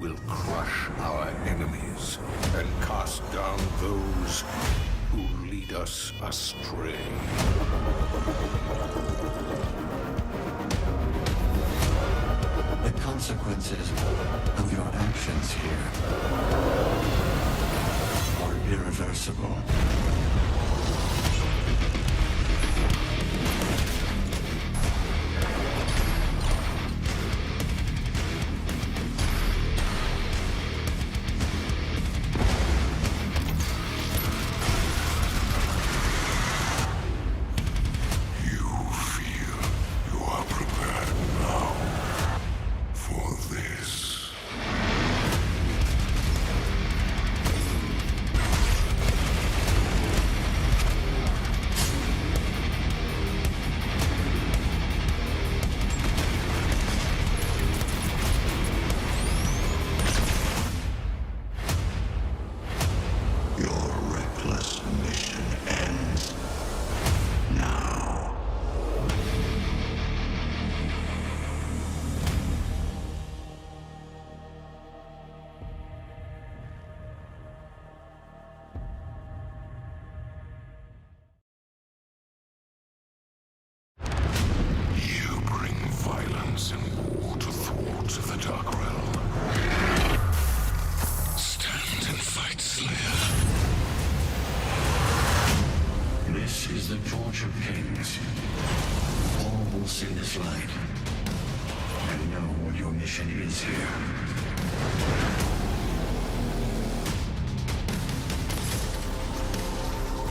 will crush our enemies and cast down those who lead us astray. The consequences of your actions here are irreversible.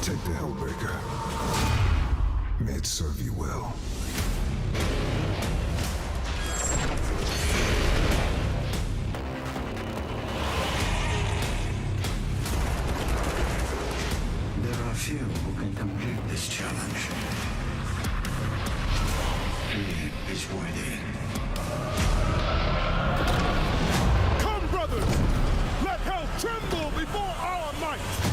Take the Hellbreaker. May it serve you well. There are few who can complete this challenge. He is worthy. Come, brothers! Let hell tremble before our might!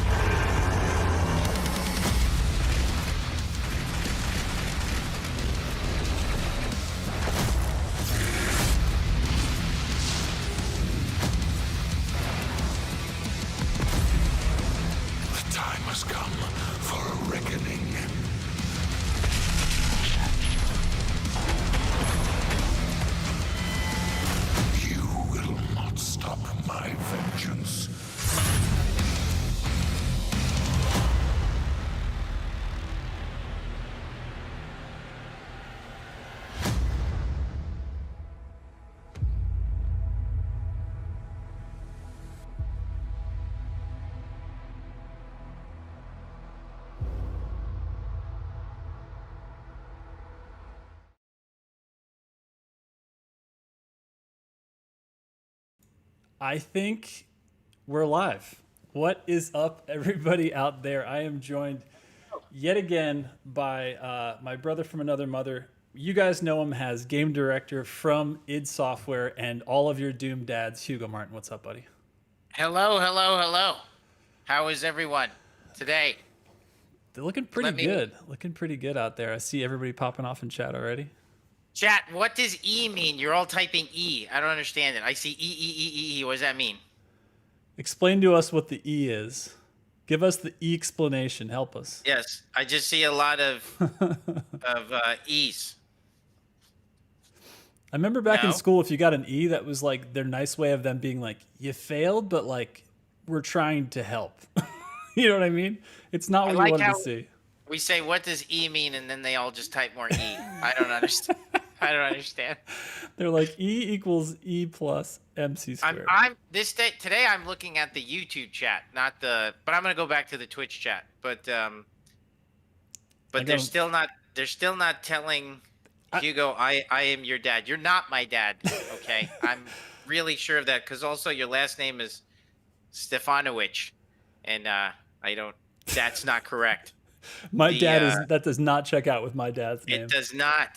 I think we're live. What is up, everybody out there? I am joined yet again by my brother from another mother. You guys know him as game director from id Software and all of your Doom dads, Hugo Martin. What's up, buddy? Hello, hello, hello. How is everyone today? They're looking pretty good. Looking pretty good out there. I see everybody popping off in chat already. Chat, what does E mean? You're all typing E. I don't understand it. I see E. What does that mean? Explain to us what the E is. Give us the E explanation. Help us. Yes, I just see a lot of E's. I remember back in school, if you got an E, that was like their nice way of them being like, you failed, but like, we're trying to help. You know what I mean? It's not what you wanted to see. We say, what does E mean? And then they all just type more E. I don't understand. I don't understand. They're like E equals E plus MC squared. Today I'm looking at the YouTube chat, but I'm going to go back to the Twitch chat. But they're still not telling Hugo, I am your dad. You're not my dad. Okay. I'm really sure of that. Cause also your last name is Stefanovic. And, that's not correct. My dad that does not check out with my dad's name. It does not.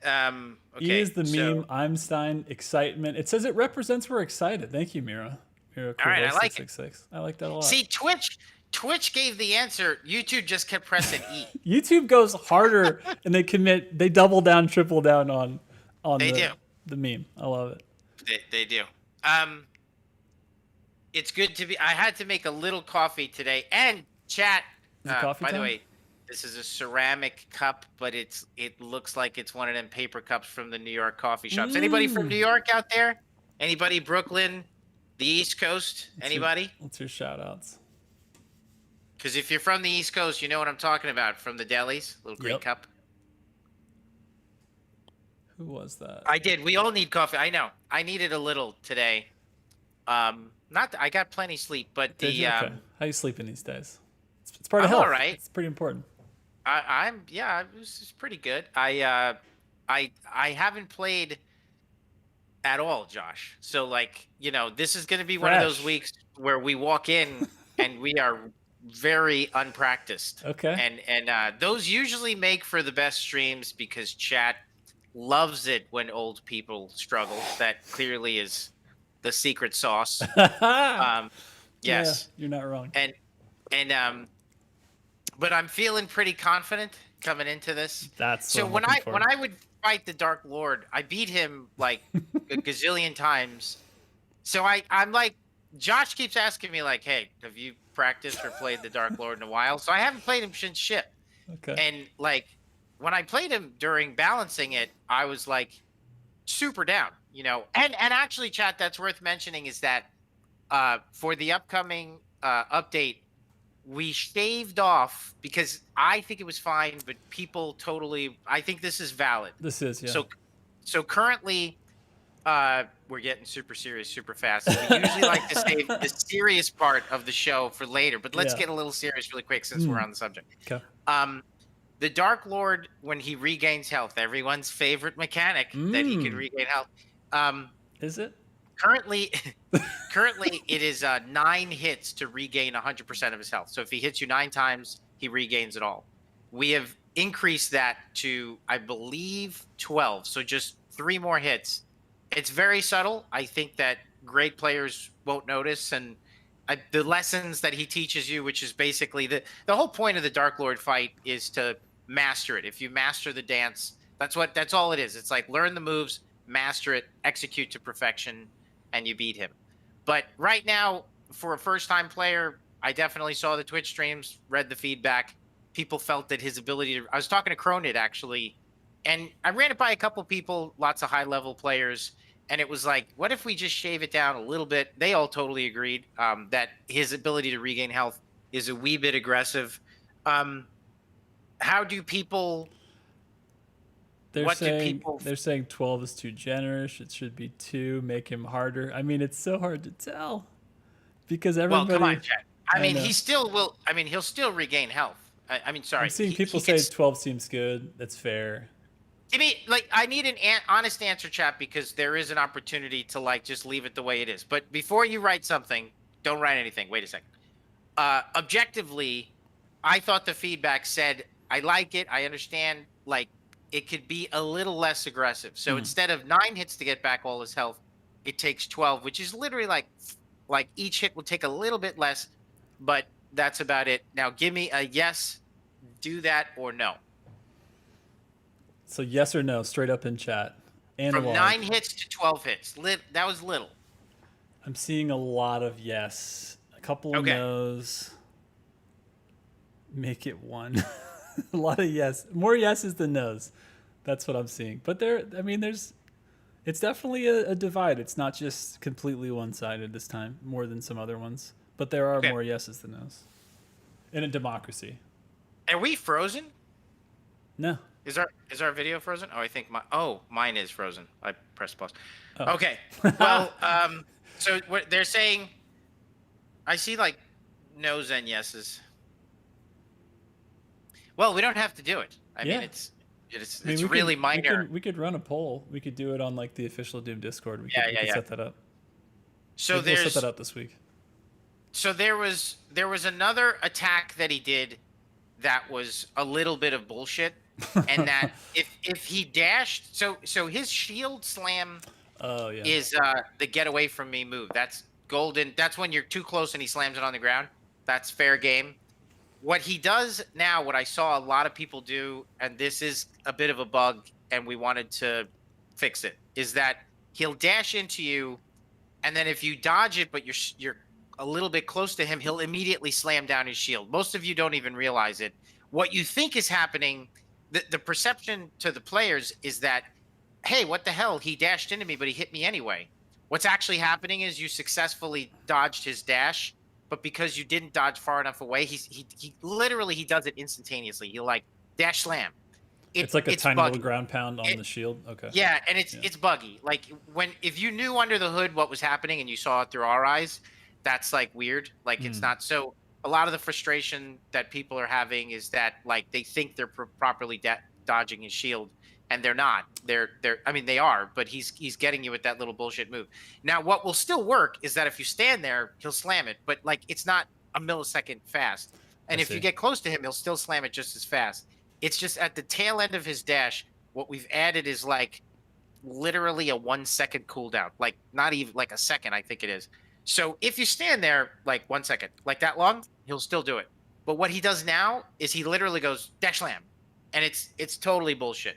Okay, E is the meme, Einstein, excitement. It says it represents we're excited. Thank you, Mira. All right, I like it. I like that a lot. See, Twitch gave the answer. YouTube just kept pressing E. YouTube goes harder and they double down, triple down on the meme. I love it. They do. It's good to be. I had to make a little coffee today. And chat. By the way, this is a ceramic cup, but it looks like it's one of them paper cups from the New York coffee shops. Anybody from New York out there? Anybody Brooklyn, the East Coast? Anybody? What's your shout outs? Because if you're from the East Coast, you know what I'm talking about. From the delis, little green cup. Who was that? I did. We all need coffee. I know. I needed a little today. I got plenty sleep, but okay. How you sleeping these days? It's part of health. All right. It's pretty important. It was pretty good. I haven't played at all, Josh. So this is going to be one of those weeks where we walk in and we are very unpracticed. Okay. And those usually make for the best streams because chat loves it when old people struggle. That clearly is the secret sauce. Yes. Yeah, you're not wrong. But I'm feeling pretty confident coming into this. That's so when I would fight the Dark Lord, I beat him like a gazillion times. So I'm like, Josh keeps asking me like, hey, have you practiced or played the Dark Lord in a while? So I haven't played him since ship. Okay. And like when I played him during balancing it, I was like super down, and actually chat, that's worth mentioning is that for the upcoming update, we shaved off because I think it was fine, but people I think this is valid. This is, yeah. So currently, we're getting super serious, super fast. We usually like to save the serious part of the show for later, but let's get a little serious really quick since we're on the subject. Okay. The Dark Lord, when he regains health, everyone's favorite mechanic that he can regain health. Is it? Currently, it is 9 hits to regain 100% of his health. So if he hits you 9 times, he regains it all. We have increased that to, I believe, 12. So just 3 more hits. It's very subtle. I think that great players won't notice. And the lessons that he teaches you, which is basically the whole point of the Dark Lord fight is to master it. If you master the dance, that's all it is. It's like learn the moves, master it, execute to perfection, and you beat him. But right now, for a first-time player, I definitely saw the Twitch streams, read the feedback. People felt that his ability to... I was talking to Cronid, actually, and I ran it by a couple people, lots of high-level players, and it was like, what if we just shave it down a little bit? They all totally agreed that his ability to regain health is a wee bit aggressive. How do people... They're saying 12 is too generous. It should be 2. Make him harder. I mean, it's so hard to tell because everybody. Well, come on, Chad. I mean, he still will. I mean, he'll still regain health. I mean, sorry. I'm seeing people say 12 seems good. That's fair. Give me I need an honest answer, chat, because there is an opportunity to just leave it the way it is. But before you write something, don't write anything. Wait a second. Objectively, I thought the feedback said I like it. I understand. It could be a little less aggressive. So instead of 9 hits to get back all his health, it takes 12, which is literally like each hit will take a little bit less, but that's about it. Now give me a yes, do that, or no. So yes or no, straight up in chat. From 9 hits to 12 hits. That was little. I'm seeing a lot of yes. A couple of no's. Make it 1. A lot of yes. More yeses than no's. That's what I'm seeing. But it's definitely a divide. It's not just completely one-sided this time, more than some other ones. But there are more yeses than no's. In a democracy. Are we frozen? No. Is our video frozen? Oh, I think mine is frozen. I pressed pause. Oh. Okay. Well, so what they're saying, I see no's and yeses. Well, we don't have to do it. I mean, it's really minor. We could run a poll. We could do it on the official Doom Discord. We could set that up. So we'll set that up this week. So there was another attack that he did that was a little bit of bullshit, and that if he dashed, so his shield slam is the get away from me move. That's golden. That's when you're too close and he slams it on the ground. That's fair game. What he does now, what I saw a lot of people do, and this is a bit of a bug, and we wanted to fix it, is that he'll dash into you, and then if you dodge it, but you're a little bit close to him, he'll immediately slam down his shield. Most of you don't even realize it. What you think is happening, the perception to the players is that, hey, what the hell? He dashed into me, but he hit me anyway. What's actually happening is you successfully dodged his dash, but because you didn't dodge far enough away, he literally does it instantaneously. He'll dash slam. It's like a tiny little ground pound on the shield. Okay. Yeah, and it's buggy. If you knew under the hood what was happening and you saw it through our eyes, that's weird. It's not so. A lot of the frustration that people are having is that they think they're properly dodging his shield, and they're not. I mean, they are, but he's getting you with that little bullshit move. Now, what will still work is that if you stand there, he'll slam it, but it's not a millisecond fast. And if you get close to him, he'll still slam it just as fast. It's just at the tail end of his dash, what we've added is literally a 1 second cooldown, not even a second, I think it is. So if you stand there 1 second, that long, he'll still do it. But what he does now is he literally goes dash slam, and it's totally bullshit.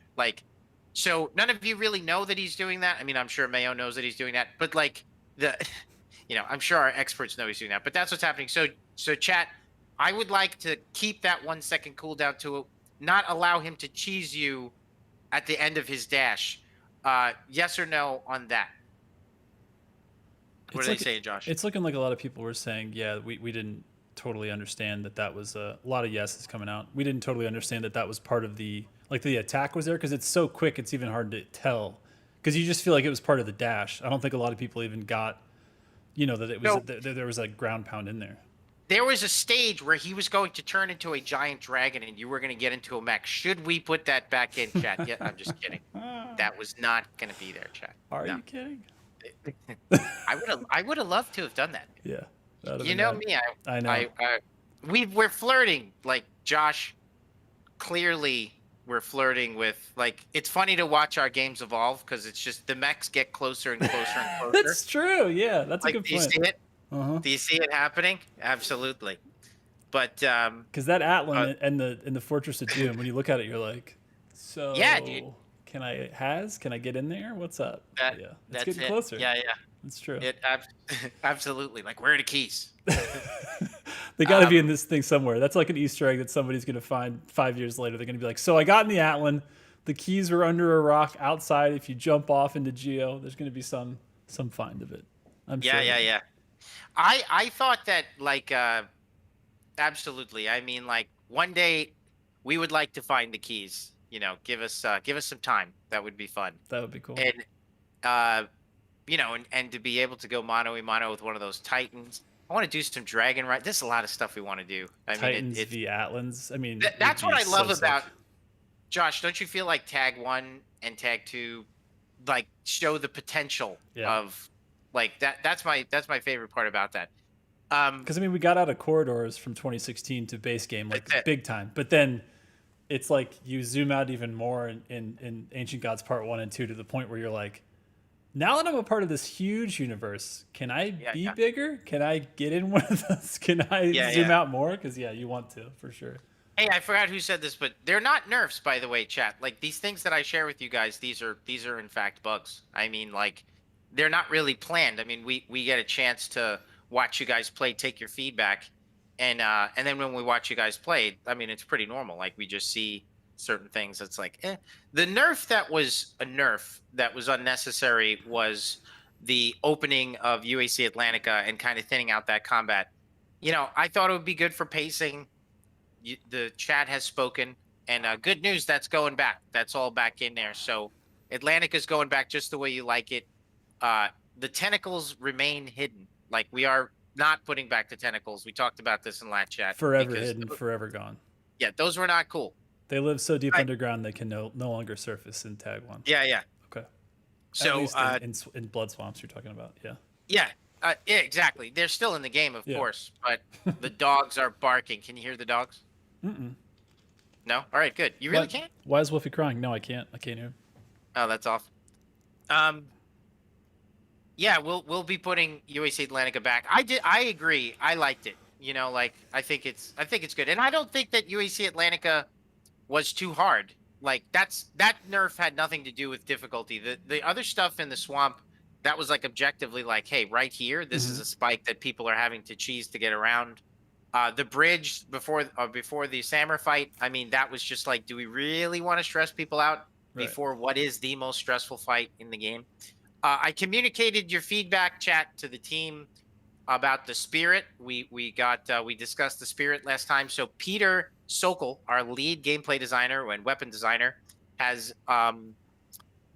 So none of you really know that he's doing that. I mean, I'm sure Mayo knows that he's doing that, but I'm sure our experts know he's doing that. But that's what's happening. So chat, I would like to keep that 1 second cooldown to not allow him to cheese you at the end of his dash. Yes or no on that? What are they saying, Josh? It's looking like a lot of people were saying, yeah, we didn't totally understand that was a lot of yeses coming out. We didn't totally understand that was part of the attack was there, because it's so quick it's even hard to tell, because you just feel like it was part of the dash. I don't think a lot of people even got that it was there was a ground pound in there. There was a stage where he was going to turn into a giant dragon and you were going to get into a mech. Should we put that back in, chat? Yeah, I'm just kidding. That was not going to be there, chat. Are you kidding? I would have loved to have done that. Yeah. You know me. I know. We're flirting. Josh, clearly we're flirting with it's funny to watch our games evolve, because it's just the mechs get closer and closer and closer. That's true. Yeah, that's a good point. Do you see it? Uh-huh. Do you see it happening? Absolutely. But because that Atlan and the Fortress of Doom, when you look at it, you're like, so yeah, dude. Can I get in there? What's up? Yeah, it's getting closer. Yeah. That's true. Absolutely. Where are the keys? They got to be in this thing somewhere. That's like an Easter egg that somebody's going to find 5 years later. They're going to be like, so I got in the Atlan. The keys were under a rock outside. If you jump off into Geo, there's going to be some find of it. I'm sure. Yeah. I thought that absolutely. I mean, one day we would like to find the keys. Give us some time. That would be fun. That would be cool. And and to be able to go mano a mano with one of those Titans. I want to do some Dragon Ride. There's a lot of stuff we want to do. Titans v Atlans. I mean, that's what I love about. Josh, don't you feel like Tag 1 and Tag 2 like show the potential of like that's my favorite part about that. Because I mean, we got out of corridors from 2016 to base game like big time, but then it's like you zoom out even more in Ancient Gods Part 1 and 2 to the point where you're like, now that I'm a part of this huge universe, can I be bigger? Can I get in one of those? Can I zoom out more? Because you want to for sure. Hey, I forgot who said this, but they're not nerfs, by the way, chat. Like these things that I share with you guys, these are in fact bugs. I mean, like they're not really planned. I mean, we get a chance to watch you guys play, take your feedback, and then when we watch you guys play, I mean, it's pretty normal. Like we just see certain things. It's like, The nerf that was a nerf that was unnecessary was the opening of UAC Atlantica and kind of thinning out that combat. You know, I thought it would be good for pacing. The chat has spoken, and good news, that's going back. That's all back in there. So Atlantica's going back just the way you like it. The tentacles remain hidden. Like we are not putting back the tentacles. We talked about this in last chat. Forever hidden, forever gone. Yeah, those were not cool. They live so deep underground they can no longer surface in Tag 1. Yeah. Okay. So at least in blood swamps you're talking about. Yeah, exactly. They're still in the game, of course, but the dogs are barking. Can you hear the dogs? No? All right, good. You really can't? Why is Wolfie crying? No, I can't. I can't hear him. Oh, that's off. Yeah, we'll be putting UAC Atlantica back. I agree. I liked it. You know, like I think it's good. And I don't think that UAC Atlantica was too hard. Like that nerf had nothing to do with difficulty. The other stuff in the swamp, that was like objectively like, hey, right here, this is a spike that people are having to cheese to get around. The bridge before the Samur fight, I mean, that was just like, do we really want to stress people out before what is the most stressful fight in the game? I communicated your feedback, chat, to the team about the spirit. We discussed the spirit last time. So Peter Sokol, our lead gameplay designer and weapon designer, has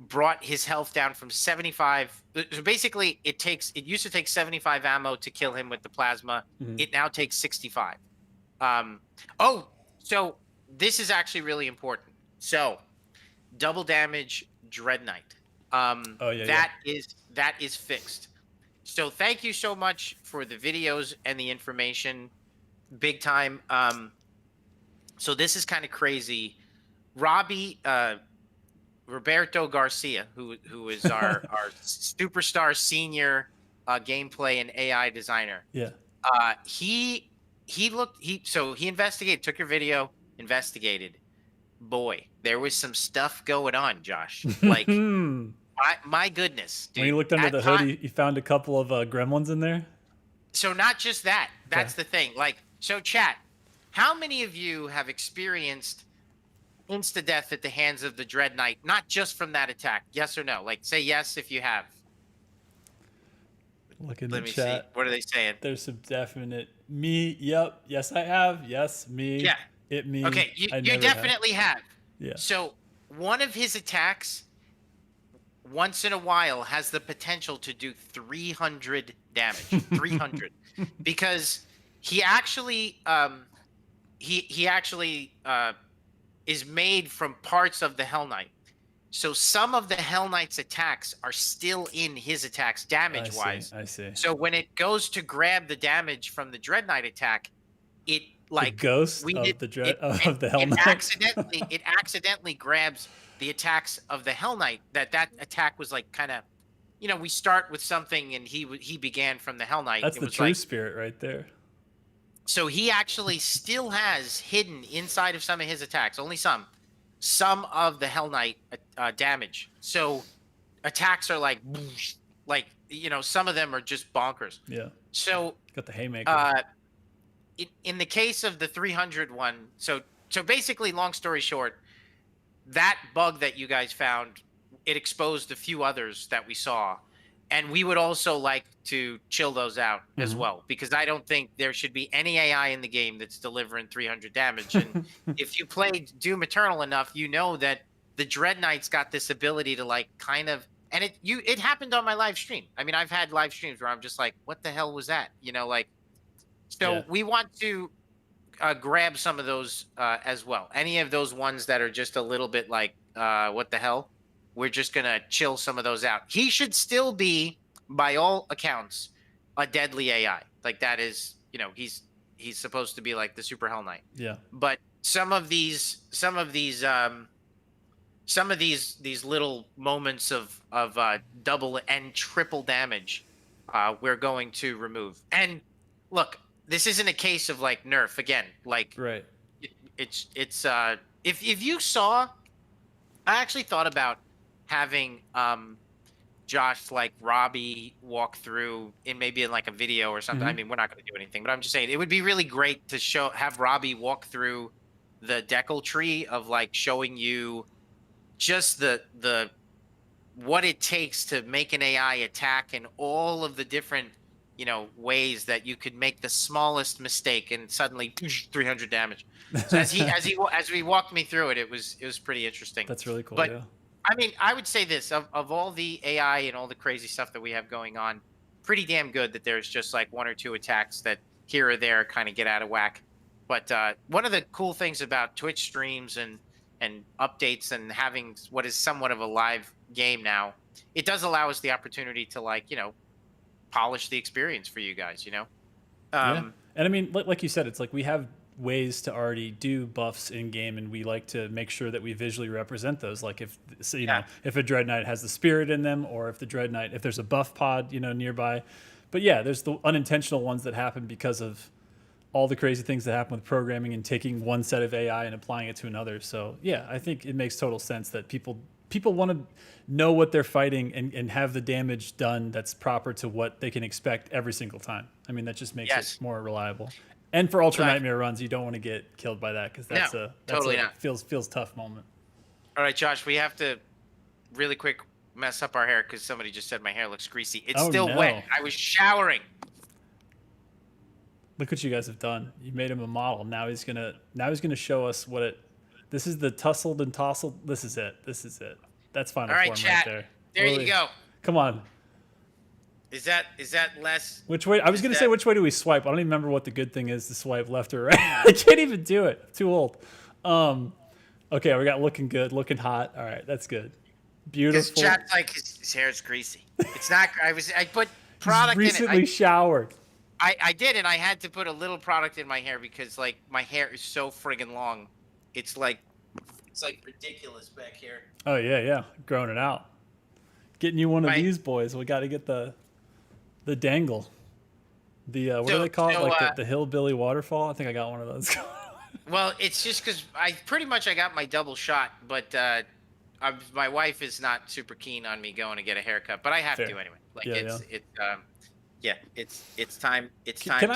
brought his health down from 75. So basically, it used to take 75 ammo to kill him with the plasma. It now takes 65. So this is actually really important. So double damage Dread Knight. That is fixed. So thank you so much for the videos and the information. Big time. So this is kind of crazy. Roberto Garcia, who is our superstar senior gameplay and AI designer. Yeah. He investigated, took your video, investigated. Boy, there was some stuff going on, Josh. Like my goodness, dude. When he looked under the hood, he found a couple of gremlins in there. So not just that. That's the thing. Like, so chat, how many of you have experienced insta-death at the hands of the Dread Knight, not just from that attack? Yes or no? Like, say yes if you have. Look in Let the me chat. see. What are they saying? There's some definite me. Yep. Yes, I have. Yes, me. Yeah. It me. Okay, you definitely have. Yeah. So one of his attacks, once in a while, has the potential to do 300 damage. 300, because he actually is made from parts of the Hell Knight. So some of the Hell Knight's attacks are still in his attacks damage-wise. I see. So when it goes to grab the damage from the Dread Knight attack, it like the ghost of the Hell Knight. It accidentally grabs the attacks of the Hell Knight. That attack was like kind of, we start with something and he began from the Hell Knight. That's the true spirit right there. So he actually still has hidden inside of some of his attacks, only some of the Hell Knight damage. So attacks are like, some of them are just bonkers. Yeah. So got the haymaker. In the case of the 300 one, so basically, long story short, that bug that you guys found, it exposed a few others that we saw. And we would also like to chill those out as well, because I don't think there should be any AI in the game that's delivering 300 damage. And if you played Doom Eternal enough, you know that the Dread Knight's got this ability to like kind of, and it happened on my live stream. I mean, I've had live streams where I'm just like, what the hell was that? So we want to grab some of those as well. Any of those ones that are just a little bit like, what the hell? We're just gonna chill some of those out. He should still be, by all accounts, a deadly AI. Like that is, he's supposed to be like the Super Hell Knight. Yeah. But some of these little moments of double and triple damage, we're going to remove. And look, this isn't a case of like nerf again. Like, Right. It's if you saw, I actually thought about having Josh, like Robbie, walk through in maybe in like a video or something. I mean, we're not going to do anything, but I'm just saying it would be really great to have Robbie walk through the decal tree of like showing you just the what it takes to make an AI attack and all of the different ways that you could make the smallest mistake and suddenly 300 damage. So as we walked me through it, it was pretty interesting. That's really cool. But yeah. I mean, I would say this, of all the AI and all the crazy stuff that we have going on, pretty damn good that there's just like one or two attacks that here or there kind of get out of whack. But one of the cool things about Twitch streams and updates and having what is somewhat of a live game now, it does allow us the opportunity to like, polish the experience for you guys, Yeah. And I mean, like you said, it's like we have ways to already do buffs in game, and we like to make sure that we visually represent those. Like if if a Dread Knight has the spirit in them, or if there's a buff pod nearby. But yeah, there's the unintentional ones that happen because of all the crazy things that happen with programming and taking one set of AI and applying it to another. So yeah, I think it makes total sense that people want to know what they're fighting and have the damage done that's proper to what they can expect every single time. I mean, that just makes it more reliable. And for Ultra Nightmare runs, you don't want to get killed by that, because that's totally a feels tough moment. All right, Josh, we have to really quick mess up our hair because somebody just said my hair looks greasy. It's still wet. I was showering. Look what you guys have done. You made him a model. Now he's gonna show us what it. This is the tussled and tousled. This is it. That's final form chat. right there. There you go. Come on. Is that less? Which way? I was gonna say, which way do we swipe? I don't even remember what the good thing is to swipe, left or right. I can't even do it. I'm too old. Okay, we got looking good, looking hot. All right, that's good. Beautiful. Chat's like his hair is greasy. It's not. I put product in it. Recently showered. I did, and I had to put a little product in my hair because like my hair is so friggin' long. It's like ridiculous back here. Oh yeah, growing it out. Getting you one of these boys. We got to get the dangle. The what do they call it? Like the hillbilly waterfall. I think I got one of those. Well, it's just because I got my double shot, but my wife is not super keen on me going to get a haircut, but I have to anyway. Like it's time. It's time.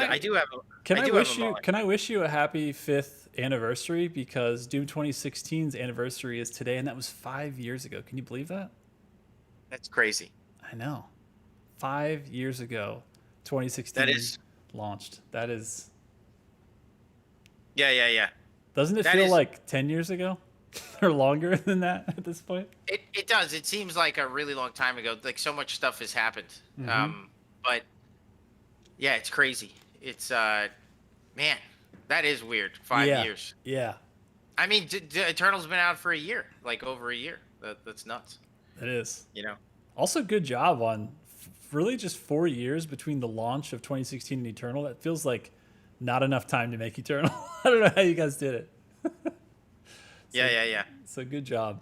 Can I wish you a happy 5th anniversary, because Doom 2016's anniversary is today, and that was 5 years ago. Can you believe that? That's crazy. I know. 5 years ago, 2016 launched. That is. Yeah. Doesn't it feel like 10 years ago or longer than that at this point? It does. It seems like a really long time ago. Like so much stuff has happened. But yeah, it's crazy. It's man, that is weird. 5 years. Yeah. I mean, Eternal's been out for a year, like over a year. That's nuts. It is. Also, good job on really just 4 years between the launch of 2016 and Eternal. That feels like not enough time to make Eternal. I don't know how you guys did it. Yeah. So good job.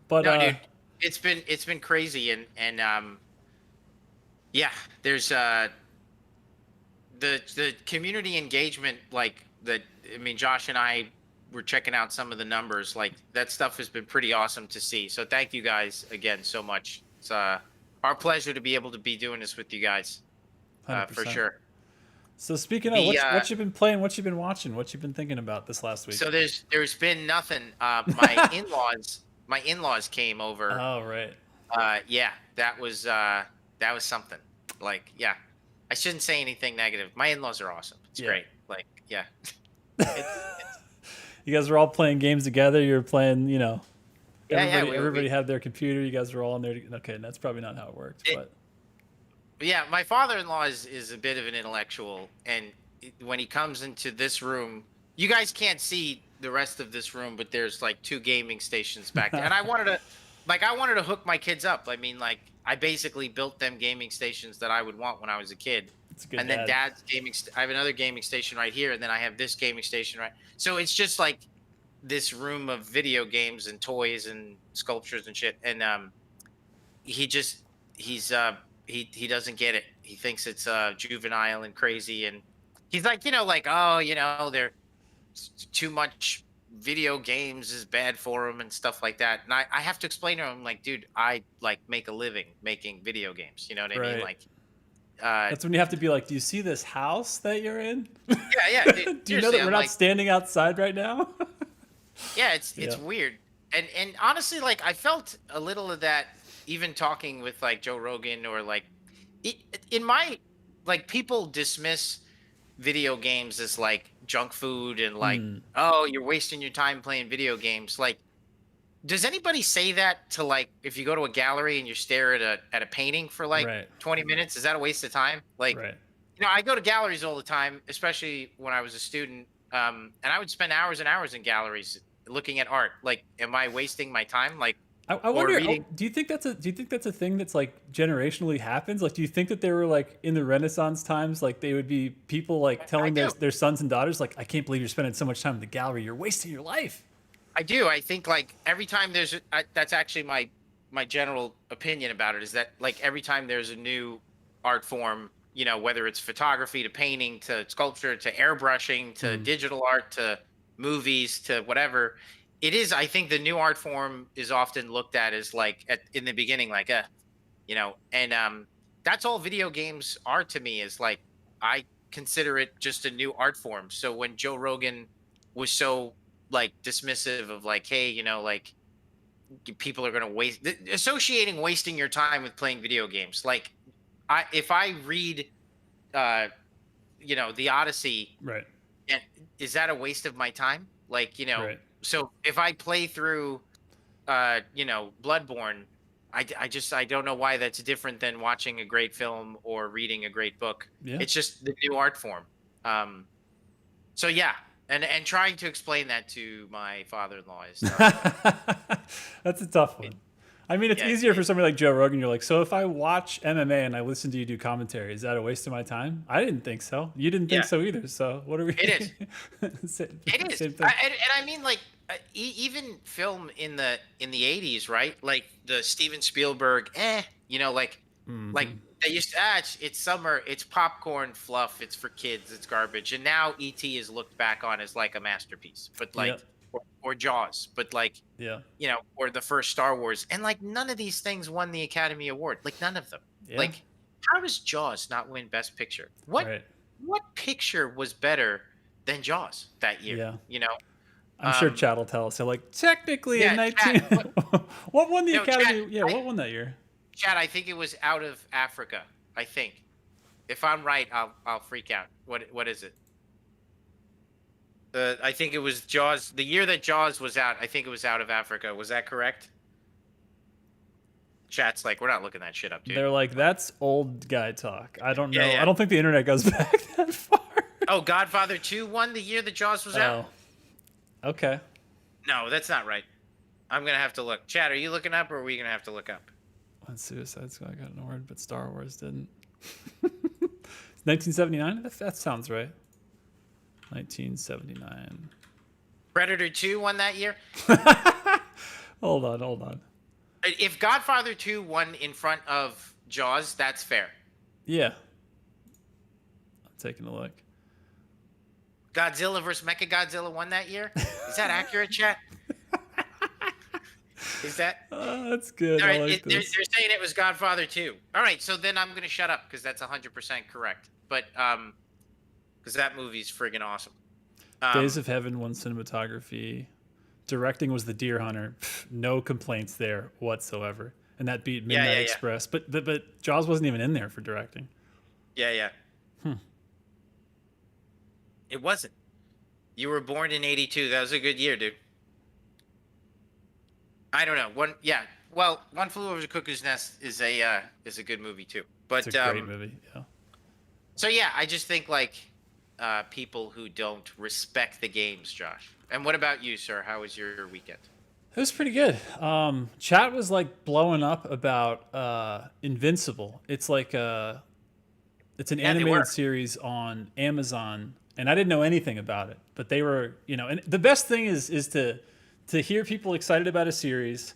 But no, dude, it's been crazy, and yeah, there's the community engagement, like I mean, Josh and I were checking out some of the numbers. Like that stuff has been pretty awesome to see. So thank you guys again so much. It's our pleasure to be able to be doing this with you guys, for sure. So speaking of, what you been playing, what you been watching, what you been thinking about this last week? So there's been nothing. My in-laws came over. Oh right. Yeah, that was something. Like, yeah, I shouldn't say anything negative. My in-laws are awesome. It's great. Like, yeah. You guys were all playing games together. You were playing, everybody had their computer. You guys were all in there. Okay, that's probably not how it worked. But yeah, my father-in-law is a bit of an intellectual, and when he comes into this room, you guys can't see the rest of this room, but there's like 2 gaming stations back there, and I wanted to hook my kids up. I mean, like I basically built them gaming stations that I would want when I was a kid. It's a good And then dad. Dad's gaming. I have another gaming station right here, and then I have this gaming station right. So it's just like this room of video games and toys and sculptures and shit. And he doesn't get it. He thinks it's juvenile and crazy, and he's like, like, oh, they're too much video games is bad for him and stuff like that. And I have to explain to him, like, dude, I like make a living making video games. You know what I mean? Right. Like, That's when you have to be like, do you see this house that you're in? yeah. Dude, Do you know that we're not standing outside right now? Yeah, it's Yeah. weird. And honestly, like I felt a little of that even talking with like Joe Rogan or like in my like people dismiss video games as like junk food and like oh, you're wasting your time playing video games. Like does anybody say that to like if you go to a gallery and you stare at a painting for like Right. 20 minutes, is that a waste of time? Like Right. I go to galleries all the time, especially when I was a student. And I would spend hours and hours in galleries looking at art. Like, am I wasting my time? Like, I wonder. reading- Do you think that's a thing that's like generationally happens? Like, do you think that they were like in the Renaissance times, like they would be people like telling do. their sons and daughters, like, I can't believe you're spending so much time in the gallery. You're wasting your life. I do. I think like every time that's actually my general opinion about it is that like every time there's a new art form, whether it's photography to painting to sculpture to airbrushing to digital art to movies to whatever it is, I think the new art form is often looked at as like in the beginning like and that's all video games are to me, is like I consider it just a new art form. So when Joe Rogan was so like dismissive of like, hey, like people are going to associating wasting your time with playing video games, like if I read, the Odyssey, Right. and is that a waste of my time? Like, Right. so if I play through, Bloodborne, I don't know why that's different than watching a great film or reading a great book. Yeah. It's just the new art form. So yeah, and trying to explain that to my father-in-law is tough. That's a tough one. I mean, it's Yeah, easier for somebody like Joe Rogan. You're like, so if I watch MMA and I listen to you do commentary, is that a waste of my time? I didn't think so. You didn't think Yeah. so either. So what are we? It is. It It is, Same thing. and I mean, like even film in the 80s, right? Like the Steven Spielberg, like they used to, it's summer, it's popcorn fluff, it's for kids, it's garbage, and now E.T. is looked back on as like a masterpiece, but like or Jaws, but like Yeah. or the first Star Wars, and like none of these things won the Academy Award, like none of them. Yeah. Like, how does Jaws not win Best Picture? What Right. what picture was better than Jaws that year? Yeah. I'm sure Chad will tell us. So like technically in yeah, 19 what won the No, Academy? Chad, Yeah, what won that year? Chad, I think it was Out of Africa. I think. If I'm right, I'll freak out. What is it? I think it was Jaws. The year that Jaws was out, I think it was Out of Africa. Was that correct? Chat's like, we're not looking that shit up, dude. They're like, that's old guy talk. I don't know. Yeah. I don't think the internet goes back that far. Oh, Godfather 2 won the year that Jaws was out? Oh. Okay. No, that's not right. I'm going to have to look. Chad, are you looking up or are we going to have to look up? When Suicide Squad got an award, but Star Wars didn't. 1979? That sounds right. 1979. Predator 2 won that year? Hold on. If Godfather 2 won in front of Jaws, that's fair. Yeah. I'm taking a look. Godzilla vs. Mechagodzilla won that year? Is that accurate, chat? Is that? Oh, that's good. All right, I like they're this. saying it was Godfather 2. All right, so then I'm going to shut up because that's 100% correct. But because that movie's friggin' awesome. Days of Heaven won cinematography. Directing was The Deer Hunter. Pff, no complaints there whatsoever. And that beat Midnight yeah. Express. But Jaws wasn't even in there for directing. Yeah. It wasn't. You were born in 82. That was a good year, dude. I don't know. One Flew Over the Cuckoo's Nest is a good movie too. But It's a great movie. Yeah. so yeah, I just think like people who don't respect the games, Josh. And what about you, sir? How was your weekend? It was pretty good. Chat was like blowing up about Invincible. It's like it's an Yeah, they were. animated series on Amazon, and I didn't know anything about it. But they were, and the best thing is to hear people excited about a series,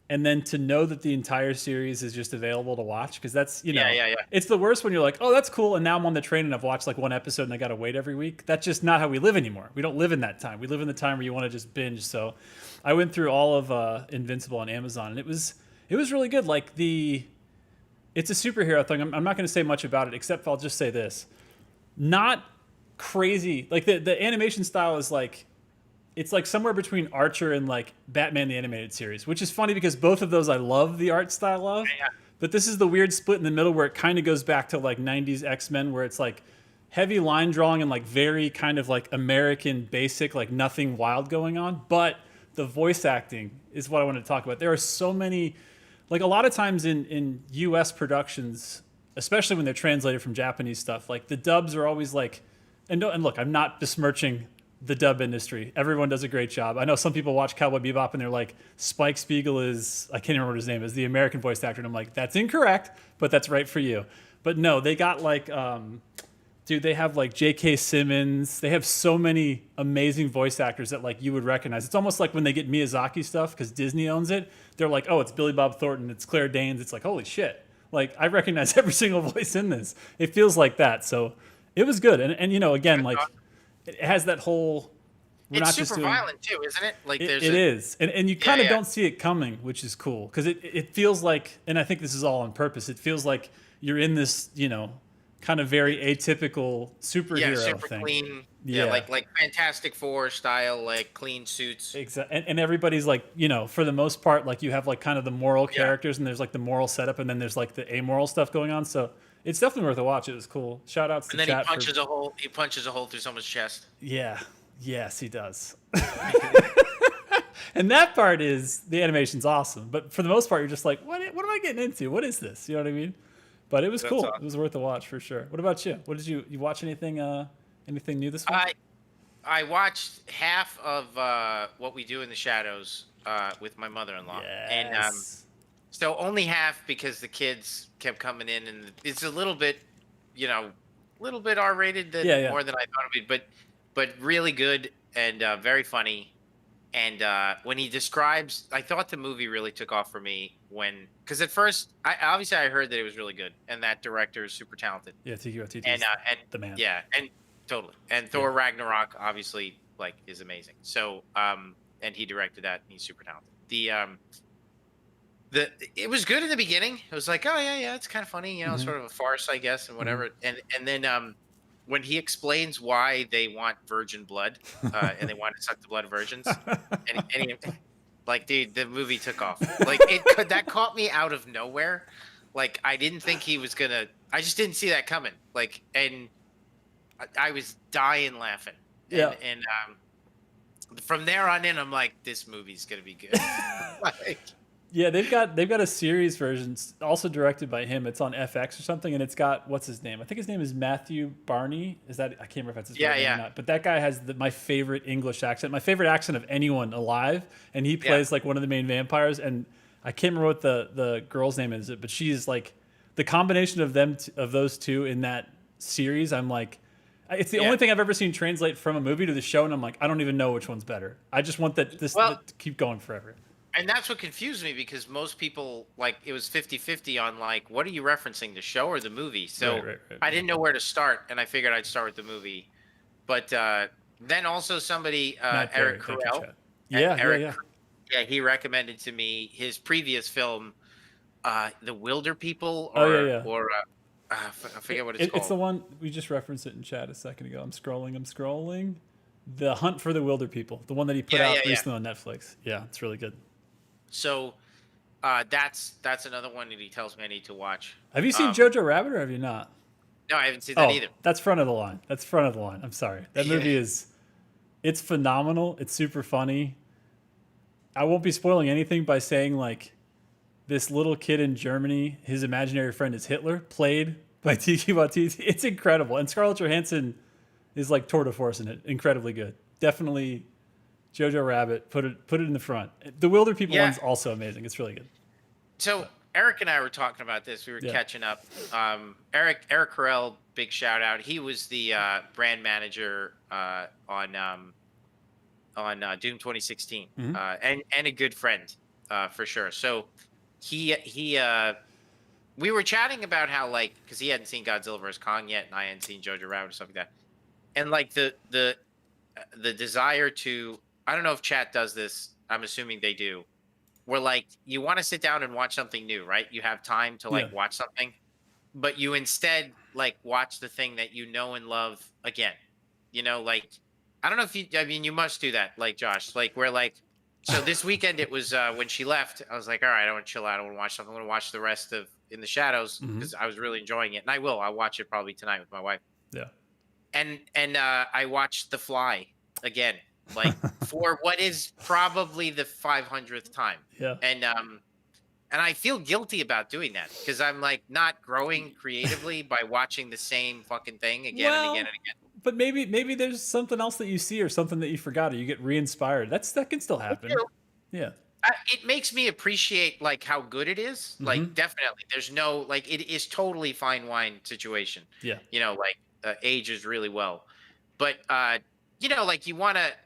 and then to know that the entire series is just available to watch, because that's Yeah. it's the worst when you're like, oh, that's cool, and now I'm on the train and I've watched like one episode and I got to wait every week. That's just not how we live anymore. We don't live in that time. We live in the time where you want to just binge. So I went through all of Invincible on Amazon, and it was really good. Like it's a superhero thing. I'm not going to say much about it, except I'll just say this: not crazy. Like the animation style is like, it's like somewhere between Archer and like Batman the Animated Series, which is funny because both of those I love the art style of. Yeah. But this is the weird split in the middle where it kind of goes back to like 90s X-Men, where it's like heavy line drawing and like very kind of like American basic, like nothing wild going on. But the voice acting is what I want to talk about. There are so many, like a lot of times in US productions, especially when they're translated from Japanese stuff, like the dubs are always like, and look, I'm not besmirching the dub industry. Everyone does a great job. I know some people watch Cowboy Bebop and they're like, Spike Spiegel is, I can't remember what his name is, the American voice actor. And I'm like, that's incorrect, but that's right for you. But no, they got like, dude, they have like J.K. Simmons. They have so many amazing voice actors that like you would recognize. It's almost like when they get Miyazaki stuff, because Disney owns it, they're like, oh, it's Billy Bob Thornton, it's Claire Danes. It's like, holy shit. Like, I recognize every single voice in this. It feels like that. So it was good. And again, like, it has that whole... It's super violent too, isn't it? Like it is, and you kind of don't see it coming, which is cool, because it feels like, and I think this is all on purpose. It feels like you're in this, kind of very atypical superhero super thing. Clean. Yeah, like Fantastic Four style, like clean suits. Exactly, and everybody's like, for the most part, like you have like kind of the moral characters, and there's like the moral setup, and then there's like the amoral stuff going on. So it's definitely worth a watch. It was cool. Shout outs to chat. And then he punches a hole through someone's chest. Yeah. Yes, he does. And that part is, the animation's awesome. But for the most part, you're just like, what am I getting into? What is this? You know what I mean? But it was cool. Awesome. It was worth a watch for sure. What about you? What did you watch anything new this week? I watched half of What We Do in the Shadows with my mother-in-law. Yes. And so only half, because the kids kept coming in, and it's a little bit, R-rated more than I thought it would be, but really good and very funny. And when he describes, I thought the movie really took off for me because at first, I heard that it was really good, and that director is super talented. Yeah, Taika Waititi and the man. Yeah, and totally. And Thor Ragnarok obviously is amazing. So and he directed that, and he's super talented. It was good in the beginning. It was like, oh yeah, it's kind of funny, sort of a farce, I guess, and whatever. And then when he explains why they want virgin blood and they want to suck the blood of virgins, and he, dude, the movie took off. That caught me out of nowhere. Like, I didn't think he was gonna. I just didn't see that coming. And I was dying laughing. And from there on in, I'm like, this movie's gonna be good. Yeah, they've got a series version also directed by him. It's on FX or something, and it's got, what's his name? I think his name is Matthew Barney. Is that, I can't remember if that's his real name or not. But that guy has my favorite English accent, my favorite accent of anyone alive, and he plays like one of the main vampires. And I can't remember what the girl's name is, but she's like, the combination of them of those two in that series. I'm like, it's the only thing I've ever seen translate from a movie to the show, and I'm like, I don't even know which one's better. I just want this to keep going forever. And that's what confused me, because most people, it was 50-50 on, what are you referencing, the show or the movie? So right. I didn't know where to start, and I figured I'd start with the movie. But then also somebody, Eric Carell. Yeah, he recommended to me his previous film, The Wilder People, or I forget what it's called. It's the one, we just referenced it in chat a second ago. I'm scrolling. The Hunt for the Wilder People, the one that he put out recently on Netflix. Yeah, it's really good. So that's another one that he tells me I need to watch. Have you seen Jojo Rabbit, or have you not? No, I haven't seen that either. That's front of the line. I'm sorry. That movie it's phenomenal. It's super funny. I won't be spoiling anything by saying, this little kid in Germany, his imaginary friend is Hitler, played by Taika Waititi. It's incredible. And Scarlett Johansson is like tour de force in it. Incredibly good. Definitely Jojo Rabbit. Put it in the front. The Wilder People one's also amazing. It's really good. So Eric and I were talking about this. We were catching up. Eric Carell, big shout out. He was the brand manager on Doom 2016, and a good friend for sure. So he we were chatting about how, like, because he hadn't seen Godzilla vs Kong yet, and I hadn't seen Jojo Rabbit or something like that, and like the desire to, I don't know if chat does this. I'm assuming they do. Where like you want to sit down and watch something new, right? You have time to like watch something, but you instead like watch the thing that you know and love again. You know, like I don't know if you. I mean, you must do that, like Josh. Like where like. So this weekend it was when she left. I was like, all right, I want to chill out. I want to watch something. I want to watch the rest of In the Shadows because I was really enjoying it, and I will. I'll watch it probably tonight with my wife. Yeah. And I watched The Fly again, like for what is probably the 500th time. Yeah. And I feel guilty about doing that because I'm like not growing creatively by watching the same fucking thing again and again and again. But maybe there's something else that you see or something that you forgot or you get re-inspired. That can still happen. Yeah. It makes me appreciate like how good it is. Like definitely, there's no like it is totally fine wine situation. Yeah. You know, like ages really well, but you know, like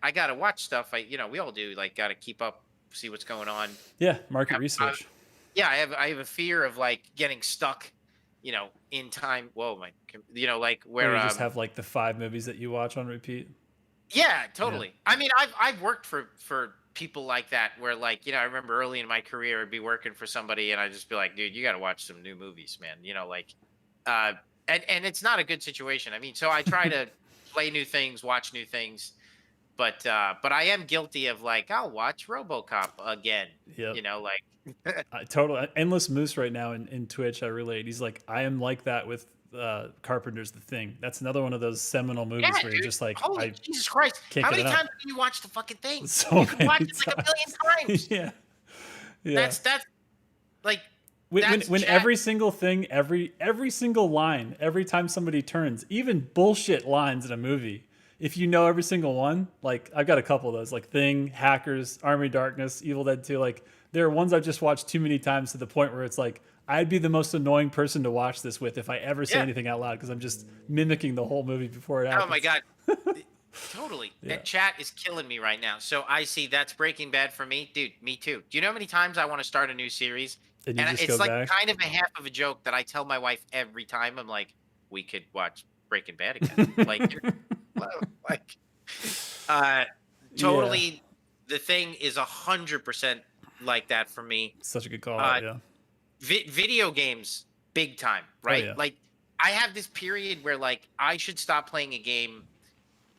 I gotta watch stuff. We all do. Like, gotta keep up, see what's going on. Yeah, market research. Yeah, I have a fear of like getting stuck, in time. Whoa, like where you just have like the 5 movies that you watch on repeat. Yeah, totally. Yeah. I mean, I've worked for people like that where like, I remember early in my career I'd be working for somebody and I'd just be like, dude, you got to watch some new movies, man. And it's not a good situation. I mean, so I try to play new things, watch new things, but I am guilty of like, I'll watch RoboCop again. Yeah. Like totally endless moose right now in Twitch. I relate. He's like, I am like that with Carpenter's The Thing. That's another one of those seminal movies where you're just like, holy Jesus Christ! How many times do you watch the fucking thing? So you can watch it like a million times. Yeah. That's like when every single thing, every single line, every time somebody turns, even bullshit lines in a movie, if you know every single one, like I've got a couple of those, like Thing, Hackers, Army of Darkness, Evil Dead 2. Like there are ones I've just watched too many times to the point where it's like I'd be the most annoying person to watch this with if I ever say anything out loud because I'm just mimicking the whole movie before it happens. Oh my god, totally. Yeah. And chat is killing me right now. So I see that's Breaking Bad for me, dude. Me too. Do you know how many times I want to start a new series? And it's like back? Kind of a half of a joke that I tell my wife every time. I'm like, we could watch Breaking Bad again. Totally. Yeah. The Thing is 100% like that for me. Such a good call. Yeah. Video games, big time, right? Oh, yeah. Like I have this period where like I should stop playing a game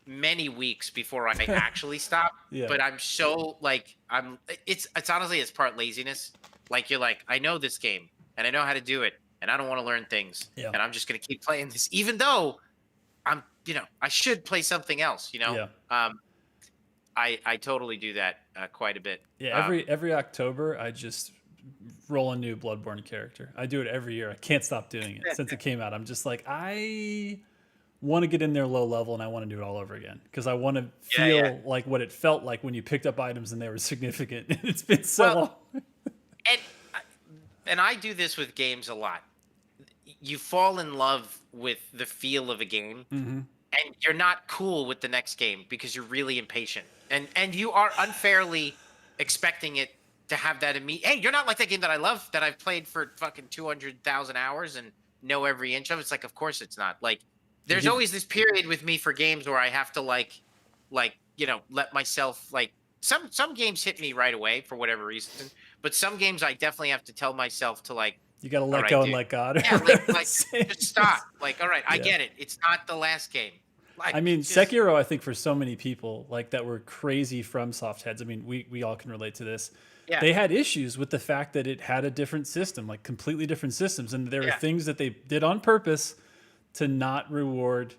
many weeks before I actually stop. Yeah. But I'm so like it's honestly it's part laziness. Like you're like, I know this game and I know how to do it and I don't want to learn things. Yeah. And I'm just gonna keep playing this, even though I'm I should play something else, Yeah. I totally do that quite a bit. Yeah, every October I just roll a new Bloodborne character. I do it every year. I can't stop doing it since it came out. I'm just like, I want to get in there low level and I want to do it all over again because I want to feel like what it felt like when you picked up items and they were significant. It's been so long. And I do this with games a lot. You fall in love with the feel of a game, and you're not cool with the next game because you're really impatient, and you are unfairly expecting it to have that immediate. Hey, you're not like that game that I love that I've played for fucking 200,000 hours and know every inch of. It's like, of course it's not. Like, there's always this period with me for games where I have to like let myself like some games hit me right away for whatever reason, but some games I definitely have to tell myself to like. You got to let go and let God. Yeah, like just stop. Like, all right, I get it. It's not the last game. Like, I mean, Sekiro, I think for so many people, like that were crazy FromSoft heads. I mean, we all can relate to this. Yeah. They had issues with the fact that it had a different system, like completely different systems. And there were things that they did on purpose to not reward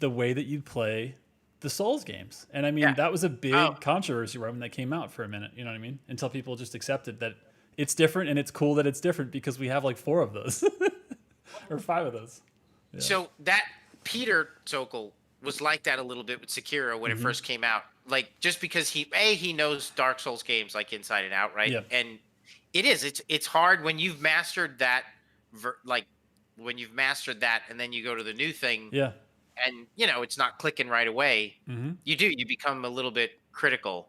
the way that you play the Souls games. And I mean, that was a big controversy when that came out for a minute. You know what I mean? Until people just accepted that it's different and it's cool that it's different because we have like 4 of those or 5 of those. Yeah. So that Peter Sokol was like that a little bit with Sekiro when it Mm-hmm. first came out. Like just because he knows Dark Souls games like inside and out, right? Yeah. And it's hard when you've mastered that, when you've mastered that, and then you go to the new thing, Yeah. and it's not clicking right away. Mm-hmm. You become a little bit critical.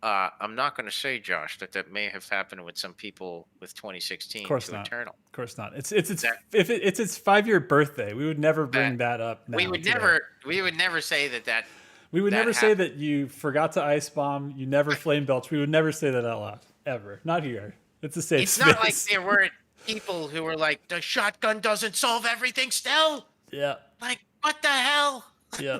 I'm not going to say, Josh, that may have happened with some people with 2016 Of course to not. Eternal. Of course not. It's its 5-year birthday. We would never bring that up. Now We would today. never say that. We would that never say happened. that you forgot to ice bomb. You never flame belch. We would never say that out loud ever. Not here. It's a safe It's space. not like there weren't people who were like, the shotgun doesn't solve everything still. Yeah. Like, what the hell? Yeah.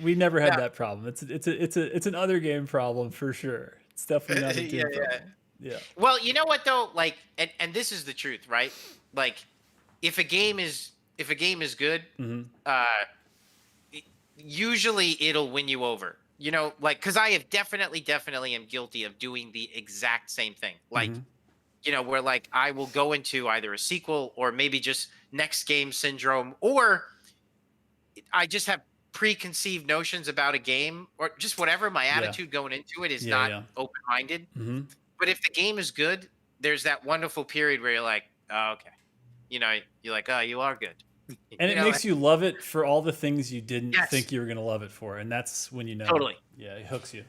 We never had Yeah. that problem. It's an other game problem for sure. It's definitely not a game Yeah, yeah. problem. Yeah. Well, you know what though? Like, and this is the truth, right? Like, if a game is good, usually it'll win you over. Like, because I have definitely am guilty of doing the exact same thing. Like, where like I will go into either a sequel or maybe just next game syndrome, or I just have preconceived notions about a game, or just whatever. My attitude going into it is not open-minded. Mm-hmm. But if the game is good, there's that wonderful period where you're like, oh, okay. You're like, oh, you are good. And it makes you love it for all the things you didn't Yes. think you were going to love it for. And that's when you know. Totally. Yeah, it hooks you.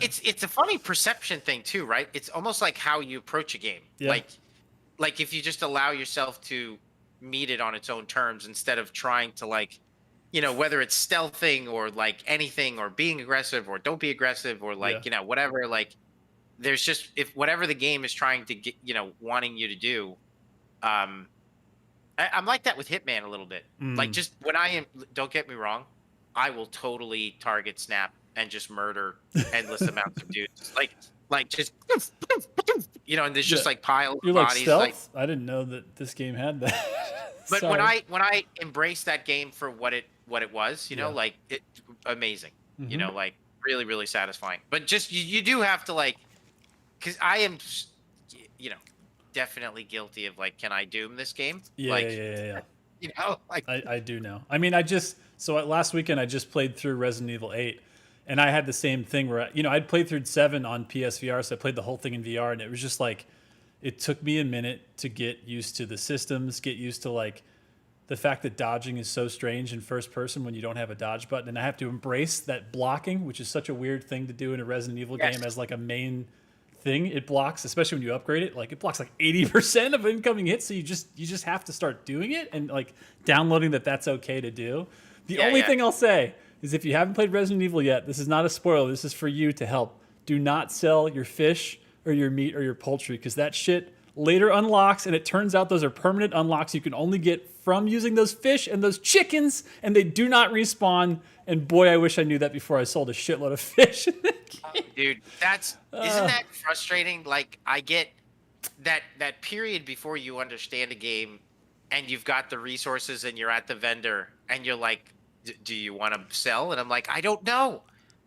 It's a funny perception thing too, right? It's almost like how you approach a game. Yeah. Like if you just allow yourself to meet it on its own terms instead of trying to like, whether it's stealthing or like anything or being aggressive or don't be aggressive or like, whatever, like there's just, if whatever the game is trying to get, wanting you to do, I'm like that with Hitman a little bit. Like just when don't get me wrong, I will totally target snap and just murder endless amounts of dudes. Like just, and there's just like piles You're of like bodies. stealth? I didn't know that this game had that. But Sorry. when I embraced that game for what it was, like it amazing, like really, really satisfying. But just you do have to like, because I am, definitely guilty of like, can I doom this game? Yeah, like, yeah. Like I do know. I mean, last weekend I just played through Resident Evil 8, and I had the same thing where I'd played through 7 on PSVR, so I played the whole thing in VR, and it was just like, it took me a minute to get used to the systems, get used to like the fact that dodging is so strange in first person when you don't have a dodge button, and I have to embrace that blocking, which is such a weird thing to do in a Resident Evil game as like a main thing. It blocks, especially when you upgrade it, like it blocks like 80% of incoming hits, so you just have to start doing it and like downloading that's okay to do. The only thing I'll say is, if you haven't played Resident Evil yet, this is not a spoiler, this is for you to help. Do not sell your fish or your meat or your poultry, because that shit later unlocks, and it turns out those are permanent unlocks you can only get from using those fish and those chickens, and they do not respawn. And boy, I wish I knew that before I sold a shitload of fish in the game. Dude, isn't that frustrating? Like, I get that period before you understand a game and you've got the resources and you're at the vendor and you're like, do you want to sell? And I'm like, I don't know.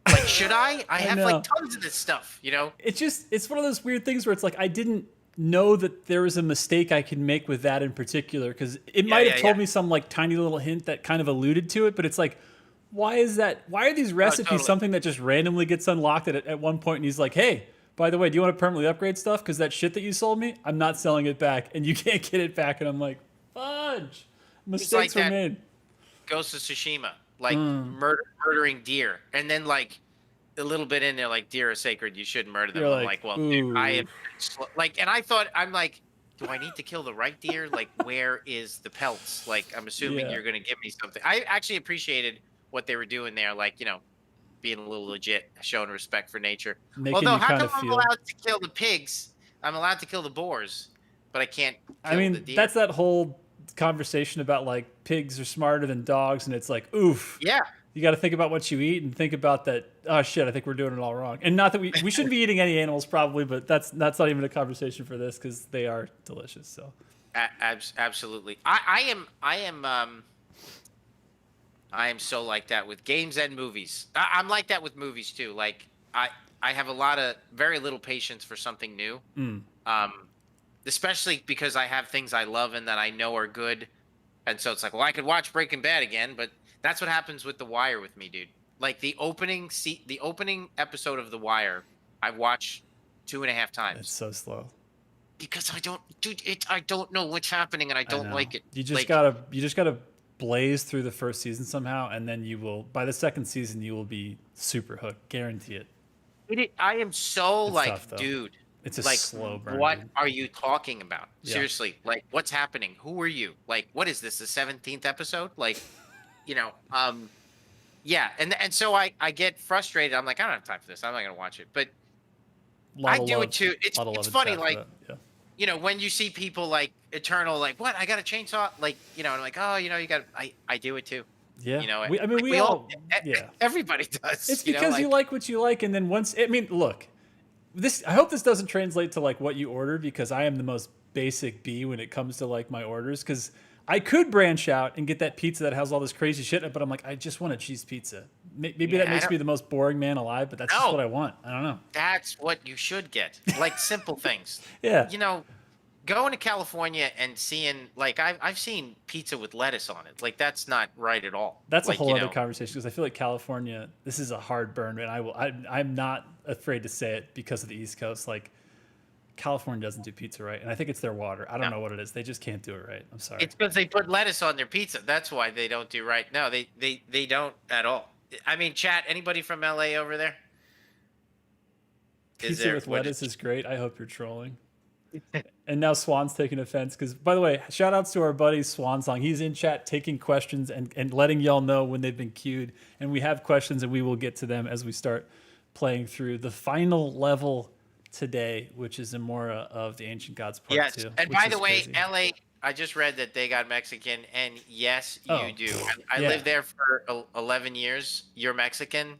Like, should I? I have know. like tons of this stuff, It's one of those weird things where it's like, I didn't know that there was a mistake I could make with that in particular, because it might have told me some like tiny little hint that kind of alluded to it, but it's like, why is that? Why are these recipes totally. something that just randomly gets unlocked at one point, and he's like, hey, by the way, do you want to permanently upgrade stuff? Because that shit that you sold me, I'm not selling it back, and you can't get it back. And I'm like, fudge. Mistakes were made. Ghost of Tsushima, like murdering deer, and then like a little bit in there, like deer are sacred, you shouldn't murder them. You're I'm like, like, well, dude, I am like, and I thought, I'm like, do I need to kill the right deer? Like, where is the pelts? Like, I'm assuming you're gonna give me something. I actually appreciated what they were doing there, like, being a little legit, showing respect for nature. Although, how come I'm allowed to kill the pigs? I'm allowed to kill the boars, but I can't kill the deer. That's that whole conversation about like pigs are smarter than dogs, and it's like, oof. Yeah. You got to think about what you eat and think about that. Oh shit, I think we're doing it all wrong. And not that we shouldn't be eating any animals probably, but that's not even a conversation for this, because they are delicious. So. Absolutely. I am so like that with games and movies. I'm like that with movies too. Like I have very little patience for something new. Especially because I have things I love and that I know are good. And so it's like, well, I could watch Breaking Bad again, but That's what happens with The Wire with me, dude. Like the opening episode of The Wire, I watched 2.5 times. It's so slow. Because I don't know what's happening and I don't like it. You just gotta blaze through the first season somehow, and then you will. By the second season, you will be super hooked. Guarantee it. I am so It's like, tough, though. dude. It's a like, slow burn. what dude. are you talking about? Yeah. Seriously, like, what's happening? Who are you? Like, what is this? The 17th episode? Like, yeah. And so I get frustrated. I'm like, I don't have time for this. I'm not gonna watch it. But I do it too. It's funny, like, when you see people like Eternal, like, what? I got a chainsaw, like, and I'm like, oh, you got. I do it too. Yeah. We all. Yeah. Everybody does. It's because you like what you like, and then look. I hope this doesn't translate to like what you order, because I am the most basic B when it comes to like my orders, because I could branch out and get that pizza that has all this crazy shit in it, but I'm like, I just want a cheese pizza. Maybe that makes me the most boring man alive, but that's just what I want. I don't know. That's what you should get. Like simple things. Yeah. Going to California and seeing, like, I've seen pizza with lettuce on it. Like, that's not right at all. That's like, a whole other conversation, because I feel like California, this is a hard burn, and I'm not afraid to say it because of the East Coast. Like, California doesn't do pizza right, and I think it's their water. I don't know what it is. They just can't do it right. I'm sorry. It's because they put lettuce on their pizza. That's why they don't do right. No, they don't at all. I mean, chat, anybody from LA over there? Pizza with lettuce is great. I hope you're trolling. And now Swan's taking offense, because, by the way, shout outs to our buddy Swan Song. He's in chat taking questions and letting y'all know when they've been queued. And we have questions, and we will get to them as we start playing through the final level today, which is Immora of the Ancient Gods Part 2. And by the way, crazy. LA, I just read that they got Mexican, and yes, you do. I lived there for 11 years. You're Mexican.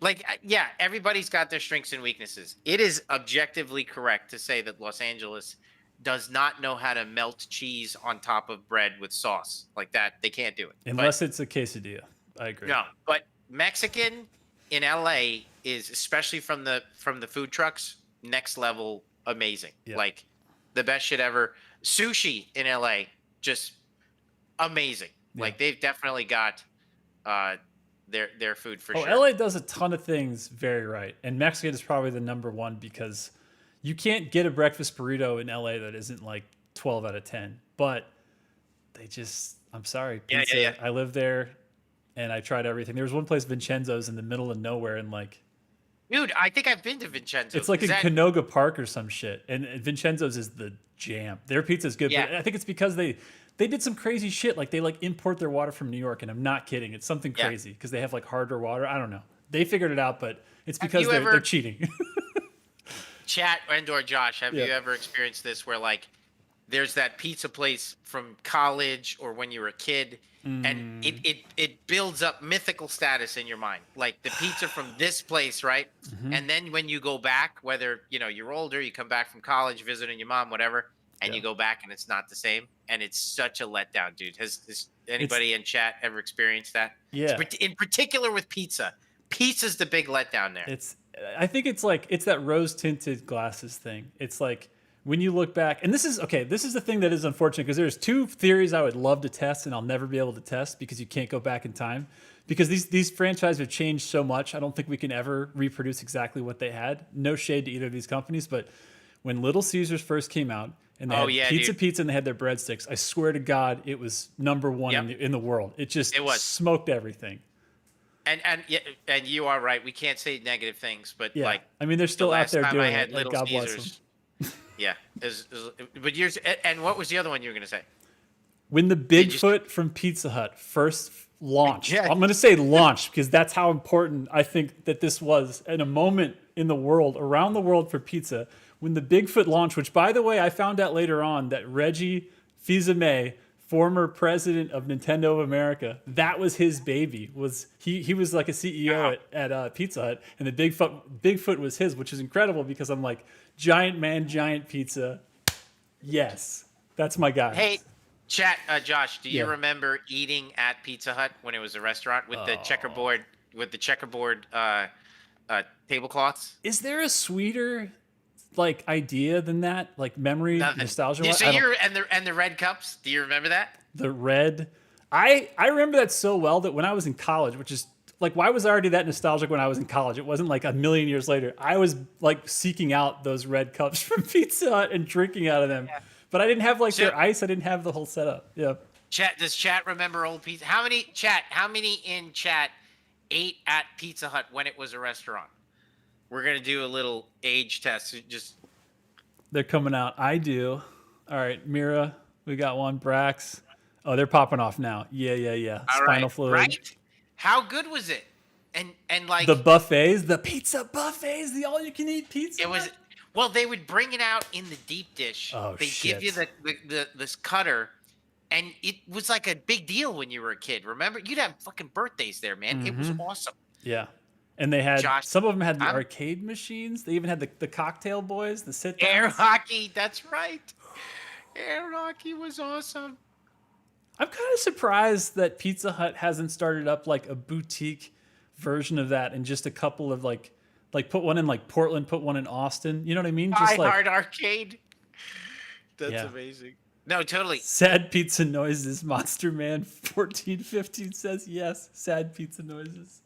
Like, yeah, everybody's got their strengths and weaknesses. It is objectively correct to say that Los Angeles does not know how to melt cheese on top of bread with sauce like that. They can't do it. Unless it's a quesadilla. I agree. No, but Mexican in LA is, especially from the food trucks, next level amazing. Yeah. Like the best shit ever. Sushi in LA, just amazing. Yeah. Like they've definitely got their food for sure. LA does a ton of things very right, and Mexican is probably the number one, because you can't get a breakfast burrito in LA that isn't like 12 out of 10. But they just, I'm sorry, pizza. Yeah. I lived there, and I tried everything. There was one place, Vincenzo's, in the middle of nowhere, and like, dude, I think I've been to Vincenzo's. It's like in Canoga Park or some shit, and Vincenzo's is the jam. Their pizza is good, but I think it's because they did some crazy shit. Like they like import their water from New York, and I'm not kidding. It's something crazy because they have like harder water. I don't know. They figured it out, but it's because they're cheating. Chat and/or Josh, have you ever experienced this where like there's that pizza place from college or when you were a kid, and it builds up mythical status in your mind, like the pizza from this place, right? Mm-hmm. And then when you go back, whether you're older, you come back from college, visiting your mom, whatever, and you go back and it's not the same, and it's such a letdown, dude. Has anybody in chat ever experienced that? Yeah. In particular with pizza. Pizza's the big letdown there. I think it's that rose tinted glasses thing. It's like when you look back, and this is the thing that is unfortunate, because there's two theories I would love to test and I'll never be able to test because you can't go back in time, because these franchises have changed so much. I don't think we can ever reproduce exactly what they had. No shade to either of these companies, but when Little Caesars first came out and they had pizza and they had their breadsticks, I swear to God, it was number one in the world. It smoked everything. And you are right. We can't say negative things, but like, I mean, they're still out there doing it. Little God Caesars, bless them. Yeah. But yours, and what was the other one you were going to say? When the Bigfoot from Pizza Hut first launched, I'm going to say launched because that's how important I think that this was in a moment in the world, around the world for pizza. When the Bigfoot launched, which, by the way, I found out later on that Reggie Fils-Aimé, former president of Nintendo of America, that was his baby. He was like a CEO at Pizza Hut, and the Bigfoot was his, which is incredible because I'm like, giant man, giant pizza. Yes, that's my guy. Hey, chat, Josh, do you remember eating at Pizza Hut when it was a restaurant with the checkerboard tablecloths? Is there a sweeter like idea than that, like memory, nostalgia? So and the red cups, do you remember that? The red, I remember that so well that when I was in college, which is like, why was I already that nostalgic when I was in college? It wasn't like a million years later. I was like seeking out those red cups from Pizza Hut and drinking out of them. Yeah. But I didn't have like So- their ice. I didn't have the whole setup. Yeah. Chat, does chat remember old pizza? How many in chat ate at Pizza Hut when it was a restaurant? We're gonna do a little age test. Just They're coming out. I do. All right, Mira, we got one. Brax. Oh, they're popping off now. Yeah. all Spinal right, fluid. right? How good was it? And like The buffets, the pizza buffets, the all-you-can-eat pizza. it was. Well, they would bring it out in the deep dish. Oh, they give you shit. the this cutter, and it was like a big deal when you were a kid. Remember, you'd have fucking birthdays there, man. It was awesome. Yeah. And they had, Josh, some of them had the I'm- arcade machines. They even had the cocktail boys, the sit Air downs. hockey, that's right. Air hockey was awesome. I'm kind of surprised that Pizza Hut hasn't started up like a boutique version of that and just a couple of like put one in like Portland, put one in Austin. You know what I mean? Just Die like Hard Arcade. That's Yeah. amazing. No, totally. sad pizza noises. Monster Man 1415 says yes. Sad pizza noises.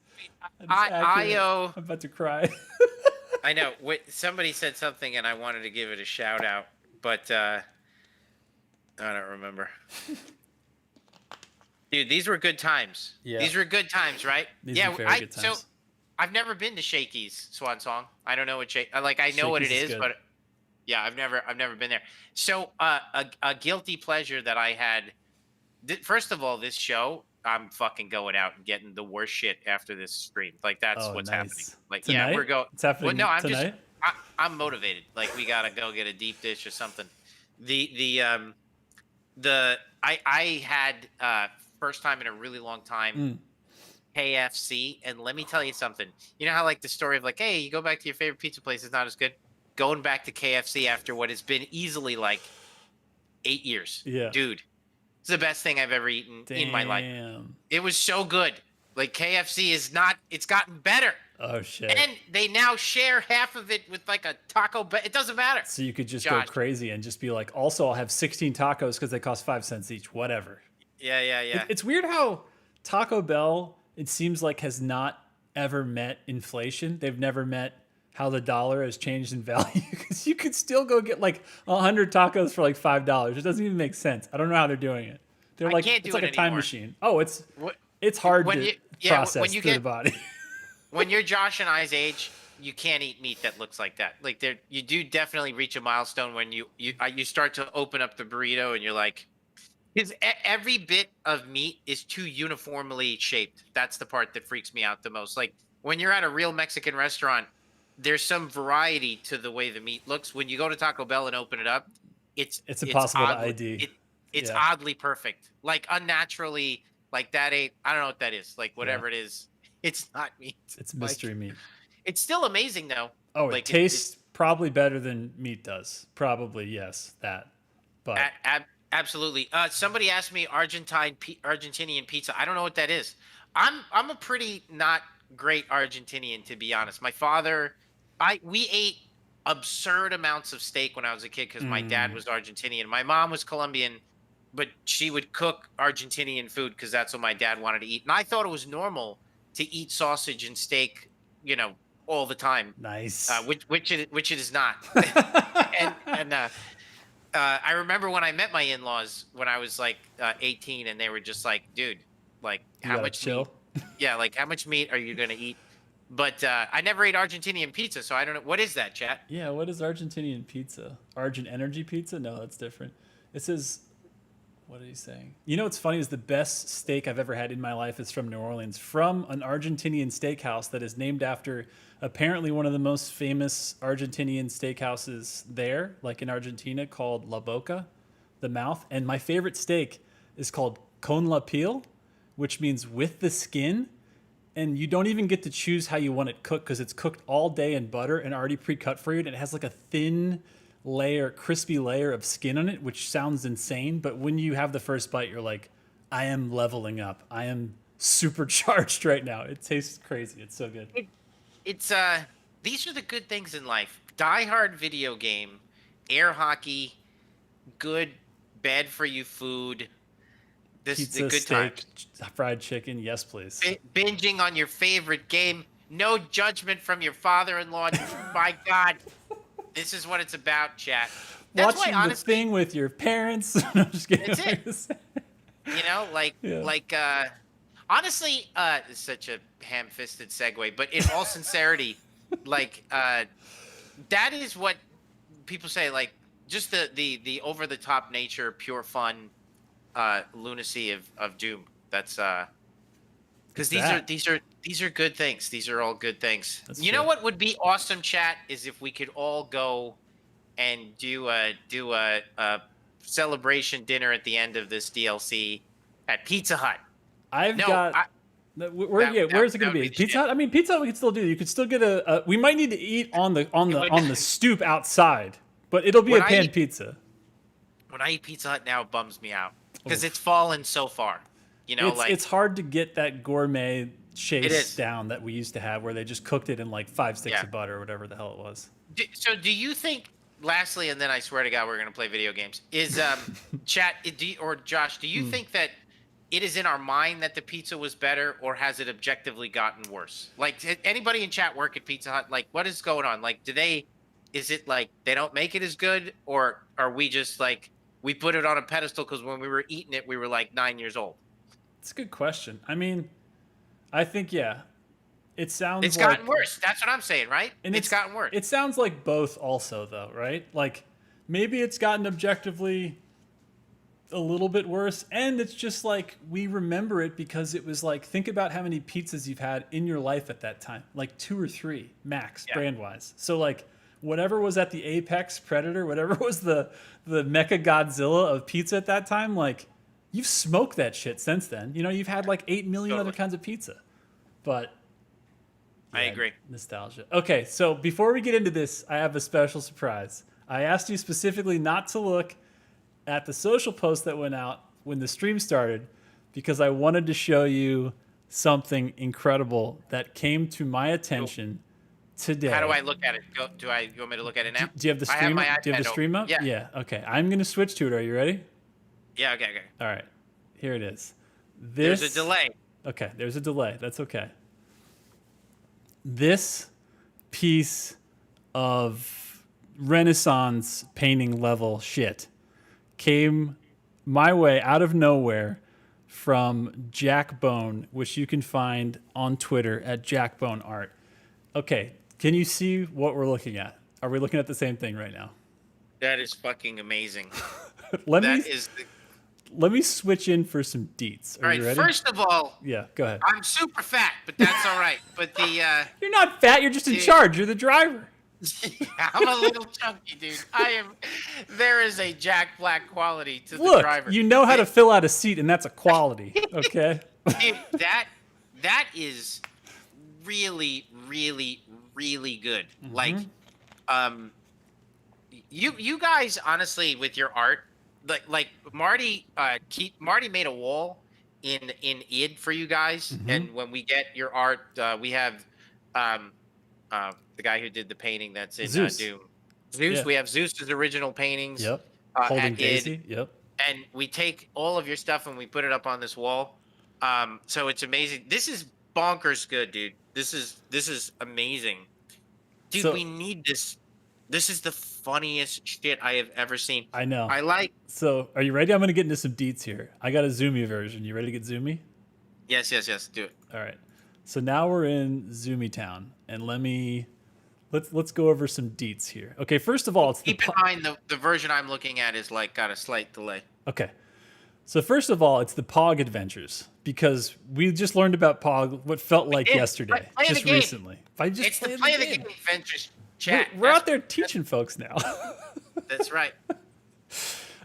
That is accurate. I'm about to cry. I know. Somebody said something, and I wanted to give it a shout out, but I don't remember. Dude, these were good times. Yeah. These were good times, right? These yeah. were very good times. So I've never been to Shakey's Swan Song. I don't know what I know what it Shakey's is is, good. but yeah, I've never been there. So a guilty pleasure that I had. First of all, this show, I'm fucking going out and getting the worst shit after this stream. Like that's Oh, what's nice. happening. Like Tonight? yeah, we're going. It's happening Well, no, I'm tonight? I'm motivated. Like we gotta go get a deep dish or something. I had first time in a really long time KFC, and let me tell you something. You know how like the story of like, hey, you go back to your favorite pizza place, it's not as good. Going back to KFC after what has been easily like 8 years. Yeah. Dude, it's the best thing I've ever eaten in my life. Damn. It was so good. Like KFC is not. It's gotten better. Oh shit. And they now share half of it with like a Taco Bell. It doesn't matter. So you could just Josh. go crazy and just be like, also I'll have 16 tacos because they cost 5 cents each. Whatever. Yeah. It's weird how Taco Bell, it seems like, has not ever met inflation. They've never met how the dollar has changed in value, because you could still go get like 100 tacos for like $5. It doesn't even make sense. I don't know how they're doing it. They're I like, can't do it's like it a time anymore. machine. Oh, it's What- hard when to you- yeah, process when you through get- the body. When you're Josh and I's age, you can't eat meat that looks like that. Like you do definitely reach a milestone when you start to open up the burrito and you're like, because every bit of meat is too uniformly shaped. That's the part that freaks me out the most. Like when you're at a real Mexican restaurant, there's some variety to the way the meat looks. When you go to Taco Bell and open it up, it's impossible to oddly- ID. It's Yeah. oddly perfect, like unnaturally. Like that ain't. I don't know what that is. Like whatever it is, it's not meat. It's mystery meat. It's still amazing though. Oh, like, it tastes probably better than meat does. Probably, yes, that. But Absolutely. Somebody asked me Argentinian pizza. I don't know what that is. I'm a pretty not great Argentinian, to be honest. My father, we ate absurd amounts of steak when I was a kid because my dad was Argentinian. My mom was Colombian, but she would cook Argentinian food because that's what my dad wanted to eat. And I thought it was normal to eat sausage and steak, all the time. nice. Which it is not. and I remember when I met my in-laws when I was like 18, and they were just like, "Dude, like You how gotta much chill. meat? Yeah, like how much meat are you gonna eat?" But I never ate Argentinian pizza, so I don't know what is that, chat. Yeah, what is Argentinian pizza? Argent Energy pizza? No, that's different. It says, what are you saying? You know what's funny is the best steak I've ever had in my life is from New Orleans, from an Argentinian steakhouse that is named after apparently one of the most famous Argentinian steakhouses there, like in Argentina, called La Boca, the mouth. And my favorite steak is called con la piel, which means with the skin. And you don't even get to choose how you want it cooked because it's cooked all day in butter and already pre-cut for you. And it has like a thin layer, crispy layer of skin on it, which sounds insane. But when you have the first bite, you're like, I am leveling up. I am supercharged right now. It tastes crazy. It's so good. It's these are the good things in life. Die Hard video game, air hockey, good, bad for you food, This is Pizza, the good steak, times. fried chicken. Yes, please. Binging on your favorite game. No judgment from your father-in-law. My God, this is what it's about, chat. That's Watching why, the honestly, thing with your parents. No, I'm just kidding. It's it. Honestly, it's such a ham-fisted segue, but in all sincerity, that is what people say, like, just the over-the-top nature, pure fun, lunacy of Doom. That's because these are good things. These are all good things. That's you know true. what would be awesome, chat, is if we could all go and do a celebration dinner at the end of this DLC at Pizza Hut. I've No, got. Where's it going to that would be? be the Pizza shit. Hut. I mean, Pizza Hut we could still do. You could still get a. We might need to eat on the stoop outside, but it'll be When a I pan eat- pizza. When I eat Pizza Hut now, it bums me out because it's fallen so far. You know, It's hard to get that gourmet It chase is. down that we used to have, where they just cooked it in like 5 sticks Yeah. of butter or whatever the hell it was. So do you think? Lastly, and then I swear to God, we're gonna play video games. Is chat or Josh? Do you think that it is in our mind that the pizza was better, or has it objectively gotten worse? Like, anybody in chat work at Pizza Hut? Like, what is going on? Like, is it like they don't make it as good, or are we just like we put it on a pedestal because when we were eating it, we were like 9 years old? It's a good question. I mean, I think it sounds. It's like, gotten worse. That's what I'm saying, right? And It's gotten worse. It sounds like both, also, though, right? Like maybe it's gotten objectively a little bit worse, and it's just like we remember it because it was like, think about how many pizzas you've had in your life at that time, like 2 or 3 max, brand wise. So like whatever was at the apex predator, whatever was the mecha Godzilla of pizza at that time, like you've smoked that shit since then. You know, you've had like 8 million other kinds of pizza, but. I agree. Nostalgia. Okay, so before we get into this, I have a special surprise. I asked you specifically not to look at the social post that went out when the stream started because I wanted to show you something incredible that came to my attention today. How do I look at it? You want me to look at it now? Do you have the I stream? my Do you have the iPad stream open. up? Yeah. Yeah. Okay. I'm gonna switch to it. Are you ready? Yeah. Okay. All right. Here it is. There's a delay. Okay. There's a delay. That's okay. This piece of Renaissance painting level shit came my way out of nowhere from Jackbone, which you can find on Twitter at JackboneArt. Okay, can you see what we're looking at? Are we looking at the same thing right now? That is fucking amazing. Let me switch in for some deets. All right. You ready? First of all, Yeah, go ahead. I'm super fat, but that's all right. But You're not fat. You're just in charge. You're the driver. I'm a little chunky, dude. There is a Jack Black quality to the Look, driver. you know how to fill out a seat, and that's a quality. Okay. Dude, that is really, really, really good. Like, you guys, honestly, with your art, like Marty made a wall in id for you guys, and when we get your art, we have the guy who did the painting that's in Zeus. Doom. Zeus. Yeah. We have Zeus's original paintings. Yep. At Holding id. Daisy. Yep. And we take all of your stuff and we put it up on this wall. So it's amazing. This is bonkers good, dude. This is amazing. Dude, So- we need this. This is the funniest shit I have ever seen. I know. I like. So, are you ready? I'm going to get into some deets here. I got a zoomy version. You ready to get zoomy? Yes. Do it. All right. So now we're in Zoomy Town, and let's go over some deets here. Okay, first of all, it's Keep in mind the version I'm looking at is like got a slight delay. Okay. So first of all, it's the Pog Adventures because we just learned about Pog what felt like yesterday, Play the just game. recently. By just It's the playing play of the game. game adventures chat. We're out there teaching folks now. That's right.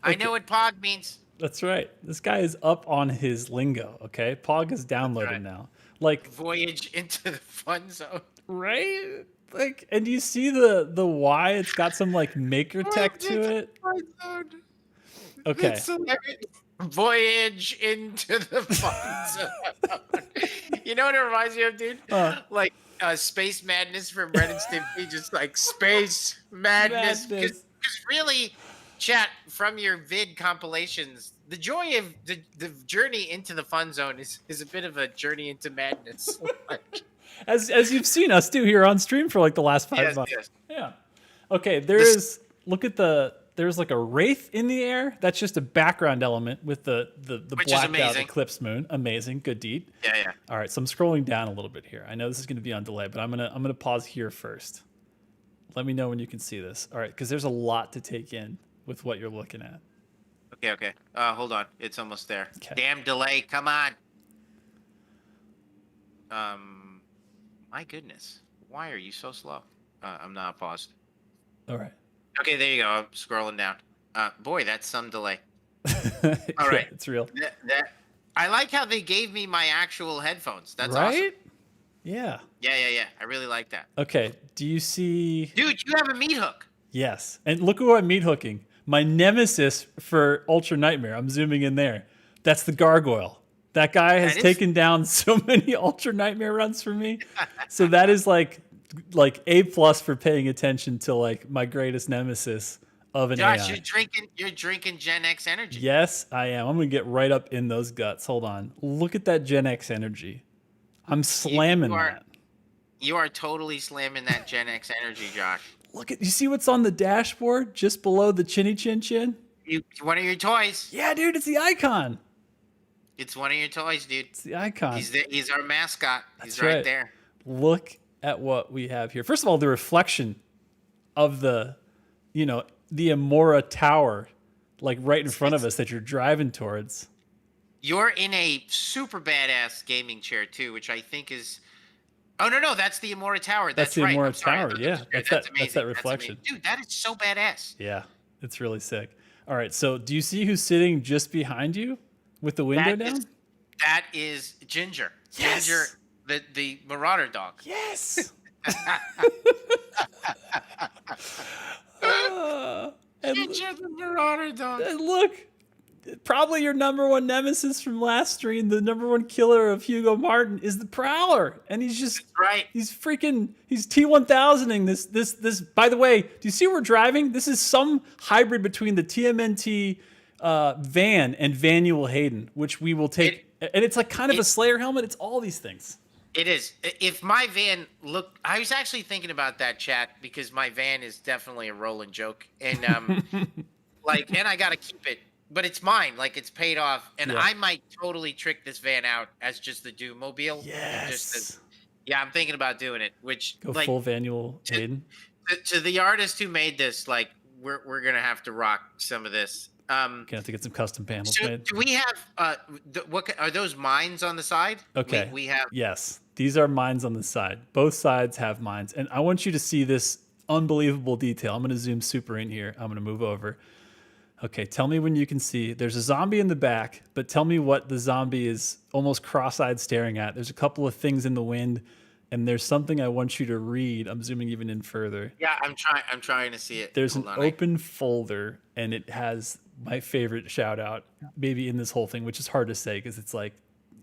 I know what POG means. That's right. This guy is up on his lingo, okay? Pog is downloaded right. now. Like, Voyage into the fun zone. right? Like, and do you see the Y? It's got some like maker tech to it. Okay. It's hilarious. Voyage into the fun zone. You know what it reminds me of, dude? Like Space Madness from Ren and Stimpy, just like Space Madness. Because really, chat, from your vid compilations, the joy of the journey into the fun zone is a bit of a journey into madness. As you've seen us do here on stream for like the last 5 Yes, months. yes. Yeah. Okay, there's like a wraith in the air. That's just a background element with the Which is blacked out amazing. eclipse moon. Amazing, good deed. Yeah. All right, so I'm scrolling down a little bit here. I know this is going to be on delay, but I'm gonna pause here first. Let me know when you can see this. All right, because there's a lot to take in with what you're looking at. Okay. Hold on. It's almost there. Okay. Damn delay. Come on. My goodness. Why are you so slow? I'm not paused. All right. Okay, there you go. I'm scrolling down. Boy, that's some delay. All Yeah, right. it's real. That I like how they gave me my actual headphones. That's right? awesome. Yeah. Yeah. I really like that. Okay. Do you see? Dude, you have a meat hook. Yes. And look who I'm meat hooking. My nemesis for Ultra Nightmare. I'm zooming in there. That's the gargoyle. That guy has taken down so many Ultra Nightmare runs for me. So that is like A+ for paying attention to like my greatest nemesis of an Josh, AI. you're drinking Gen X energy. Yes, I am. I'm gonna get right up in those guts. Hold on. Look at that Gen X energy. I'm slamming that. You are totally slamming that Gen X energy, Josh. You see what's on the dashboard just below the chinny chin chin? One of your toys. Yeah, dude, it's the icon. It's one of your toys, dude. It's the icon. He's our mascot. He's That's right there. Look at what we have here. First of all, the reflection of the Immora tower, like right in front of us that you're driving towards. You're in a super badass gaming chair too, which I think is. Oh no, that's the Immora tower. That's the right. Immora I'm sorry. tower. Yeah, that's amazing. that reflection. That's dude, that is so badass. Yeah, it's really sick. All right, so do you see who's sitting just behind you with the window down? That is Ginger. Yes! Ginger, the Marauder dog. Yes. Ginger, the Marauder dog. And look, probably your number one nemesis from last stream, the number one killer of Hugo Martin, is the Prowler, and he's just Right. He's T1000ing this. By the way, do you see we're driving? This is some hybrid between the TMNT van and Vanuel Hayden, which we will take. And it's like kind of a Slayer helmet. It's all these things. It is. If my van looked, I was actually thinking about that, chat, because my van is definitely a rolling joke, and and I gotta keep it, but it's mine. Like, it's paid off, and I might totally trick this van out as just the Doom Mobile. Yes. I'm thinking about doing it. Which Go full Vanuel Hayden. To the artist who made this, like, we're gonna have to rock some of this. Gonna have to get some custom panels made. Do we have what are those mines on the side? Okay. We have. Yes, these are mines on the side. Both sides have mines, and I want you to see this unbelievable detail. I'm going to zoom super in here. I'm going to move over. Okay, tell me when you can see. There's a zombie in the back, but tell me what the zombie is almost cross-eyed staring at. There's a couple of things in the wind, and there's something I want you to read. I'm zooming even in further. Yeah, I'm trying to see it. There's an open folder, and it has my favorite shout out maybe in this whole thing, which is hard to say because it's like,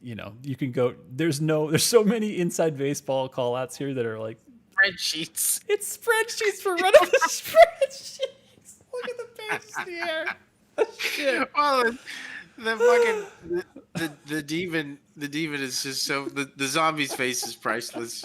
you can go, there's so many inside baseball call outs here that are like spreadsheets. It's spreadsheets for running the spreadsheets. Look at the page in the air. Shit. Well, the fucking the demon is just so the zombie's face is priceless.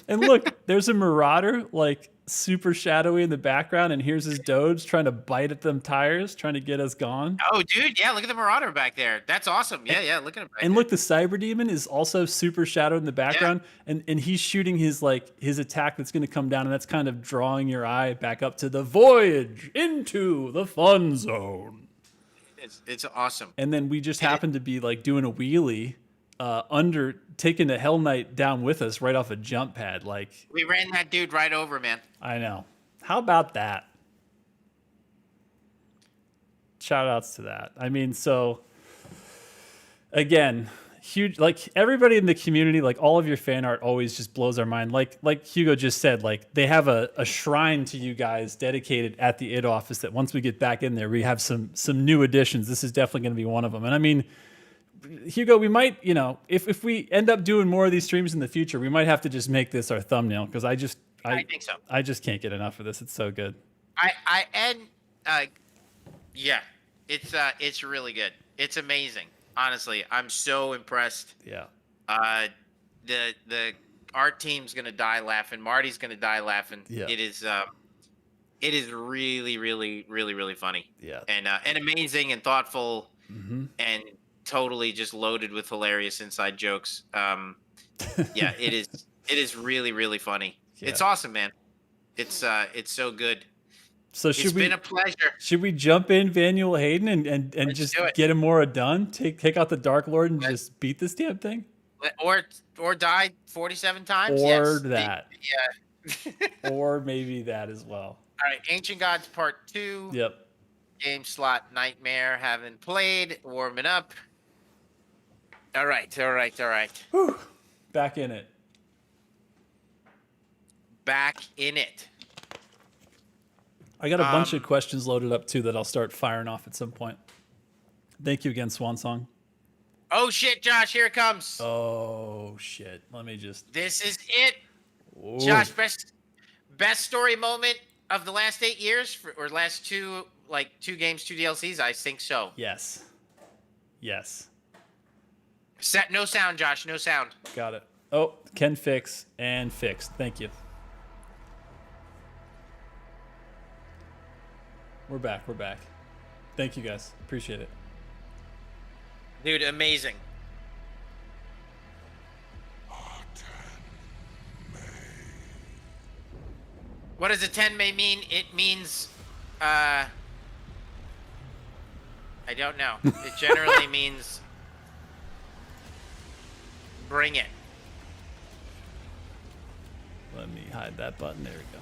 And look, there's a Marauder like super shadowy in the background, and here's his Doge trying to bite at them tires, trying to get us gone. Oh, dude, yeah, look at the Marauder back there. That's awesome. Yeah, look at him. And look, the Cyber Demon is also super shadowed in the background, and he's shooting his attack that's going to come down, and that's kind of drawing your eye back up to the voyage into the fun zone. It's awesome. And then we just happen to be like doing a wheelie taking the Hell Knight down with us right off a jump pad. Like, we ran that dude right over, man. I know. How about that? Shout outs to that. I mean, so again, huge, like everybody in the community, like all of your fan art always just blows our mind. Like Hugo just said, like they have a shrine to you guys dedicated at the id office that once we get back in there, we have some new additions. This is definitely going to be one of them. And I mean, Hugo, we might, if we end up doing more of these streams in the future, we might have to just make this our thumbnail because I think so. I just can't get enough of this. It's so good. Yeah, it's really good. It's amazing. Honestly, I'm so impressed. Yeah. The art team's gonna die laughing. Marty's gonna die laughing. Yeah. It is really, really, really, really funny. Yeah. And amazing and thoughtful Mm-hmm. and totally just loaded with hilarious inside jokes. Yeah, it is. It is really, really funny. Yeah. It's awesome, man. It's so good. So It's been a pleasure. should we jump in Vanuel Hayden and Let's just do it. get Immora done? Take out the Dark Lord and just beat this damn thing? Or die 47 times. Or yes. that. Yeah. Or maybe that as well. All right, Ancient Gods Part 2. Yep. Game slot nightmare. Haven't played. Warming up. All right. Whew. Back in it. Back in it. I got a bunch of questions loaded up too that I'll start firing off at some point. Thank you again, Swansong. Oh shit, Josh! Here it comes. Oh shit! Let me just. This is it, Ooh. Josh. Best story moment of the last 8 years, or last two games, 2 DLCs. I think so. Yes. Yes. No sound, Josh. No sound. Got it. Oh, can fix and fixed. Thank you. We're back. We're back. Thank you guys. Appreciate it. Dude, amazing. What does a 10 may mean? It means, I don't know. It generally means bring it. Let me hide that button. There we go.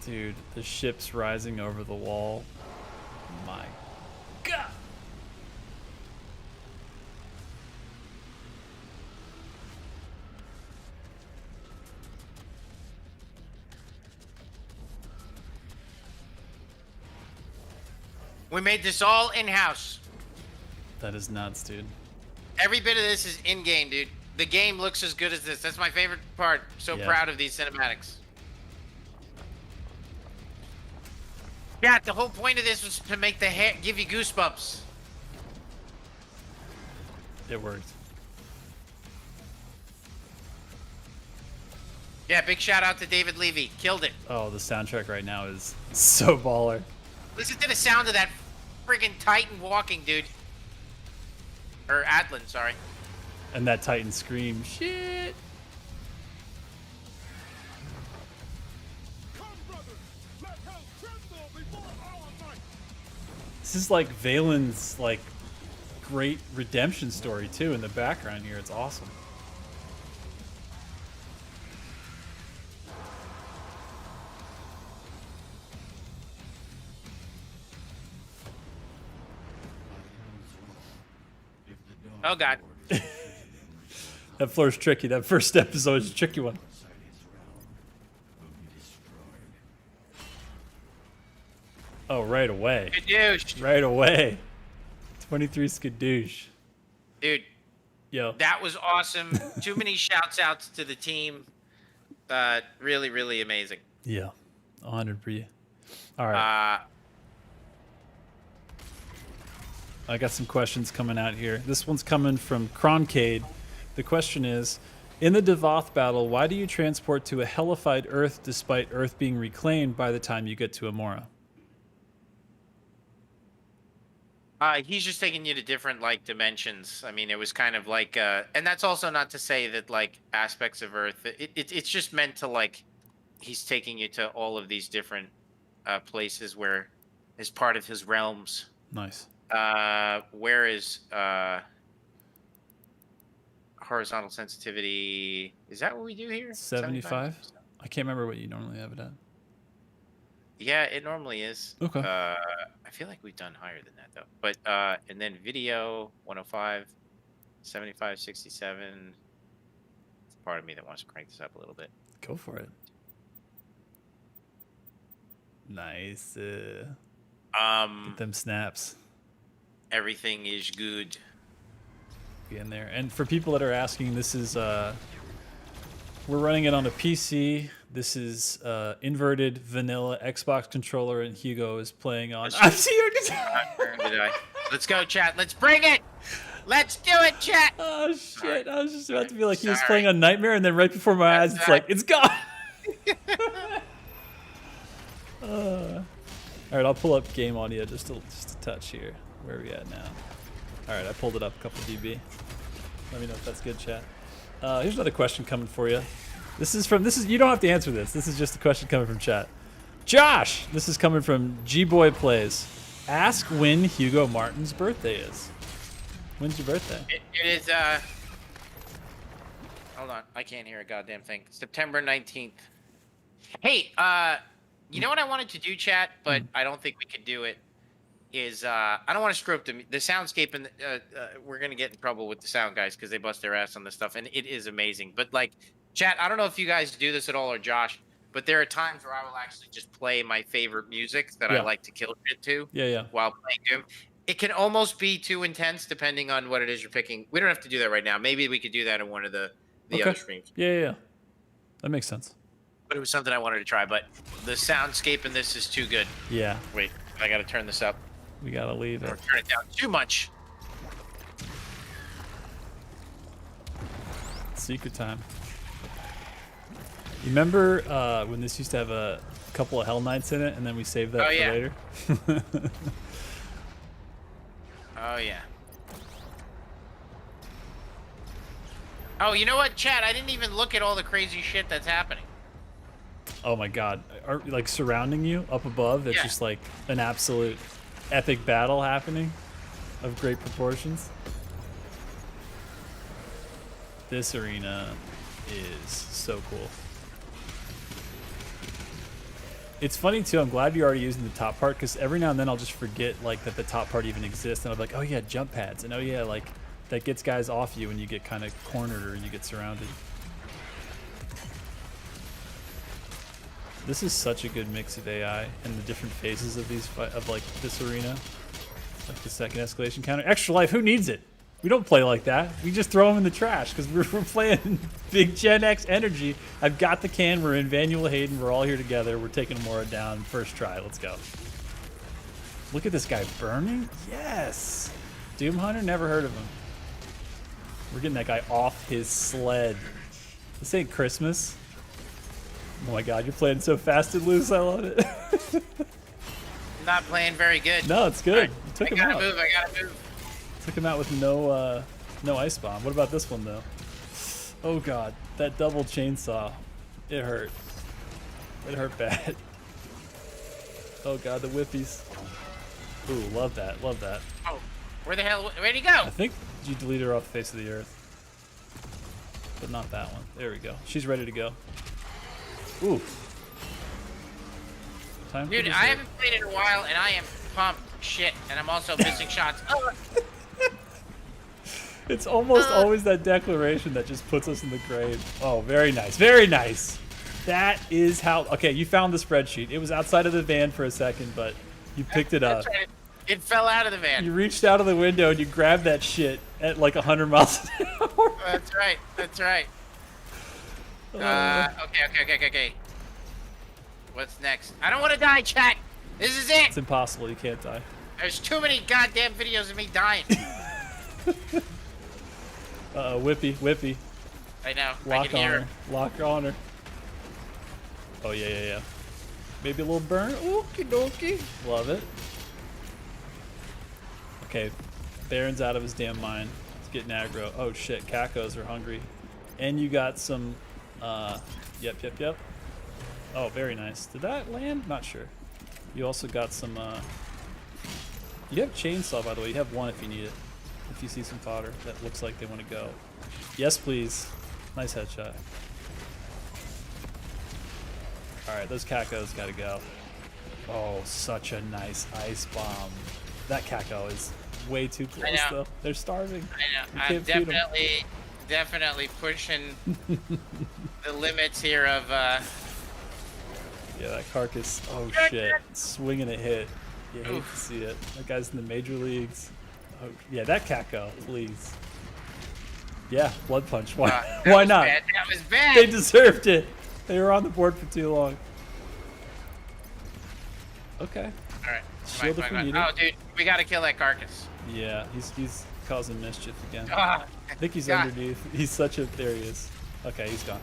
Dude, the ship's rising over the wall. My God. We made this all in-house. That is nuts, dude. Every bit of this is in-game, dude. The game looks as good as this. That's my favorite part. So Yeah. proud of these cinematics. Yeah, the whole point of this was to make the hair give you goosebumps. It worked. Yeah, big shout out to David Levy. Killed it. Oh, the soundtrack right now is so baller. Listen to the sound of that friggin' Titan walking, dude. Or Atlan, sorry. And that Titan scream. Shit. Come, brothers, let hell tremble before our might. This is like Valen's like great redemption story too in the background here. It's awesome. Oh god. That floor's tricky. That first episode is a tricky one. Oh, right away. Skadoosh. Right away. 23 skadoosh. Dude, Yo. that was awesome. Too many shouts outs to the team. Really, really amazing. Yeah. 100 for you. All right. I got some questions coming out here. This one's coming from Croncade. The question is, in the Devoth battle, why do you transport to a hellified Earth despite Earth being reclaimed by the time you get to Immora? He's just taking you to different dimensions. I mean, it was kind of like, and that's also not to say that aspects of Earth. It's just meant to he's taking you to all of these different places where, as part of his realms. Nice. Where is horizontal sensitivity? Is that what we do here? 75? I can't remember what you normally have it at. Yeah, it normally is. Okay. I feel like we've done higher than that though. But and then video 105, 75, 67. It's part of me that wants to crank this up a little bit. Go for it. Nice. Get them snaps. Everything is good. Be in there. And for people that are asking, this is we're running it on a PC. This is inverted vanilla Xbox controller, and Hugo is playing on. I'm here to. Let's go, chat. Let's bring it. Let's do it, chat. Oh shit! I was just about to be like, he was playing on Nightmare, and then right before my eyes, it's like, it's gone. All right, I'll pull up game audio just a touch here. Where are we at now? All right, I pulled it up a couple dB. Let me know if that's good, chat. Here's another question coming for you. This is you don't have to answer this. This is just a question coming from chat. Josh, this is coming from G-Boy Plays. Ask when Hugo Martin's birthday is. When's your birthday? It is, hold on. I can't hear a goddamn thing. September 19th. Hey, you know what I wanted to do, chat, but I don't think we could do it, is, I don't want to screw up the soundscape, and we're going to get in trouble with the sound guys because they bust their ass on this stuff, and it is amazing. But, like, chat, I don't know if you guys do this at all, or Josh, but there are times where I will actually just play my favorite music that I like to kill shit to while playing Doom. It can almost be too intense depending on what it is you're picking. We don't have to do that right now. Maybe we could do that in one of the other streams. Yeah. That makes sense. But it was something I wanted to try, but the soundscape in this is too good. Yeah. Wait, I got to turn this up. We got to leave it. Or turn it down too much. Secret time. You remember when this used to have a couple of Hell Knights in it, and then we saved that for later? Oh, yeah. Oh, you know what, chat? I didn't even look at all the crazy shit that's happening. Oh my god. Like surrounding you up above, it's just like an absolute epic battle happening of great proportions. This arena is so cool. It's funny too, I'm glad you're already using the top part, because every now and then I'll just forget like that the top part even exists, and I'm like, oh yeah, jump pads, and oh yeah, like that gets guys off you when you get kind of cornered or you get surrounded. This is such a good mix of AI and the different phases of these like this arena. Like the second escalation counter. Extra life, who needs it? We don't play like that. We just throw them in the trash because we're playing big Gen X energy. I've got the can. We're in Vanuel Hayden. We're all here together. We're taking Immora down. First try. Let's go. Look at this guy burning. Yes. Doom Hunter, never heard of him. We're getting that guy off his sled. This ain't Christmas. Oh my god, you're playing so fast and loose. I love it. I'm not playing very good. No, it's good. You took him out. I gotta move. Took him out with no ice bomb. What about this one though? Oh god, that double chainsaw. It hurt. It hurt bad. Oh god, the whippies. Ooh, love that. Love that. Oh, where'd he go? I think you deleted her off the face of the earth. But not that one. There we go. She's ready to go. Ooh. Time Dude, I haven't played in a while, and I am pumped shit, and I'm also missing shots. Oh. It's almost always that declaration that just puts us in the grave. Oh, very nice. Very nice. That is how... Okay, you found the spreadsheet. It was outside of the van for a second, but you picked it up. That's right. It fell out of the van. You reached out of the window and you grabbed that shit at like 100 miles an hour. That's right. That's right. Okay. What's next? I don't want to die, chat. This is it. It's impossible. You can't die. There's too many goddamn videos of me dying. Whippy. I know. Lock I can hear on her. her. Lock on her. Oh, yeah. Maybe a little burn. Okie dokie. Love it. Okay. Baron's out of his damn mind. He's getting aggro. Oh, shit. Cacos are hungry. And you got some... Yep. Oh, very nice. Did that land? Not sure. You also got some... You have chainsaw, by the way. You have one if you need it. If you see some fodder that looks like they want to go. Yes, please. Nice headshot. Alright, those cacos gotta go. Oh, such a nice ice bomb. That caco is way too close, though. They're starving. I know. I'm definitely pushing the limits here of... Yeah, that carcass. Oh, shit. Swinging a hit. You hate to see it. That guy's in the major leagues. Oh, yeah, that Kako, please. Yeah, blood punch. Why? Why not? Bad. That was bad. They deserved it. They were on the board for too long. Okay. All right. Shield if we need Oh, it. dude, we gotta kill that carcass. Yeah, he's causing mischief again. Ah, I think he's God. underneath. He's such a. There he is. Okay, he's gone.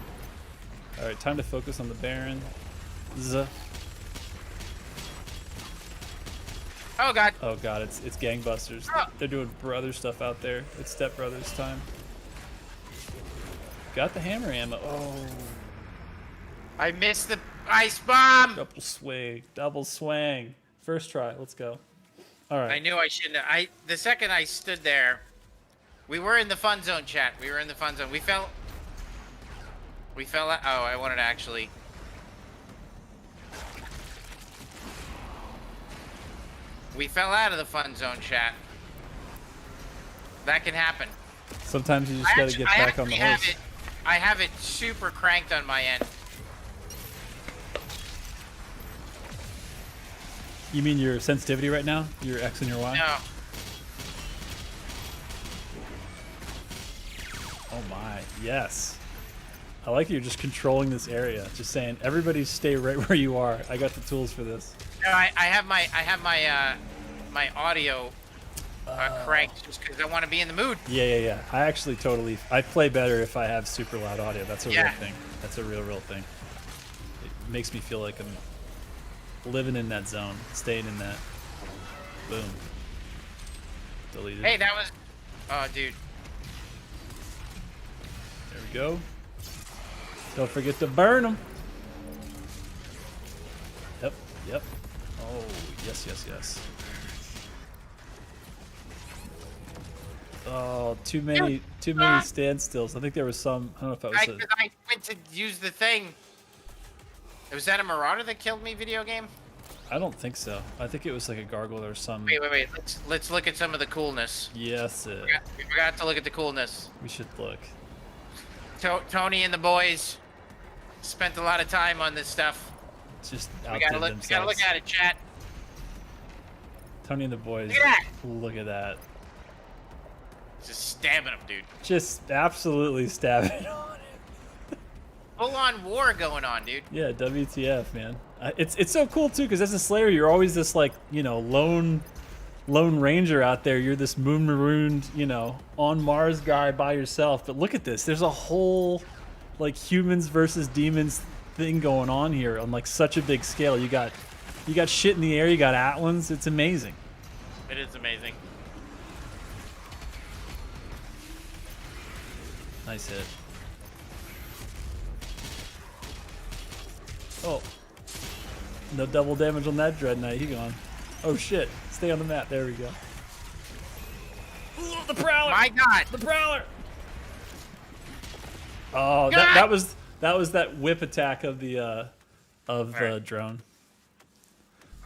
All right, time to focus on the Baron. Z. Oh God. Oh god, it's gangbusters. Oh. They're doing brother stuff out there. It's Step Brothers time. Got the hammer ammo. Oh, I missed the ice bomb. double swing, double swing. First try. Let's go. All I right. knew I shouldn't. The second I stood there, we were in the fun zone, chat. We were in the fun zone. We fell out. Oh, I wanted to actually. We fell out of the fun zone, chat. That can happen. Sometimes you just gotta get back on the horse. I have it super cranked on my end. You mean your sensitivity right now? Your X and your Y? No. Oh my, yes. I like you're just controlling this area. Just saying, everybody stay right where you are. I got the tools for this. No, I have my audio cranked just because I want to be in the mood. Yeah. I actually I play better if I have super loud audio. That's a real Yeah. thing. That's a real thing. It makes me feel like I'm living in that zone, staying in that. Boom. Deleted. Hey, that was. Oh, dude. There we go. Don't forget to burn them. Yep. Oh, yes. Oh, too many standstills. I think there was some. I don't know if that was a. I went to use the thing. Was that a Marauder that killed me? Video game? I don't think so. I think it was like a gargoyle or some. Wait. Let's look at some of the coolness. Yes, We forgot to look at the coolness. we should look. Tony and the boys spent a lot of time on this stuff. Just We outdid gotta themselves. look at it, chat. Tony and the boys. Look at Look at that. Just stabbing them, dude. Just absolutely stabbing on it. Full on war going on, dude. Yeah, WTF, man. It's so cool too, because as a Slayer, you're always this like lone ranger out there. You're this moon marooned, on Mars guy by yourself. But look at this. There's a whole like humans versus demons thing going on here on like such a big scale. You got shit in the air. You got Atlans. It's amazing. It is amazing. Nice hit. Oh. No double damage on that Dread Knight. He gone. Oh shit. Stay on the map. There we go. Ooh, the Prowler! My God. The Prowler! Oh, that was that whip attack of the Alright. drone.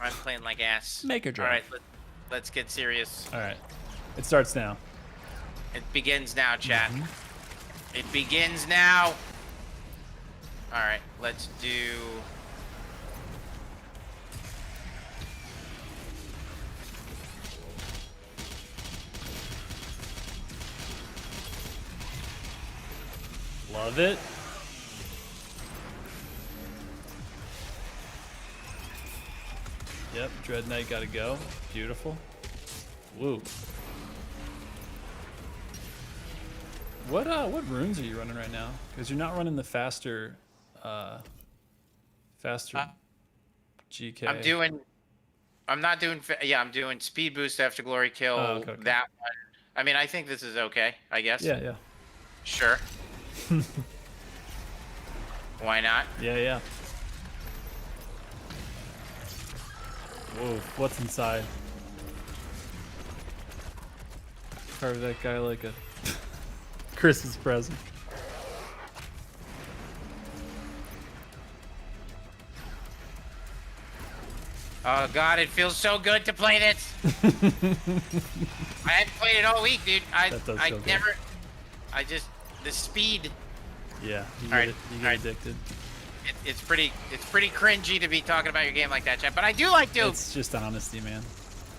I'm playing like ass. Make a drone. All right, let's get serious. All right. It starts now. It begins now, chat. Mm-hmm. It begins now. All right, let's do. Love it. Yep, Dread Knight gotta go. Beautiful. Woo. What runes are you running right now? Because you're not running the faster GK. I'm not doing. Yeah, I'm doing speed boost after glory kill. Oh, okay. That one. I mean, I think this is okay. I guess. Yeah. Sure. Why not? Yeah. Whoa, what's inside? Carve that guy like a Christmas present. Oh God, it feels so good to play this. I hadn't played it all week, dude. I feel good. the speed. Yeah, you Alright, get alright. addicted. It's pretty cringy to be talking about your game like that, chat. But I do like Doom. It's just honesty, man.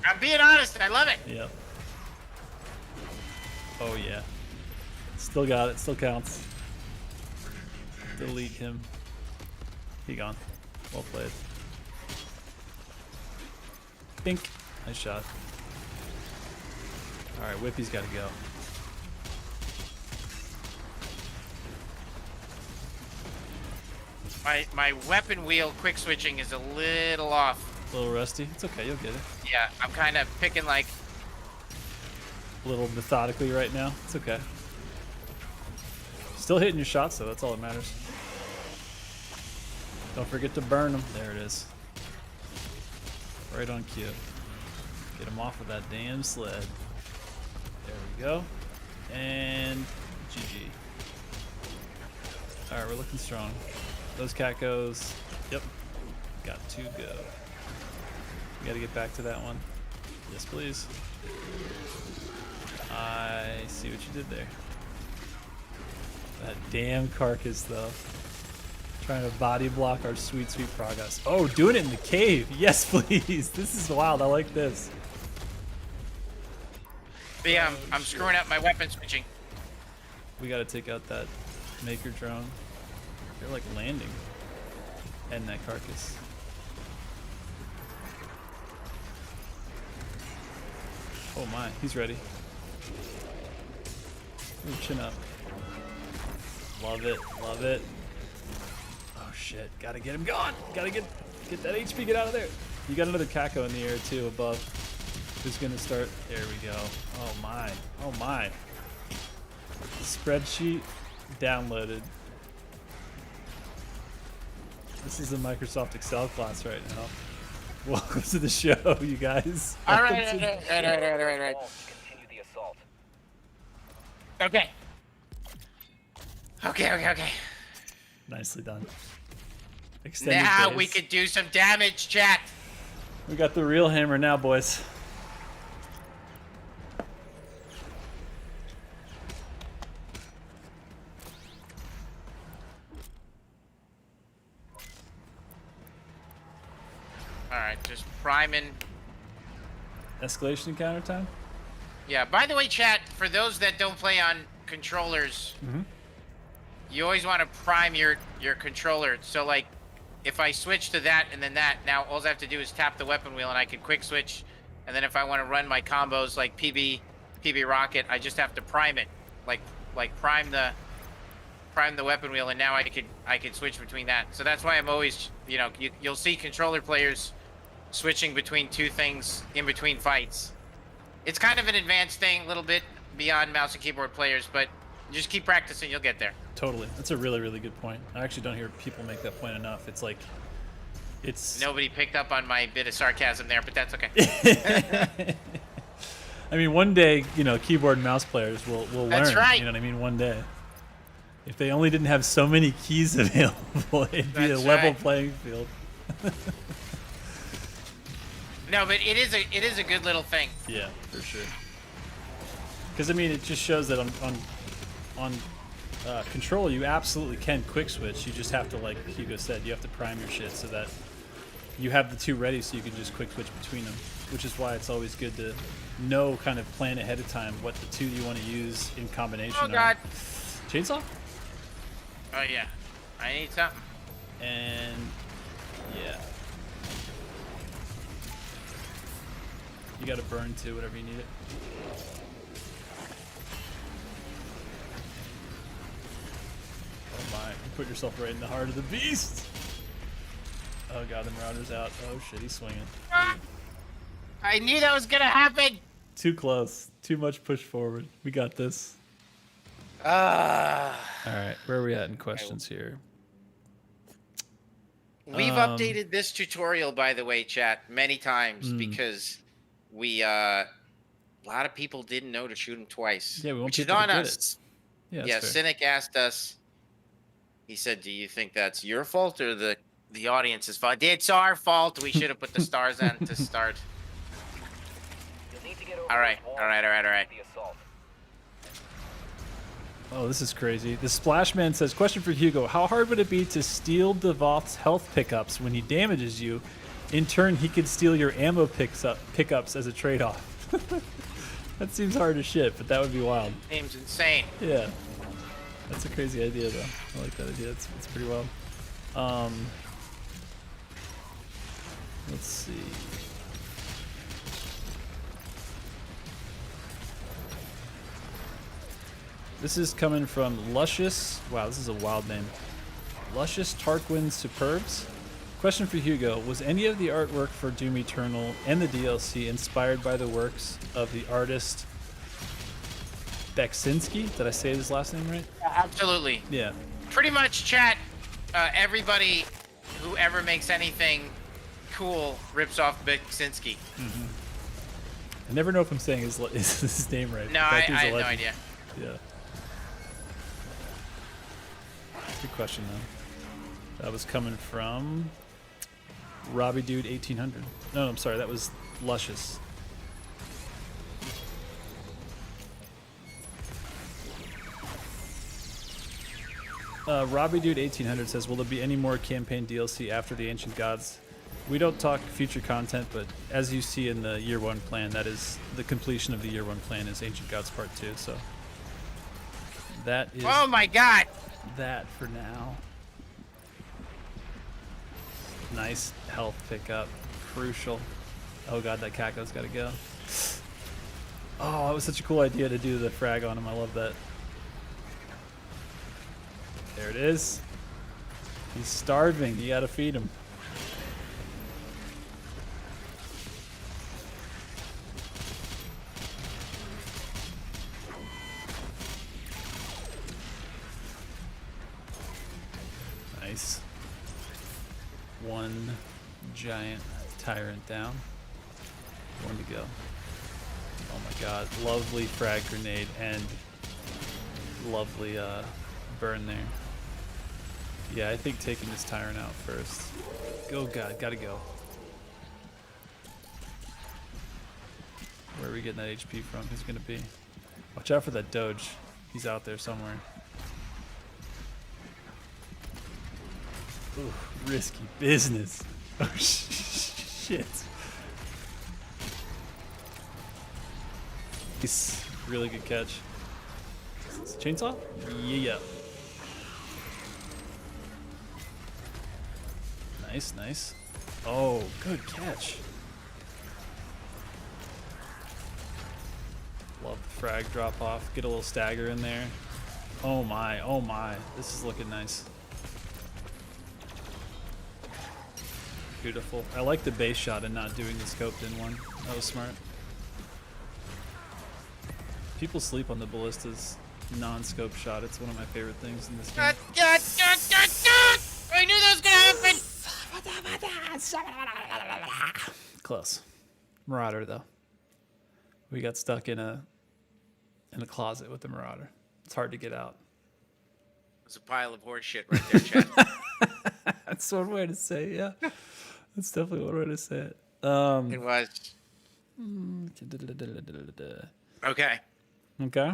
I'm being honest. I love it. Yep. Oh yeah. Still got it. Still counts. Delete him. He gone. Well played. Bink. Nice shot. All right, Whippy's got to go. My weapon wheel quick switching is a little off. A little rusty. It's okay. You'll get it. Yeah, I'm kind of picking like. A little methodically right now. It's okay. Still hitting your shots though. That's all that matters. Don't forget to burn them. There it is. Right on cue. Get him off of that damn sled. There we go. And GG. Alright, we're looking strong. Those cat goes. Yep. Got to go. We gotta get back to that one. Yes, please. I see what you did there. That damn carcass, though. Trying to body block our sweet, sweet progress. Oh, doing it in the cave. Yes, please. This is wild. I like this. But yeah, I'm screwing up my weapon switching. We gotta take out that maker drone. They're like landing. And that carcass. Oh my, he's ready. Ooh, chin up. Love it, love it. Oh shit, gotta get him going. Gotta get that HP, get out of there. You got another Kako in the air too above. Who's gonna start? There we go. Oh my, oh my. Spreadsheet downloaded. This is a Microsoft Excel class right now. Welcome to the show, you guys. All right. Okay. Okay. Nicely done. Extended Now base. we could do some damage, chat. We got the real hammer now, boys. Alright, just priming. Escalation encounter time? Yeah, by the way, chat, for those that don't play on controllers, you always want to prime your controller. So, like, if I switch to that and then that, now all I have to do is tap the weapon wheel and I can quick switch. And then if I want to run my combos like PB Rocket, I just have to prime it. Like prime the weapon wheel, and now I could switch between that. So that's why I'm always, you'll see controller players switching between two things in between fights. It's kind of an advanced thing, a little bit beyond mouse and keyboard players, but just keep practicing, you'll get there. Totally. That's a really, really good point. I actually don't hear people make that point enough. It's like, Nobody picked up on my bit of sarcasm there, but that's okay. I mean, one day, keyboard and mouse players will learn. That's right. You know what I mean? One day. If they only didn't have so many keys available, it'd be a level playing field. No, but it is a good little thing. Yeah, for sure. Because I mean, it just shows that on controller you absolutely can quick switch. You just have to, like Hugo said, you have to prime your shit so that you have the two ready, so you can just quick switch between them. Which is why it's always good to know, kind of plan ahead of time what the two you want to use in combination. Oh God! Chainsaw? Oh yeah, I need something. And yeah. You gotta burn too, whatever you need it. Oh my, you put yourself right in the heart of the beast! Oh god, the Marauder's out. Oh shit, he's swinging. I knew that was gonna happen! Too close. Too much push forward. We got this. Alright, where are we at in questions here? We've updated this tutorial, by the way, chat, many times because we a lot of people didn't know to shoot him twice. Yeah, we want which is people to on get us. Yeah, Yeah, that's fair. Cynic asked us. He said, "Do you think that's your fault or the audience's fault?" It's our fault. We should have put the stars on to start. All right. Oh, this is crazy. The Splash Man says, question for Hugo. How hard would it be to steal Devoth's health pickups when he damages you? In turn, he could steal your ammo pickups as a trade-off. That seems hard as shit, but that would be wild. Seems insane. Yeah. That's a crazy idea, though. I like that idea. It's pretty wild. Let's see. This is coming from Luscious. Wow, this is a wild name. Luscious Tarquin Superbs. Question for Hugo. Was any of the artwork for Doom Eternal and the DLC inspired by the works of the artist Beksinski? Did I say his last name right? Absolutely. Yeah. Pretty much, chat. Everybody who ever makes anything cool rips off Beksinski. I never know if I'm saying his name right. No, I had no idea. Yeah. Good question, though. That was coming from Robbie Dude 1800. No, I'm sorry. That was Luscious. Robbie Dude 1800 says, will there be any more campaign DLC after the Ancient Gods? We don't talk future content, but as you see in the Year 1 plan, that is the completion of the Year 1 plan is Ancient Gods Part 2, so that is Oh my god! that for now. Nice health pickup. Crucial. Oh god, that Caco's gotta go. Oh, it was such a cool idea to do the frag on him. I love that. There it is. He's starving. You gotta feed him. Nice. One giant tyrant down. One to go. Oh my god. Lovely frag grenade and lovely burn there. Yeah, I think taking this tyrant out first. Oh god, gotta go. Where are we getting that HP from? Who's gonna be? Watch out for that Doge. He's out there somewhere. Ooh, risky business. Oh shit. Nice. Really good catch. Is it a chainsaw? Yeah. Nice, nice. Oh, good catch. Love the frag drop off. Get a little stagger in there. Oh my, oh my. This is looking nice. Beautiful. I like the base shot and not doing the scoped in one. That was smart. People sleep on the ballista's non-scope shot. It's one of my favorite things in this game. I knew that was gonna happen! Close. Marauder though. We got stuck in a closet with the Marauder. It's hard to get out. It's a pile of horse shit right there, Chad. That's one way to say it, yeah. That's definitely one way to say it. It was. Okay. Okay.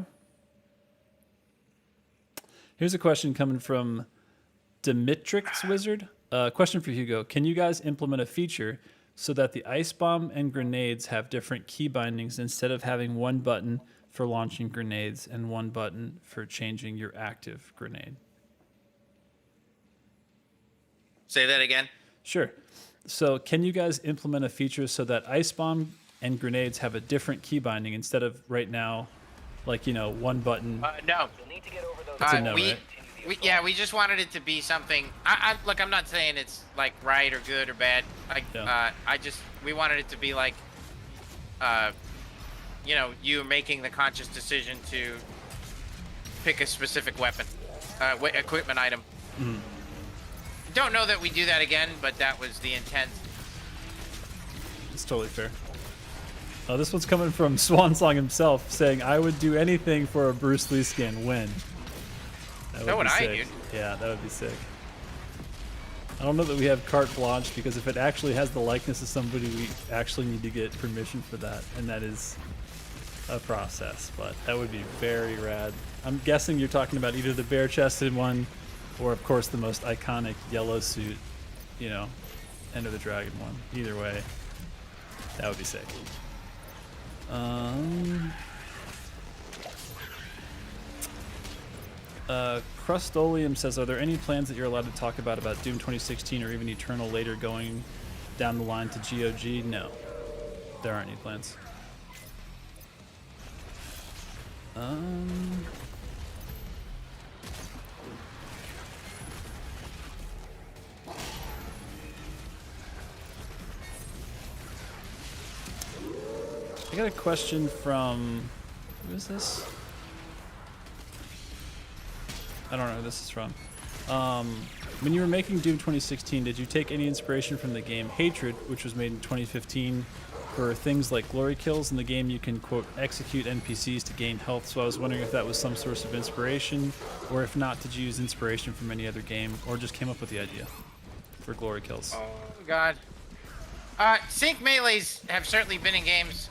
Here's a question coming from Dimitrix Wizard. Question for Hugo. Can you guys implement a feature so that the ice bomb and grenades have different key bindings instead of having one button for launching grenades and one button for changing your active grenade? Say that again. Sure. So can you guys implement a feature so that ice bomb and grenades have a different key binding instead of right now, like, you know, one button? No. It's a no, right? We just wanted it to be something. Look, I'm not saying it's like right or good or bad. Like, Yeah. We wanted it to be like, you know, you making the conscious decision to pick a specific weapon, equipment item. Mm. Don't know that we do that again, but that was the intent. It's totally fair. Oh, this one's coming from Swansong himself, saying, "I would do anything for a Bruce Lee skin. When?" So would I, sick. dude. Yeah, that would be sick. I don't know that we have carte blanche, because if it actually has the likeness of somebody, we actually need to get permission for that, and that is a process, but that would be very rad. I'm guessing you're talking about either the bare-chested one, or of course the most iconic yellow suit, you know, Enter the Dragon one. Either way, that would be sick. Crustolium says, are there any plans that you're allowed to talk about Doom 2016 or even Eternal later going down the line to GOG? No, there aren't any plans. I got a question from, who is this? I don't know who this is from. When you were making Doom 2016, did you take any inspiration from the game Hatred, which was made in 2015? For things like glory kills in the game, you can, quote, execute NPCs to gain health. So I was wondering if that was some source of inspiration, or if not, did you use inspiration from any other game, or just came up with the idea for glory kills? Oh, God. Sync melees have certainly been in games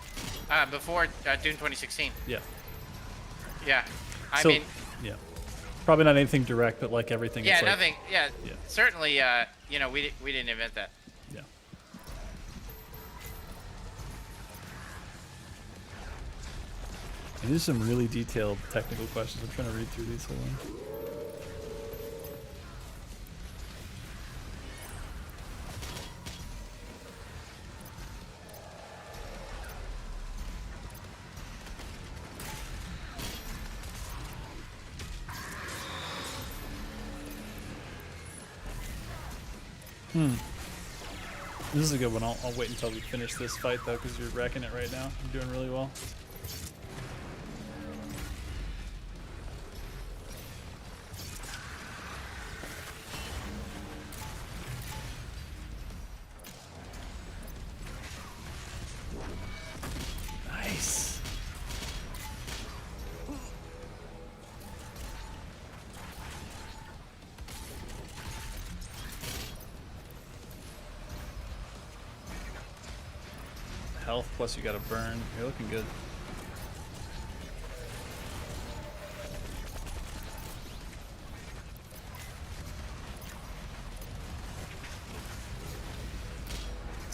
before Doom 2016. Yeah. Yeah. I So- mean... Yeah. Probably not anything direct, but like everything. Yeah, it's like, nothing. Yeah, Yeah. certainly, you know, we didn't invent that. Yeah. And these are some really detailed technical questions. I'm trying to read through these. Hold on. This is a good one. I'll wait until we finish this fight though, because you're wrecking it right now. You're doing really well. Nice. Health plus you got a burn. You're looking good.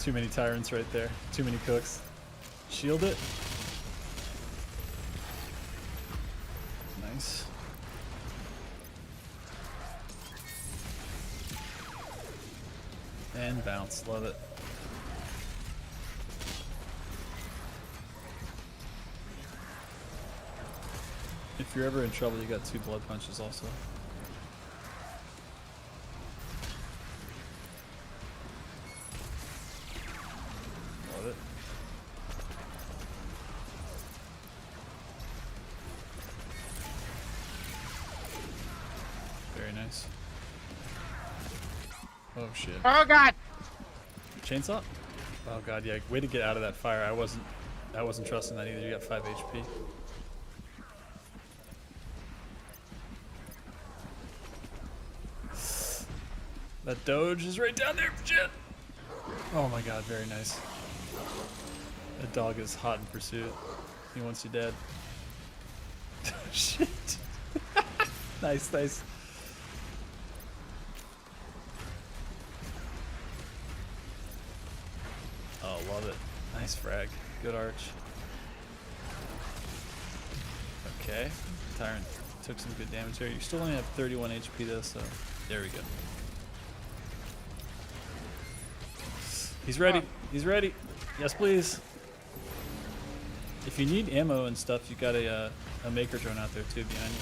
Too many tyrants right there. Too many cooks. Shield it. Nice. And bounce. Love it. If you're ever in trouble, you got 2 blood punches also. Love it. Very nice. Oh shit. Oh, God! Chainsaw? Oh god, yeah. Way to get out of that fire. I wasn't trusting that either. You got 5 HP. That doge is right down there, shit. Oh my god, very nice. That dog is hot in pursuit. He wants you dead. Shit. Nice, nice. Oh, love it. Nice frag. Good arch. Okay. Tyrant took some good damage here. You still only have 31 HP though, so there we go. He's ready. He's ready. Yes, please. If you need ammo and stuff, you got a maker drone out there too behind you.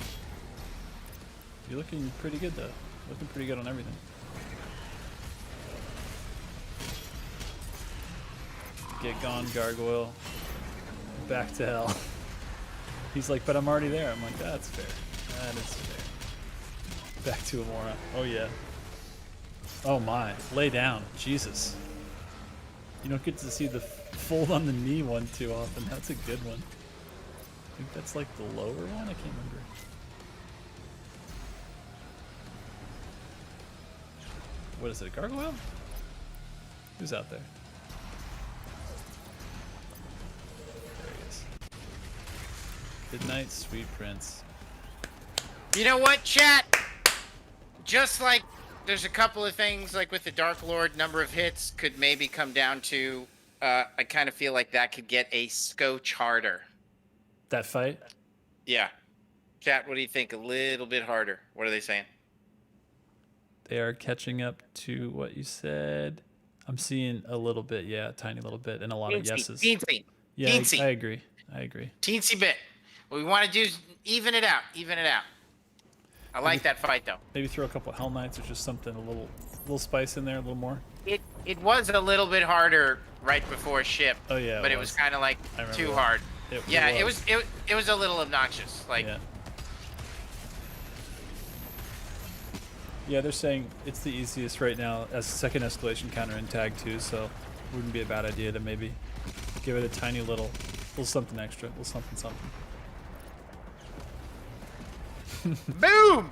You're looking pretty good though. Looking pretty good on everything. Get gone, gargoyle. Back to hell. He's like, but I'm already there. I'm like, that's fair. That is fair. Back to Immora. Oh yeah. Oh my. Lay down. Jesus. You don't get to see the fold on the knee one too often. That's a good one. I think that's like the lower one. I can't remember. What is it? A gargoyle? Who's out there? There he is. Good night, sweet prince. You know what, chat? Just like there's a couple of things like with the Dark Lord, number of hits could maybe come down to. I kind of feel like that could get a scotch harder. That fight? Yeah. Chat, what do you think? A little bit harder. What are they saying? They are catching up to what you said. I'm seeing a little bit, yeah, a tiny little bit, and a lot of yeses. Teensy. Yeah, Teensy. I agree. I agree. Teensy bit. What we want to do is even it out. Even it out. I like that fight though. Maybe throw a couple Hell Knights or just something a little spice in there, a little more. It was a little bit harder right before ship. Oh yeah. But it was kind of like too that. hard. It was a little obnoxious. Like. Yeah. Yeah, they're saying it's the easiest right now as second escalation counter in Tag 2, so wouldn't be a bad idea to maybe give it a tiny little something extra, little something. Boom!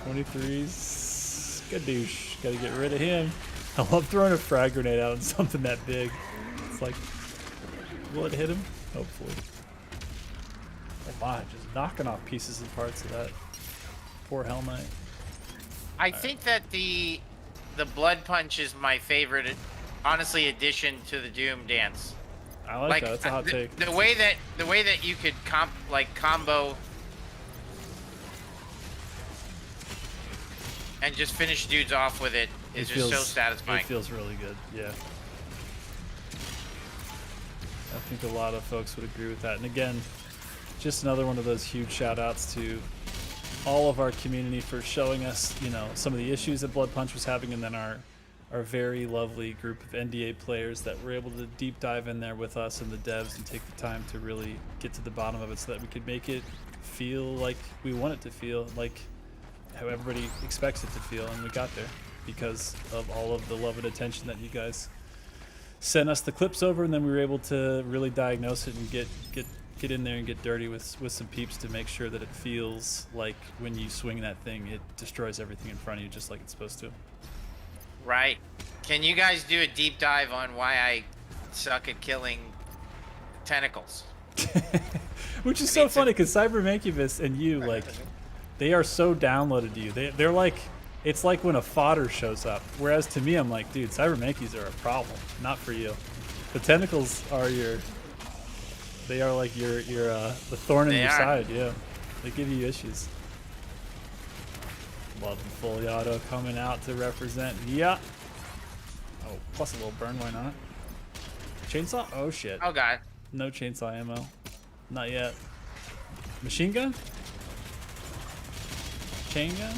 23's Skadoosh. Gotta get rid of him. I love throwing a frag grenade out on something that big. It's like, will it hit him? Hopefully. Oh my, just knocking off pieces and parts of that. Poor Hell Knight. I think that the Blood Punch is my favorite, honestly, addition to the Doom dance. I like that. That's a hot take. The way that you could combo and just finish dudes off with it is just so satisfying. It feels really good. Yeah. I think a lot of folks would agree with that. And again, just another one of those huge shout outs to all of our community for showing us, you know, some of the issues that Blood Punch was having, and then our very lovely group of NDA players that were able to deep dive in there with us and the devs and take the time to really get to the bottom of it so that we could make it feel like we want it to feel, like how everybody expects it to feel, and we got there because of all of the love and attention that you guys sent us the clips over, and then we were able to really diagnose it and get in there and get dirty with some peeps to make sure that it feels like when you swing that thing, it destroys everything in front of you just like it's supposed to. Right. Can you guys do a deep dive on why I suck at killing tentacles? Which is so funny because Cybermancubus and you, like, they are so downloaded to you. They're like, it's like when a fodder shows up. Whereas to me, I'm like, dude, Cybermankeys are a problem, not for you. The tentacles are they are like the thorn in your side. Yeah, they give you issues. Love the fully auto coming out to represent. Yeah. Oh, plus a little burn. Why not? Chainsaw? Oh shit. Oh god. No chainsaw ammo. Not yet. Machine gun? Chain gun?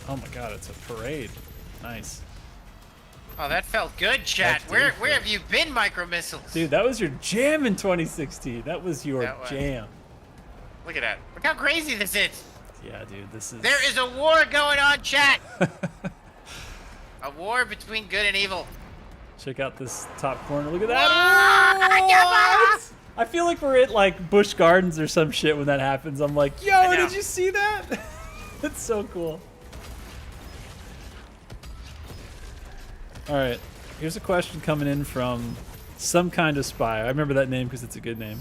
Oh my god, it's a parade. Nice. Oh, that felt good, chat. Where have you been, micro missiles? Dude, that was your jam in 2016. That was your jam. Look at that. Look how crazy this is. Yeah, dude, this is... There is a war going on, chat. A war between good and evil. Check out this top corner. Look at that. What? I feel like we're at like Busch Gardens or some shit when that happens. I'm like, yo, did you see that? That's so cool. All right, here's a question coming in from some kind of spy. I remember that name because it's a good name.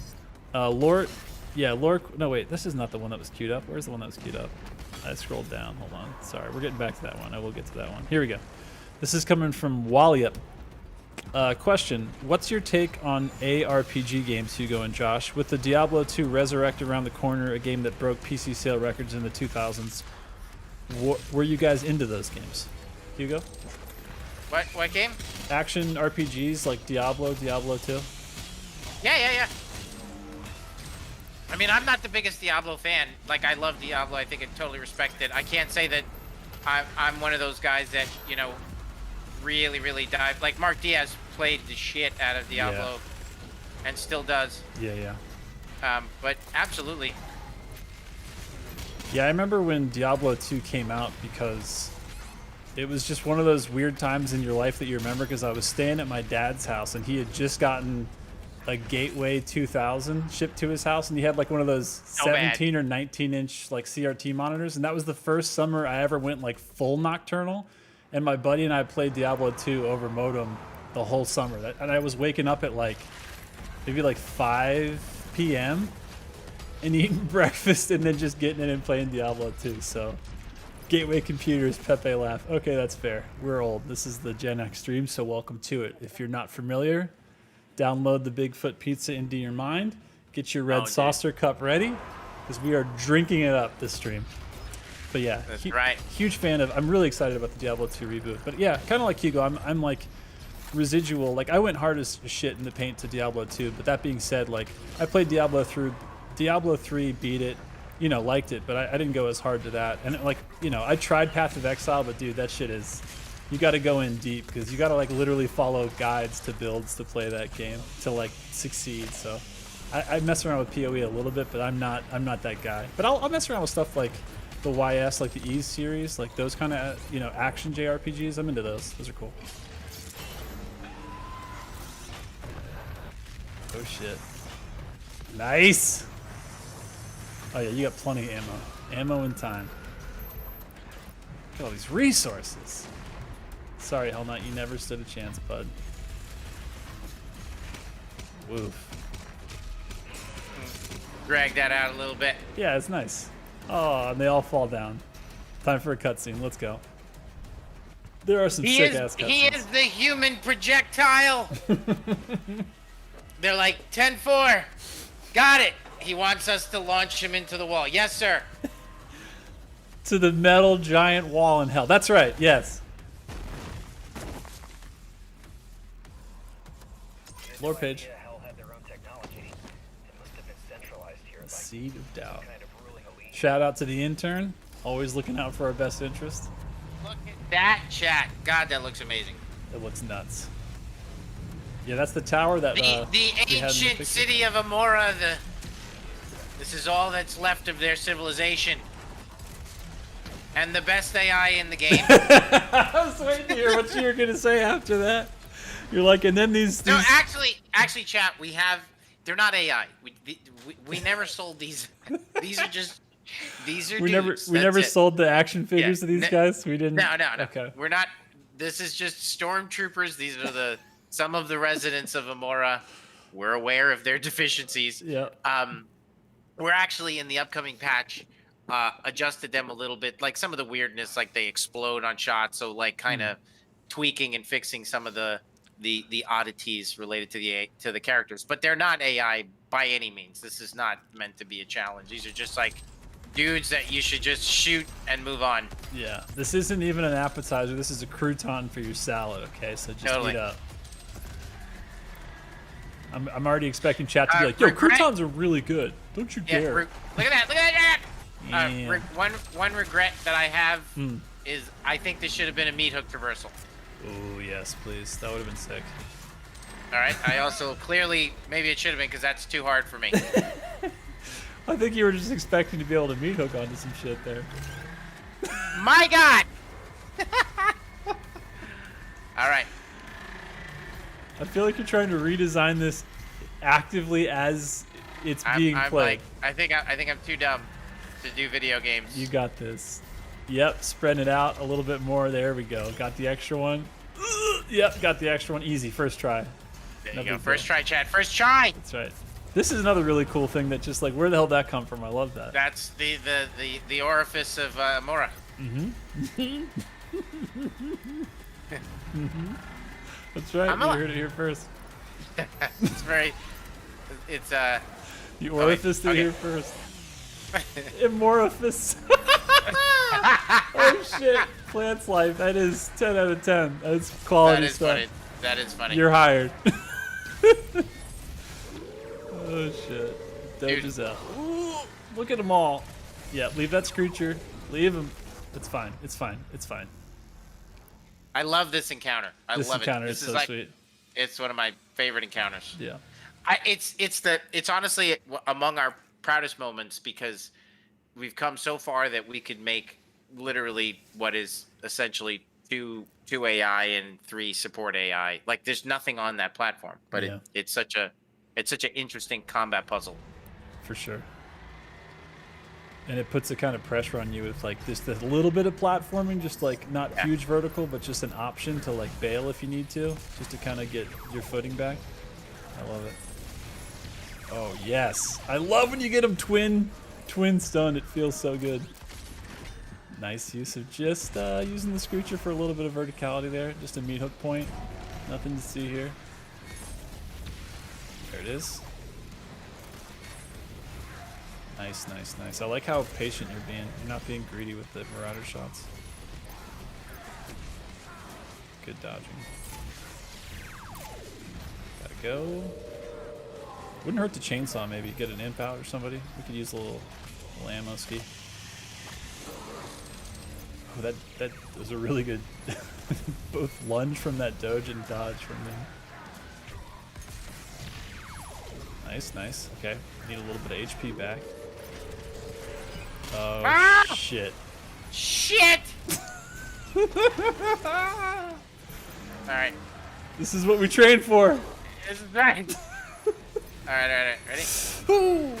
Lord, yeah, Lord. No, wait, this is not the one that was queued up. Where's the one that was queued up? I scrolled down. Hold on. Sorry, we're getting back to that one. I will get to that one. Here we go. This is coming from Walliup. Question: what's your take on ARPG games, Hugo and Josh? With the Diablo 2 Resurrect around the corner, a game that broke PC sale records in the 2000s, were you guys into those games? Hugo? What game? Action RPGs like Diablo 2? Yeah. I mean, I'm not the biggest Diablo fan. Like, I love Diablo. I think I totally respect it. I can't say that I'm one of those guys that, you know, really dive. Like, Mark Diaz played the shit out of Diablo and still does. Yeah. But absolutely. Yeah, I remember when Diablo 2 came out because it was just one of those weird times in your life that you remember, because I was staying at my dad's house and he had just gotten a Gateway 2000 shipped to his house, and he had like one of those 17 or 19 inch like CRT monitors, and that was the first summer I ever went like full nocturnal, and my buddy and I played Diablo 2 over modem the whole summer. And I was waking up at like maybe like 5 p.m. and eating breakfast and then just getting in and playing Diablo 2. So, Gateway Computers, Pepe laugh. Okay, that's fair. We're old. This is the Gen X stream, so welcome to it. If you're not familiar, download the Bigfoot Pizza into your mind. Get your red saucer cup ready, because we are drinking it up this stream. But yeah, that's right. Huge fan of. I'm really excited about the Diablo 2 reboot. But yeah, kind of like Hugo, I'm like residual. Like I went hard as shit in the paint to Diablo 2. But that being said, like I played Diablo 3, beat it, you know, liked it, but I didn't go as hard to that. And like, you know, I tried Path of Exile, but dude, that shit is, you got to go in deep because you got to like literally follow guides to builds to play that game to like succeed. So I mess around with PoE a little bit, but I'm not that guy. But I'll mess around with stuff like the YS, like the Ease series, like those kind of, you know, action JRPGs. I'm into those. Those are cool. Oh shit. Nice. Oh yeah, you got plenty of ammo. Ammo and time. Look at all these resources. Sorry, Hell Knight, you never stood a chance, bud. Woof. Drag that out a little bit. Yeah, it's nice. Oh, and they all fall down. Time for a cutscene. Let's go. There are some sick-ass cutscenes. He is the human projectile. They're like, 10-4. Got it. He wants us to launch him into the wall. Yes, sir. To the metal giant wall in hell. That's right. Yes. Lore page. Seed of Doubt. Shout out to the intern. Always looking out for our best interest. Look at that chat. God, that looks amazing. It looks nuts. Yeah, that's the tower that the ancient city of Immora. This is all that's left of their civilization. And the best AI in the game. I was waiting to hear what you were gonna say after that. You're like, and then these. No, actually, chat. We have. They're not AI. We never sold these. These are just. These are. We never sold the action figures to these guys. We didn't. No. Okay. We're not. This is just stormtroopers. These are some of the residents of Immora. We're aware of their deficiencies. Yeah. We're actually in the upcoming patch. Adjusted them a little bit, like some of the weirdness, like they explode on shots. So like kind of tweaking and fixing some of the oddities related to the characters, but they're not AI by any means. This is not meant to be a challenge. These are just like dudes that you should just shoot and move on. Yeah, this isn't even an appetizer. This is a crouton for your salad. Okay, so just eat up. I'm already expecting chat to be like, "Yo, croutons are really good. Don't you dare!" Look at that! Look at that! One regret that I have is I think this should have been a meat hook traversal. Oh yes, please. That would have been sick. All right. I also clearly maybe it should have been because that's too hard for me. I think you were just expecting to be able to meat hook onto some shit there. My God! All right. I feel like you're trying to redesign this actively as it's being played. I think I'm too dumb to do video games. You got this. Yep, spreading it out a little bit more. There we go. Got the extra one. Yep, got the extra one. Easy, first try. There you go. First try, Chad. First try. That's right. This is another really cool thing that just like, where the hell did that come from? I love that. That's the orifice of Immora. That's right. You heard it here first. It's the orifice to here first. Immorifice. Oh shit. Plant's life. That is 10 out of 10. That's quality stuff. Funny. That is funny. You're hired. Oh shit. Doge is out. Ooh, look at them all. Yeah, leave that Screecher. Leave him. It's fine. It's fine. It's fine. I love this encounter. This love encounter it. is so sweet. It's one of my favorite encounters. Yeah. It's honestly among our proudest moments because we've come so far that we could make literally what is essentially two AI and 3 support AI. Like there's nothing on that platform, but it's such an interesting combat puzzle. For sure. And it puts a kind of pressure on you with like just a little bit of platforming, just like not huge vertical, but just an option to like bail if you need to, just to kind of get your footing back. I love it. Oh, yes. I love when you get him twin stunned. It feels so good. Nice use of just using the Screecher for a little bit of verticality there. Just a meat hook point. Nothing to see here. There it is. Nice, nice, nice. I like how patient you're being. You're not being greedy with the Marauder shots. Good dodging. Gotta go. Wouldn't hurt to chainsaw maybe. Get an imp out or somebody. We could use a little ammo ski. Oh, that was a really good both lunge from that doge and dodge from him. Nice, nice. Okay, need a little bit of HP back. Oh, ah! Shit. Shit! Alright. This is what we trained for. This is right. Alright, ready? Ooh.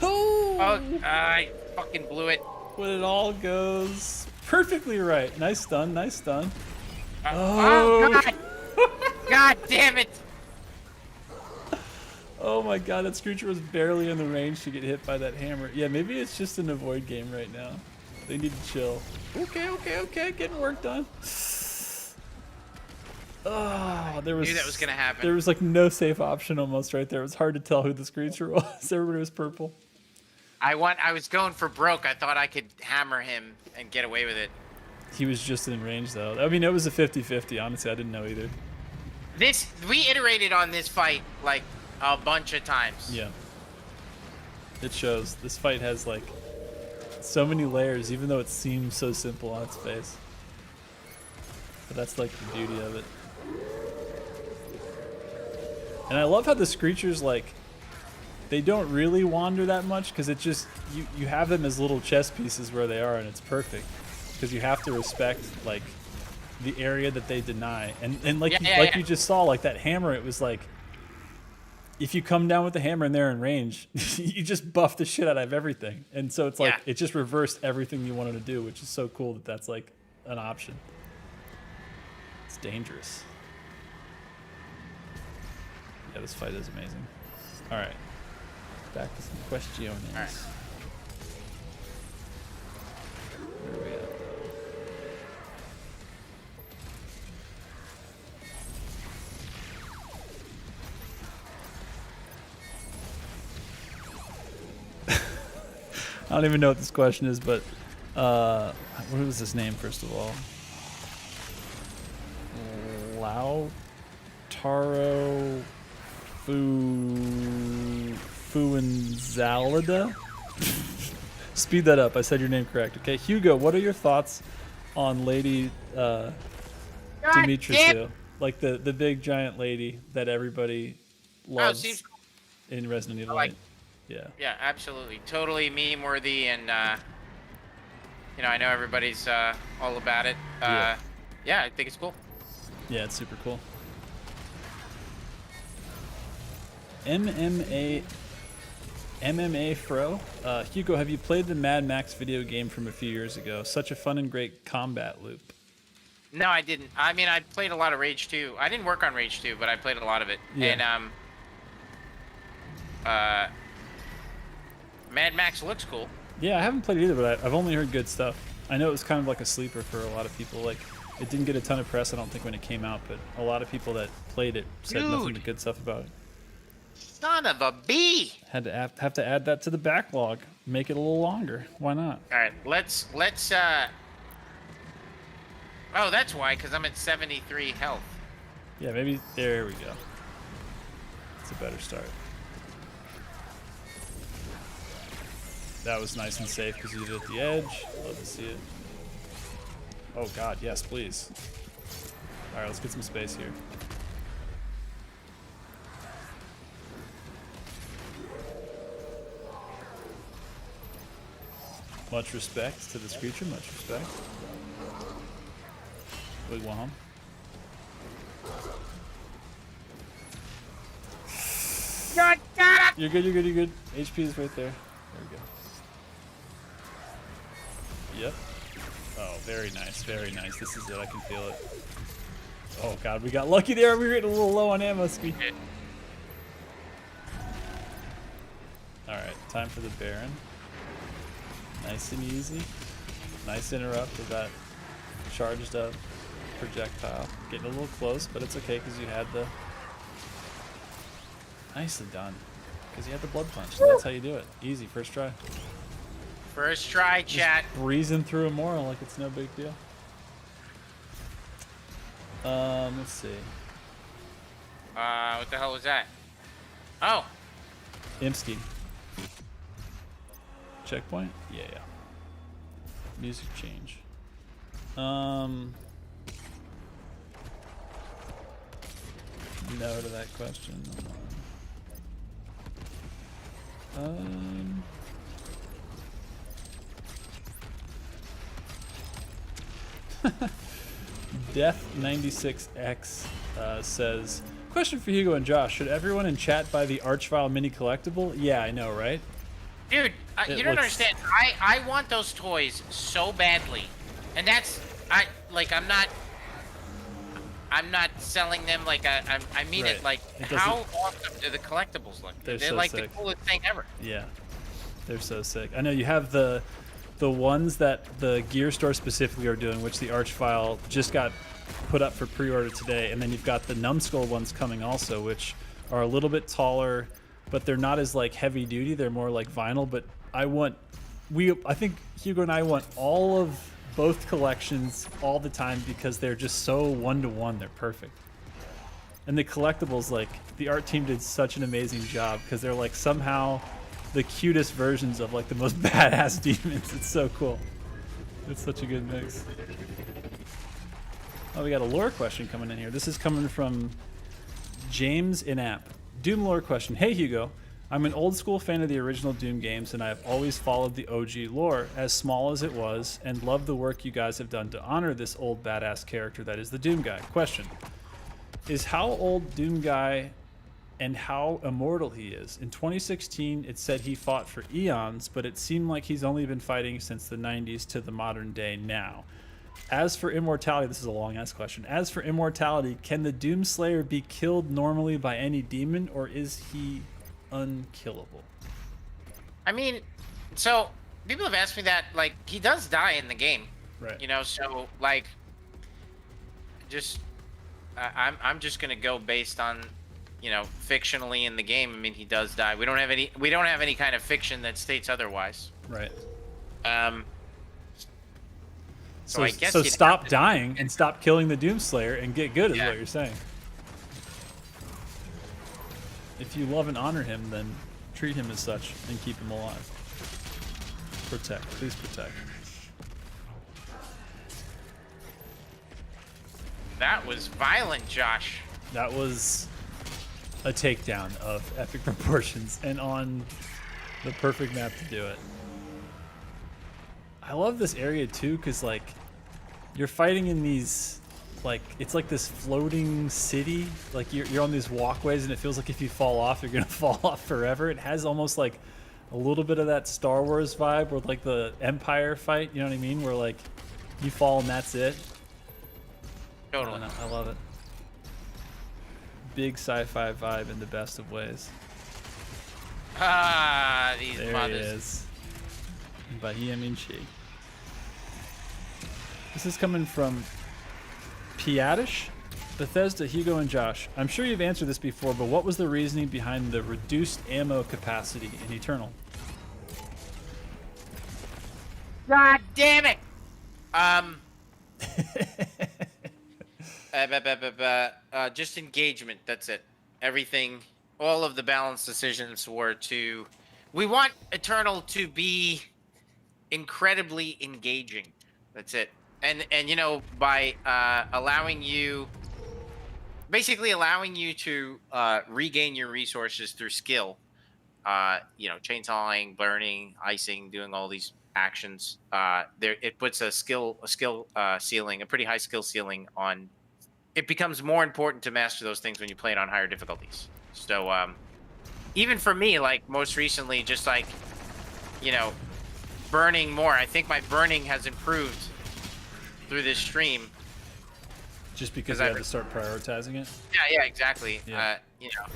Ooh. Oh, I fucking blew it. When it all goes perfectly right. Nice stun, nice stun. Oh, God! God damn it! Oh my god, that Screecher was barely in the range to get hit by that hammer. Yeah, maybe it's just an avoid game right now. They need to chill. Okay, getting work done. Oh, there was. I knew that was gonna happen. There was like no safe option almost right there. It was hard to tell who the Screecher was. Everybody was purple. I was going for broke. I thought I could hammer him and get away with it. He was just in range though. I mean, it was a 50-50. Honestly, I didn't know either. We iterated on this fight like a bunch of times. Yeah. It shows. This fight has like so many layers, even though it seems so simple on its face. But that's like the beauty of it. And I love how the Screechers, like, they don't really wander that much because it just, you have them as little chess pieces where they are, and it's perfect because you have to respect like the area that they deny. And like you just saw, like that hammer, it was like, if you come down with the hammer and they're in range, you just buff the shit out of everything. And so it's like, it just reversed everything you wanted to do, which is so cool that that's like an option. It's dangerous. Yeah, this fight is amazing. All right, back to some questions. All right. Where are we at? I don't even know what this question is, but what was his name first of all? Lautaro Fuenzalida? Speed that up. I said your name correct. Okay, Hugo, what are your thoughts on Lady Dimitrescu? Like the big giant lady that everybody loves in Resident Evil 8. Yeah. Yeah, absolutely. Totally meme worthy, and you know, I know everybody's all about it. Yeah, I think it's cool. Yeah, it's super cool. MMA Fro. Hugo, have you played the Mad Max video game from a few years ago? Such a fun and great combat loop. No, I didn't. I mean, I played a lot of Rage 2. I didn't work on Rage 2, but I played a lot of it. Yeah. And Mad Max looks cool. Yeah, I haven't played it either, but I've only heard good stuff. I know it was kind of like a sleeper for a lot of people. Like, it didn't get a ton of press, I don't think, when it came out, but a lot of people that played it said nothing but good stuff about it. Son of a bee! Had to have to add that to the backlog, make it a little longer. Why not? All right, let's. Oh, that's why, because I'm at 73 health. Yeah, maybe there we go. It's a better start. That was nice and safe because you did it at the edge. Love to see it. Oh god, yes, please. All right, let's get some space here. Much respect to the Screecher, much respect. Wigwam. You're good, you're good, you're good. HP is right there. There we go. Yep. Oh, very nice, very nice. This is it, I can feel it. Oh god, we got lucky there. We were getting a little low on ammo, Ski. Alright, time for the Baron. Nice and easy. Nice interrupt with that charged up projectile. Getting a little close, but it's okay because you had the... Nicely done. Because you had the blood punch. So that's how you do it. Easy, first try. First try, chat. Just breezing through Immora like it's no big deal. Let's see. What the hell was that? Oh. Imsky. Checkpoint? Yeah. Music change. No to that question. Death96X says, question for Hugo and Josh. Should everyone in chat buy the Archvile mini collectible? Yeah, I know, right? Dude, you don't understand. I want those toys so badly. And that's, I'm not selling them like I mean right. it like, how awesome do the collectibles look? They're so like sick. the coolest thing ever. Yeah, they're so sick. I know you have the ones that the gear store specifically are doing, which the Archvile just got put up for pre-order today, and then you've got the Numbskull ones coming also, which are a little bit taller, but they're not as like heavy duty. They're more like vinyl. But I think Hugo and I want all of both collections all the time because they're just so one-to-one. They're perfect. And the collectibles, like the art team did such an amazing job because they're like somehow the cutest versions of like the most badass demons. It's so cool. It's such a good mix. Oh, we got a lore question coming in here. This is coming from James In-App. Doom lore question. Hey Hugo, I'm an old school fan of the original Doom games and I have always followed the OG lore, as small as it was, and love the work you guys have done to honor this old badass character that is the Doom guy. Question. Is how old Doom guy and how immortal he is? In 2016, it said he fought for eons, but it seemed like he's only been fighting since the 90s to the modern day now. As for immortality, this is a long-ass question. As for immortality, can the Doomslayer be killed normally by any demon, or is he unkillable? I mean, so people have asked me that, like, he does die in the game. Right. You know, so like, I'm just gonna go based on, you know, fictionally in the game. I mean, he does die. We don't have any kind of fiction that states otherwise. Right. So I guess stop dying and stop killing the Doomslayer and get good is what you're saying. If you love and honor him, then treat him as such and keep him alive. Protect. Please protect. That was violent, Josh. That was a takedown of epic proportions and on the perfect map to do it. I love this area too, because like you're fighting in these, like it's like this floating city. Like you're on these walkways and it feels like if you fall off, you're gonna fall off forever. It has almost like a little bit of that Star Wars vibe with like the Empire fight, you know what I mean? Where like you fall and that's it. Totally. I love it. Big sci-fi vibe in the best of ways. Ah, these there mothers. He is. Bahia Minchi. This is coming from Piatish, Bethesda, Hugo, and Josh. I'm sure you've answered this before, but what was the reasoning behind the reduced ammo capacity in Eternal? God damn it! Just engagement. That's it. Everything, all of the balance decisions were to. We want Eternal to be incredibly engaging. That's it. And you know, by basically allowing you to regain your resources through skill, you know, chainsawing, burning, icing, doing all these actions. It puts a skill ceiling, a pretty high skill ceiling on. It becomes more important to master those things when you play it on higher difficulties. So even for me, like most recently, just like, you know, burning more. I think my burning has improved through this stream. Just because I had to start prioritizing it? Yeah, exactly. Yeah. You know.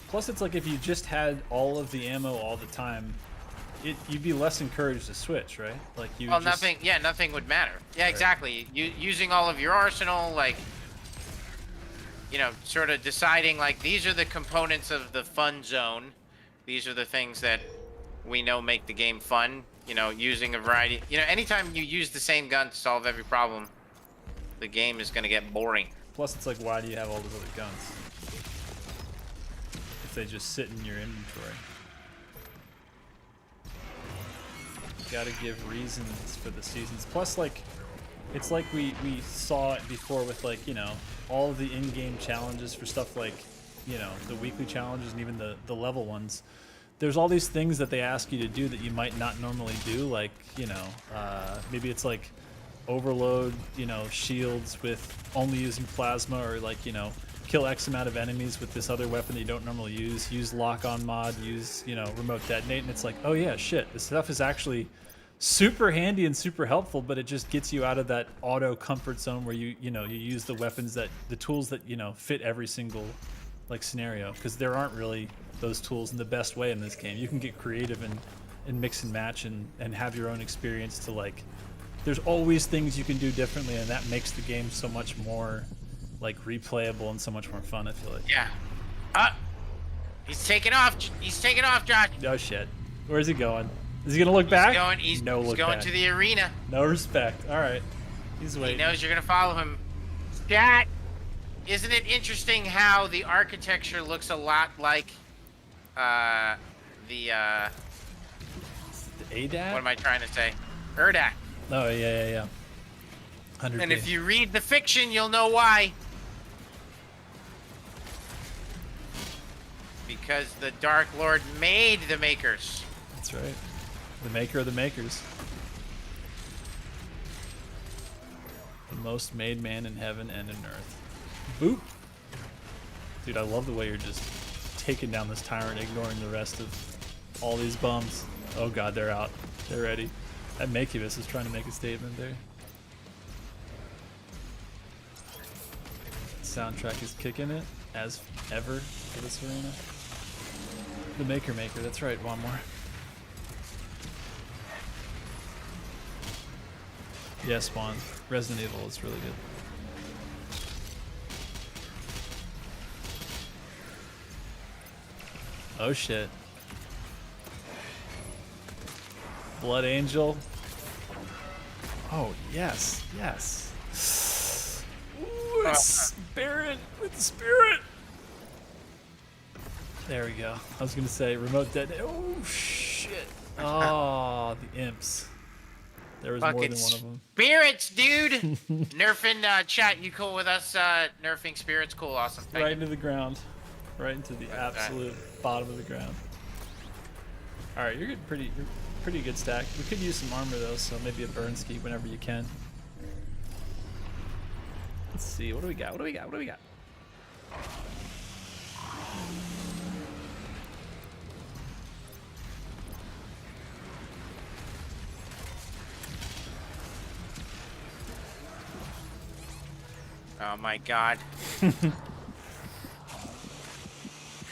Plus, it's like if you just had all of the ammo all the time, you'd be less encouraged to switch, right? Like you. Well, just... nothing would matter. Yeah, right. exactly. Using all of your arsenal, like, you know, sort of deciding like these are the components of the fun zone. These are the things that we know make the game fun. You know, using a variety. You know, anytime you use the same gun to solve every problem, the game is going to get boring. Plus, it's like, why do you have all those other guns if they just sit in your inventory? You gotta give reasons for the seasons. Plus, like, it's like we saw it before with, like, you know, all of the in-game challenges for stuff like, you know, the weekly challenges and even the level ones. There's all these things that they ask you to do that you might not normally do, like, you know, maybe it's like overload, you know, shields with only using plasma, or like, you know, kill X amount of enemies with this other weapon that you don't normally use lock-on mod, use, you know, remote detonate, and it's like, oh yeah, shit, this stuff is actually super handy and super helpful, but it just gets you out of that auto comfort zone where you use the weapons that, the tools that, you know, fit every single, like, scenario, because there aren't really those tools in the best way in this game. You can get creative and mix and match and have your own experience to, like, there's always things you can do differently, and that makes the game so much more, like, replayable and so much more fun, I feel like. Yeah. He's taking off. He's taking off, Josh. Oh shit. Where's he going? Is he gonna look back? He's look going back. to the arena. No respect. All right. He's waiting. He knows you're gonna follow him. Chat. Isn't it interesting how the architecture looks a lot like the ADAT? what am I trying to say? Erdak. Oh yeah. 100%. And if you read the fiction, you'll know why. Because the Dark Lord made the makers. That's right. The maker of the makers. The most made man in heaven and in earth. Boop. Dude, I love the way you're just taking down this tyrant, ignoring the rest of all these bums. Oh god, they're out. They're ready. That Makivus is trying to make a statement there. Soundtrack is kicking it, as ever, for this arena. The Maker, that's right, one more. Yeah, Spawn. Resident Evil is really good. Oh shit. Blood Angel. Oh, yes. Ooh, Spirit with the Spirit. There we go. I was gonna say remote detonate. Oh shit. Oh, the imps. There was Fucking more than one of them. Spirits, dude. Nerfing chat. You cool with us nerfing spirits? Cool, awesome. Thank Right you. into the ground. Right into the absolute bottom of the ground. All right, you're good. Pretty good stack. We could use some armor though, so maybe a burn ski whenever you can. Let's see. What do we got? Oh my god. I'm trying to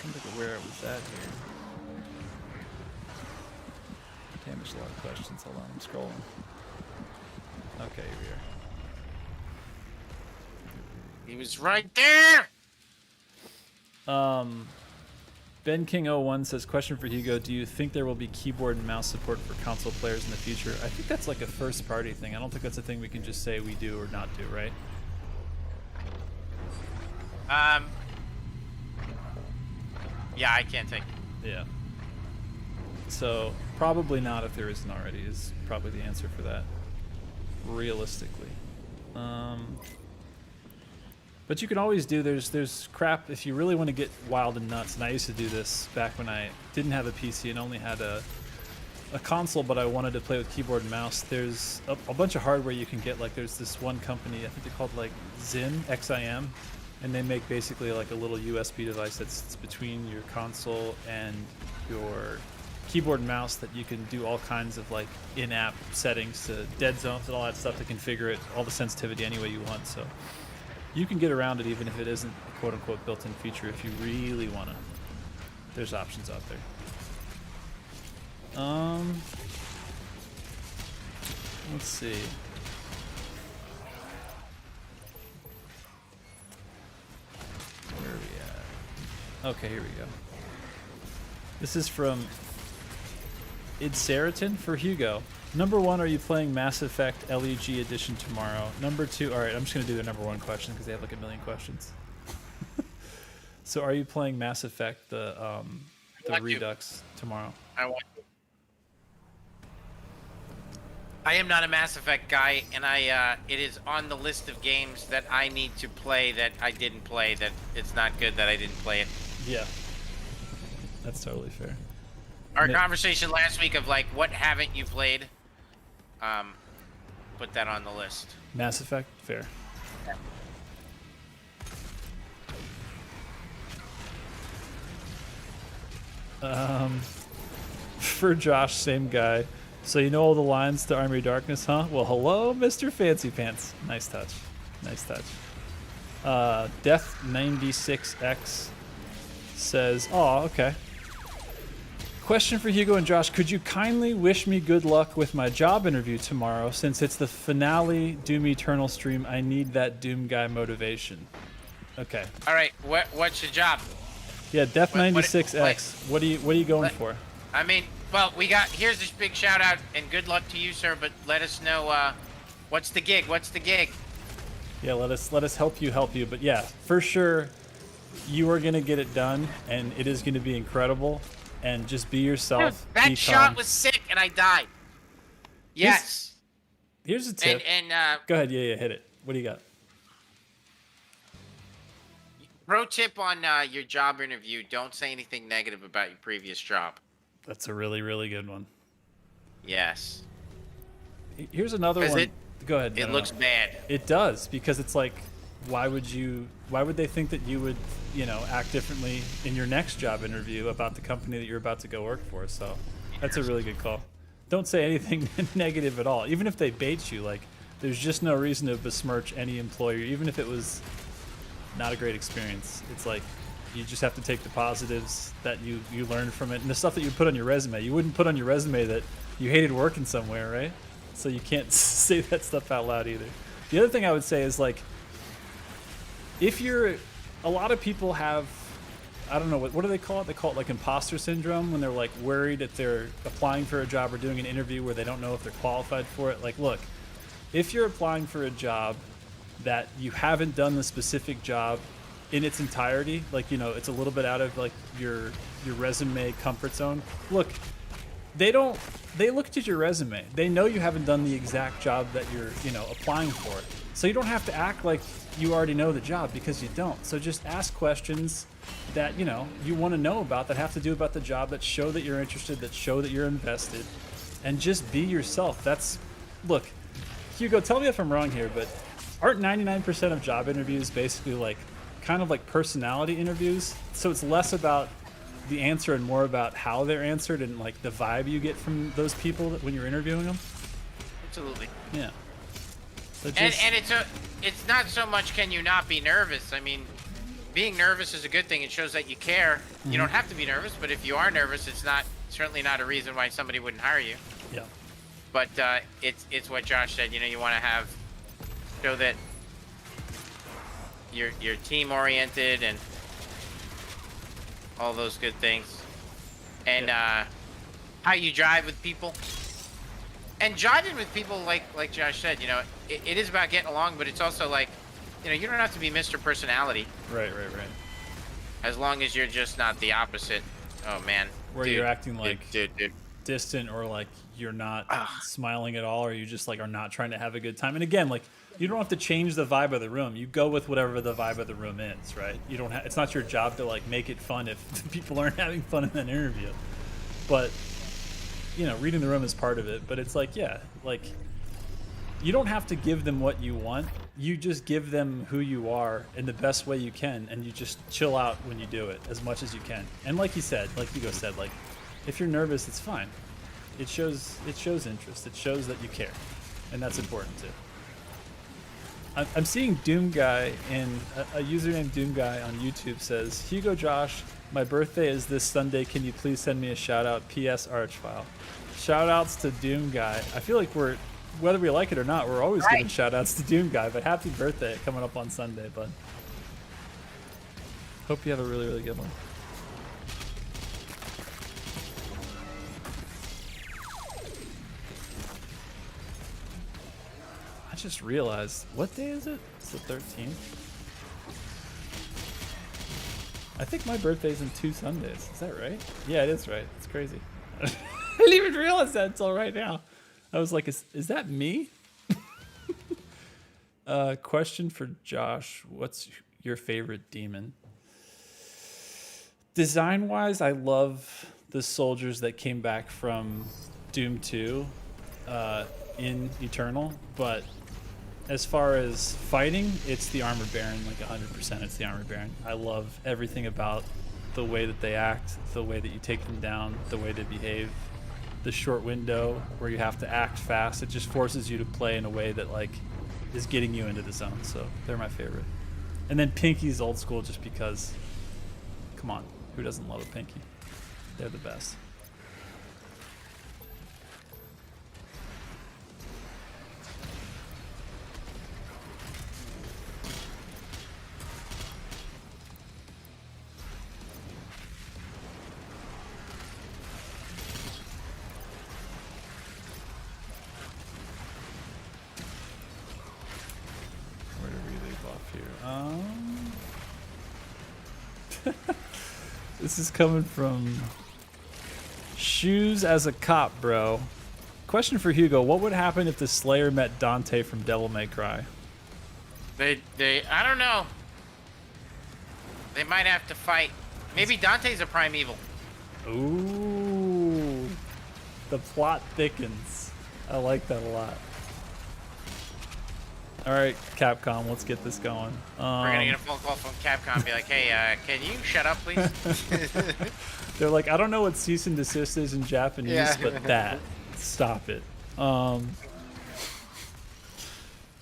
think of where it was at here. Damn, there's a lot of questions. Hold on, I'm scrolling. Okay, here we are. He was right there. Ben King 01 says, question for Hugo, do you think there will be keyboard and mouse support for console players in the future? I think that's like a first party thing. I don't think that's a thing we can just say we do or not do, right? Yeah, I can't take. Yeah. So probably not if there isn't already is probably the answer for that. Realistically. But you can always do, there's crap if you really want to get wild and nuts, and I used to do this back when I didn't have a PC and only had a console, but I wanted to play with keyboard and mouse. There's a bunch of hardware you can get. Like there's this one company, I think they're called like XIM, and they make basically like a little USB device that's between your console and your keyboard and mouse that you can do all kinds of like in-app settings to dead zones and all that stuff to configure it, all the sensitivity any way you want. So you can get around it even if it isn't a quote-unquote built-in feature if you really want to. There's options out there. Let's see. Where are we at? Okay, here we go. This is from Idseriton for Hugo. Number 1, are you playing Mass Effect LEG Edition tomorrow? Number 2, all right, I'm just going to do the number 1 question because they have like a million questions. So are you playing Mass Effect, the Redux tomorrow? I want to. I am not a Mass Effect guy, and it is on the list of games that I need to play that I didn't play, that it's not good that I didn't play it. Yeah. That's totally fair. Our conversation last week of like, what haven't you played? Put that on the list. Mass Effect? Fair. For Josh, same guy. So you know all the lines to Army of Darkness, huh? Well, hello, Mr. Fancy Pants. Nice touch. Nice touch. Death96X says, oh, okay. Question for Hugo and Josh. Could you kindly wish me good luck with my job interview tomorrow? Since it's the finale Doom Eternal stream, I need that Doom guy motivation. Okay. All right. What's your job? Yeah, Death96X. What are you going for? I mean, well, here's this big shout out and good luck to you, sir. But let us know what's the gig. What's the gig? Yeah, let us help you. But yeah, for sure, you are gonna get it done, and it is gonna be incredible. And just be yourself. Dude, that shot was sick, and I died. Yes. Here's a tip. And go ahead. Yeah, hit it. What do you got? Pro tip on your job interview: don't say anything negative about your previous job. That's a really, really good one. Yes. Here's another one. Go ahead. It looks bad. It does, because it's like, why would they think that you would, act differently in your next job interview about the company that you're about to go work for? So that's a really good call. Don't say anything negative at all. Even if they bait you, like, there's just no reason to besmirch any employer, even if it was not a great experience. It's like, you just have to take the positives that you learned from it, and the stuff that you put on your resume. You wouldn't put on your resume that you hated working somewhere, right? So you can't say that stuff out loud either. The other thing I would say is, like, a lot of people have, I don't know, what do they call it? They call it like imposter syndrome, when they're like worried that they're applying for a job or doing an interview where they don't know if they're qualified for it. Like, look, if you're applying for a job that you haven't done the specific job in its entirety, like, it's a little bit out of like your resume comfort zone. Look, they looked at your resume. They know you haven't done the exact job that you're, applying for. So you don't have to act like you already know the job, because you don't. So just ask questions that, you want to know about, that have to do about the job, that show that you're interested, that show that you're invested, and just be yourself. Look, Hugo, tell me if I'm wrong here, but aren't 99% of job interviews basically like kind of like personality interviews? So it's less about the answer and more about how they're answered and like the vibe you get from those people when you're interviewing them? Absolutely. Yeah. So and it's not so much can you not be nervous. I mean, being nervous is a good thing. It shows that you care. Mm-hmm. You don't have to be nervous, but if you are nervous, it's certainly not a reason why somebody wouldn't hire you. Yeah. But it's what Josh said. You want to show that you're team oriented and all those good things, and how you drive with people. And driving with people, like Josh said, it is about getting along, but it's also like, you don't have to be Mr. Personality. Right. As long as you're just not the opposite. Oh man. Where you're acting like distant, or like you're not smiling at all, or you just like are not trying to have a good time. And again, like, you don't have to change the vibe of the room. You go with whatever the vibe of the room is, right? You don't it's not your job to like make it fun if people aren't having fun in an interview. But reading the room is part of it. But it's like, yeah, like, you don't have to give them what you want. You just give them who you are in the best way you can, and you just chill out when you do it as much as you can. And like you said, like Hugo said, like, if you're nervous, it's fine. It shows interest. It shows that you care, and that's important too. I'm seeing Doom Guy, and a user named Doom Guy on YouTube says, Hugo, Josh, My birthday is this Sunday. Can you please send me a shout out? P.S. Archfile. Shout outs to Doom Guy. I feel like we're, whether we like it or not, we're always giving shout outs to Doom Guy, but happy birthday coming up on Sunday, bud. Hope you have a really, really good one. I just realized, what day is it? It's the 13th. I think my birthday's in 2 Sundays. Is that right? Yeah, it is right. It's crazy. I didn't even realize that until right now. I was like, is that me? Question for Josh. What's your favorite demon? Design-wise, I love the soldiers that came back from Doom 2 in Eternal, but as far as fighting, it's the Armor Baron, like 100% it's the Armor Baron. I love everything about the way that they act, the way that you take them down, the way they behave, the short window where you have to act fast. It just forces you to play in a way that like is getting you into the zone, so they're my favorite. And then Pinky's old school just because, come on, who doesn't love a Pinky? They're the best. This is coming from Shoes as a Cop, bro. Question for Hugo: what would happen if the Slayer met Dante from Devil May Cry? I don't know. They might have to fight. Maybe Dante's a primeval. Ooh, the plot thickens. I like that a lot. All right, Capcom, let's get this going. We're gonna get a phone call from Capcom and be like, hey, can you shut up, please? They're like, I don't know what cease and desist is in Japanese, Yeah. but that, stop it.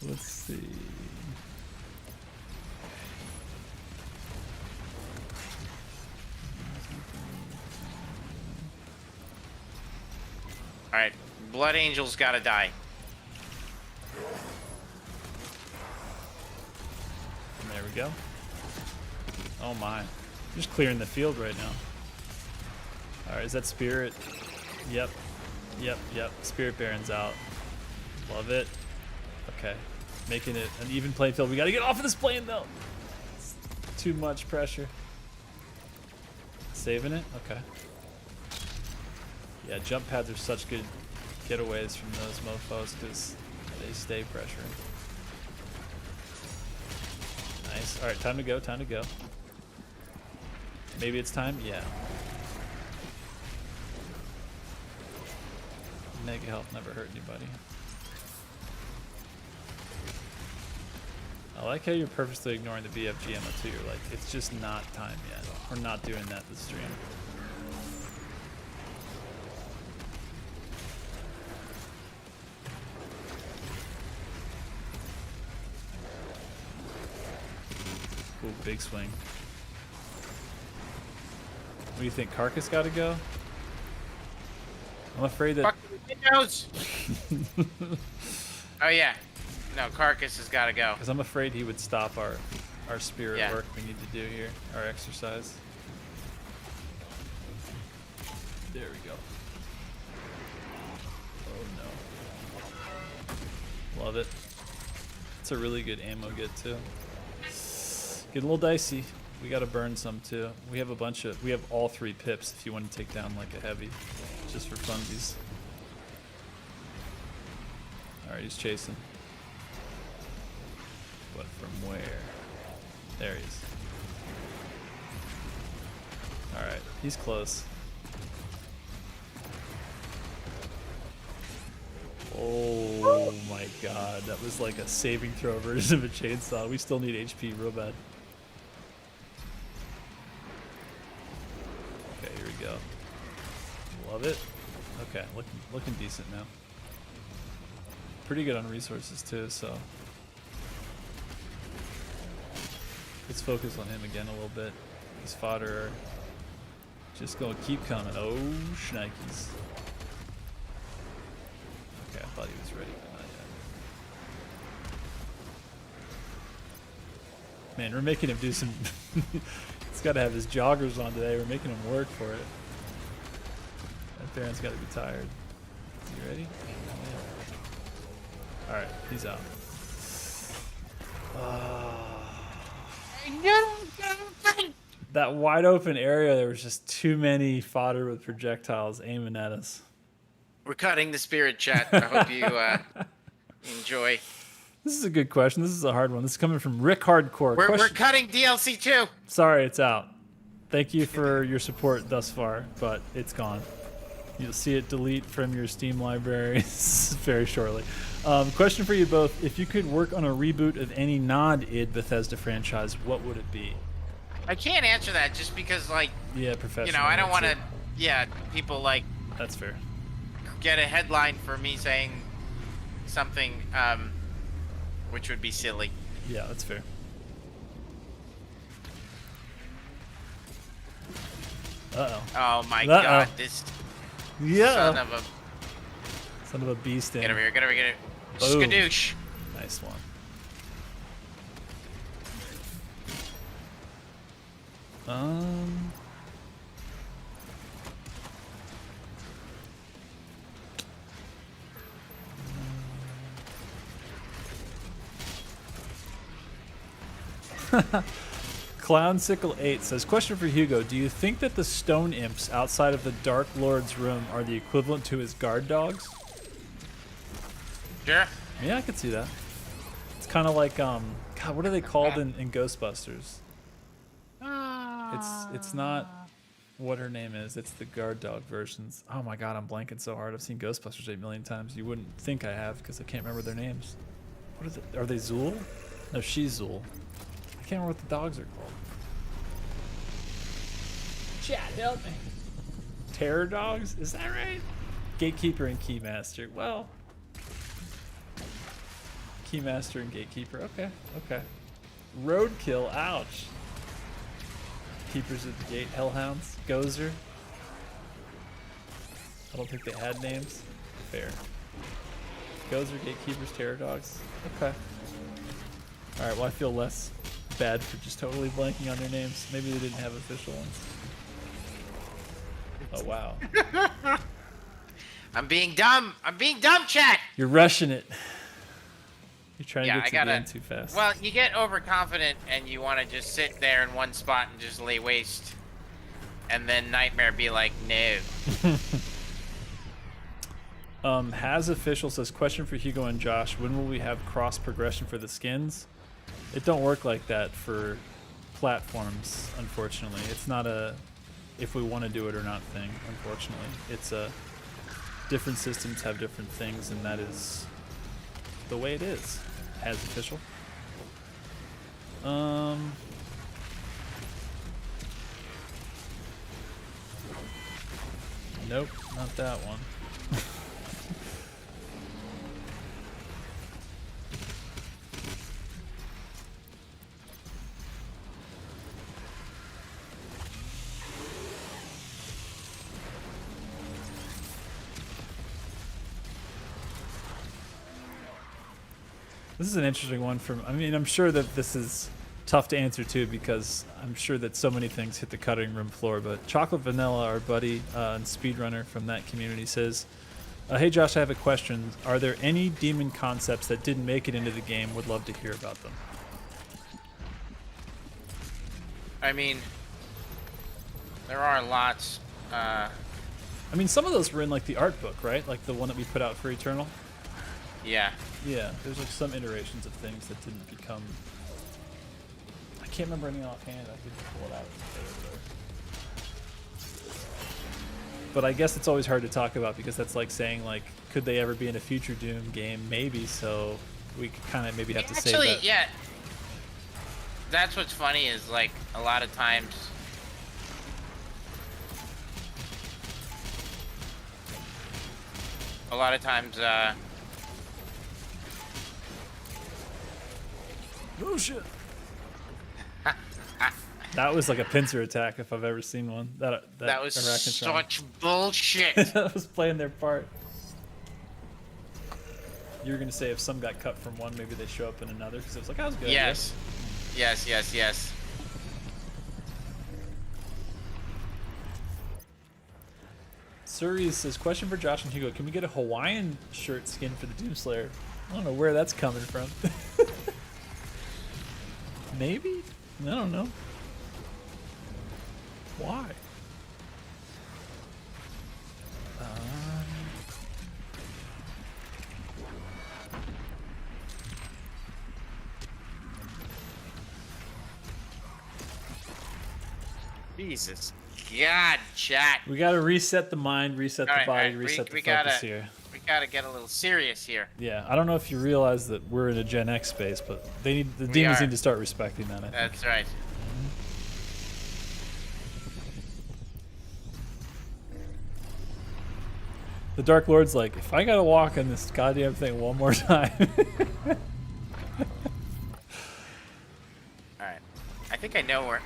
Let's see. All right, Blood Angel's gotta die. There we go. Oh my. Just clearing the field right now. Alright, is that Spirit? Yep. Spirit Baron's out. Love it. Okay. Making it an even playing field. We gotta get off of this plane though. It's too much pressure. Saving it? Okay. Yeah, jump pads are such good getaways from those mofos because they stay pressuring. Nice. Alright, time to go, time to go. Maybe it's time? Yeah. Mega health never hurt anybody. I like how you're purposely ignoring the BFG ammo too. You're like, it's just not time yet. We're not doing that this stream. Ooh, big swing. What do you think? Carcass got to go? I'm afraid that. Fuck the windows! Oh yeah, no, Carcass has got to go. Because I'm afraid he would stop our spirit Yeah. work we need to do here, our exercise. There we go. Oh no. Love it. It's a really good ammo get too. Getting a little dicey. We gotta burn some too. We have we have all 3 pips if you want to take down like a heavy, just for funsies. Alright, he's chasing. But from where? There he is. Alright, he's close. Oh my god, that was like a saving throw version of a chainsaw. We still need HP real bad. Okay, here we go. Love it. Okay, looking decent now. Pretty good on resources too, so let's focus on him again a little bit. He's fodder Just gonna keep coming. Oh, shnikes. Okay, I thought he was ready, but not yet. Man, we're making him do some... He's got to have his joggers on today. We're making him work for it. That Baron's got to be tired. Is he ready? Alright, he's out. That wide open area, there was just too many fodder with projectiles aiming at us. We're cutting the spirit, chat. I hope you enjoy. This is a good question. This is a hard one. This is coming from Rick Hardcore. We're cutting DLC 2. Sorry, it's out. Thank you for your support thus far, but it's gone. You'll see it delete from your Steam libraries very shortly. Question for you both. If you could work on a reboot of any non-id Bethesda franchise, what would it be? I can't answer that just because, like, Yeah, professional. you know, I don't want to, it. yeah, people, like, That's fair. get a headline for me saying something, which would be silly. Yeah, that's fair. Uh-oh. Oh my Uh-oh. god, this Yeah. son of a beast. Get over here, get over here, get over Boom. here. Skadoosh. Nice one. Clownsicle8 says, question for Hugo. Do you think that the stone imps outside of the Dark Lord's room are the equivalent to his guard dogs? Sure. Yeah, I could see that. It's kind of like, God, what are they called in Ghostbusters? It's not what her name is. It's the guard dog versions. Oh my god, I'm blanking so hard. I've seen Ghostbusters 8 million times. You wouldn't think I have because I can't remember their names. What is it? Are they Zool? No, she's Zool. I can't remember what the dogs are called. Chat, help me. Terror dogs? Is that right? Gatekeeper and Keymaster. Well, Keymaster and Gatekeeper. Okay, okay. Roadkill. Ouch. Keepers of the Gate. Hellhounds. Gozer. I don't think they had names. Fair. Gozer, Gatekeepers, Terror dogs. Okay. Alright, well I feel less bad for just totally blanking on their names. Maybe they didn't have official ones. Oh wow. I'm being dumb. I'm being dumb, chat. You're rushing it. You're trying Yeah, to get to the end too fast. Well, you get overconfident and you want to just sit there in one spot and just lay waste. And then Nightmare be like, no. Has official says, question for Hugo and Josh, when will we have cross progression for the skins? It don't work like that for platforms, unfortunately. It's not a if we want to do it or not thing, unfortunately. It's a different systems have different things, and that is the way it is. Has official. Nope, not that one. This is an interesting one from, I mean, I'm sure that this is tough to answer too because I'm sure that so many things hit the cutting room floor, but Chocolate Vanilla, our buddy and speedrunner from that community says, hey Josh, I have a question. Are there any demon concepts that didn't make it into the game? Would love to hear about them. I mean, there are lots. I mean, some of those were in like the art book, right? Like the one that we put out for Eternal. Yeah. Yeah, there's like some iterations of things that didn't become. I can't remember any offhand. I could pull it out. But I guess it's always hard to talk about because that's like saying like, could they ever be in a future Doom game? Maybe. So we kind of maybe have to say that. Actually, yeah. That's what's funny is like a lot of times. Oh shit. That was like a pincer attack if I've ever seen one. That was Arachne such bullshit. that was playing their part. You were gonna say if some got cut from one, maybe they show up in another because it was like, I was good. Yes. Yes, yes, yes. Suri says, question for Josh and Hugo. Can we get a Hawaiian shirt skin for the Doomslayer? I don't know where that's coming from. Maybe? I don't know. Why? Jesus. God, chat. We gotta reset the mind, reset the All right, body, all right. reset the we focus gotta, here. We gotta get a little serious here. Yeah, I don't know if you realize that we're in a Gen X space, but the demons are. need to start respecting that. I think. That's right. The Dark Lord's like, if I gotta walk on this goddamn thing one more time. Alright. I think I know where.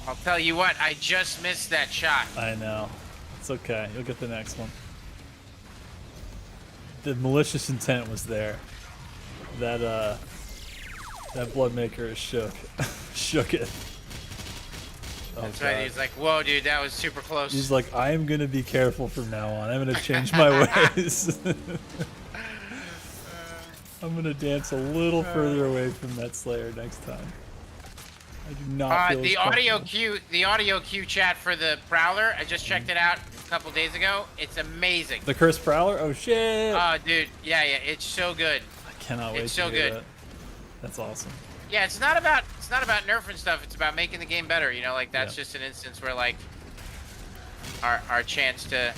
I'll tell you what, I just missed that shot. I know. It's okay. You'll get the next one. The malicious intent was there. That Bloodmaker is shook. Shook it. Oh, That's God. right. He's like, whoa, dude, that was super close. He's like, I am gonna be careful from now on. I'm gonna change my ways. I'm gonna dance a little further away from that Slayer next time. I do not feel the as audio comfortable. cue, the audio cue chat for the Prowler. I just checked it out a couple days ago. It's amazing. The Cursed Prowler? Oh shit! Oh, dude, yeah, it's so good. I cannot wait It's to so hear good. that. That's awesome. Yeah, it's not about nerfing stuff. It's about making the game better. You know, like that's just an instance where like our chance to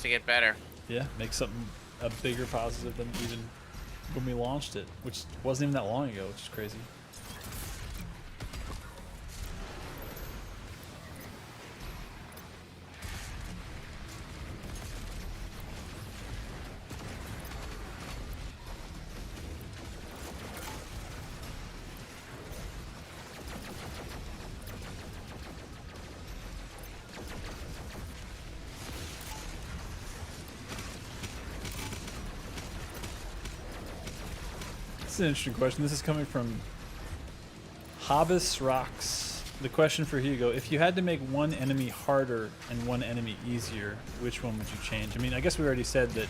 get better. Yeah, make something a bigger positive than even when we launched it, which wasn't even that long ago, which is crazy. This is an interesting question. This is coming from Hobbis Rocks. The question for Hugo: if you had to make one enemy harder and one enemy easier, which one would you change? I mean, I guess we already said that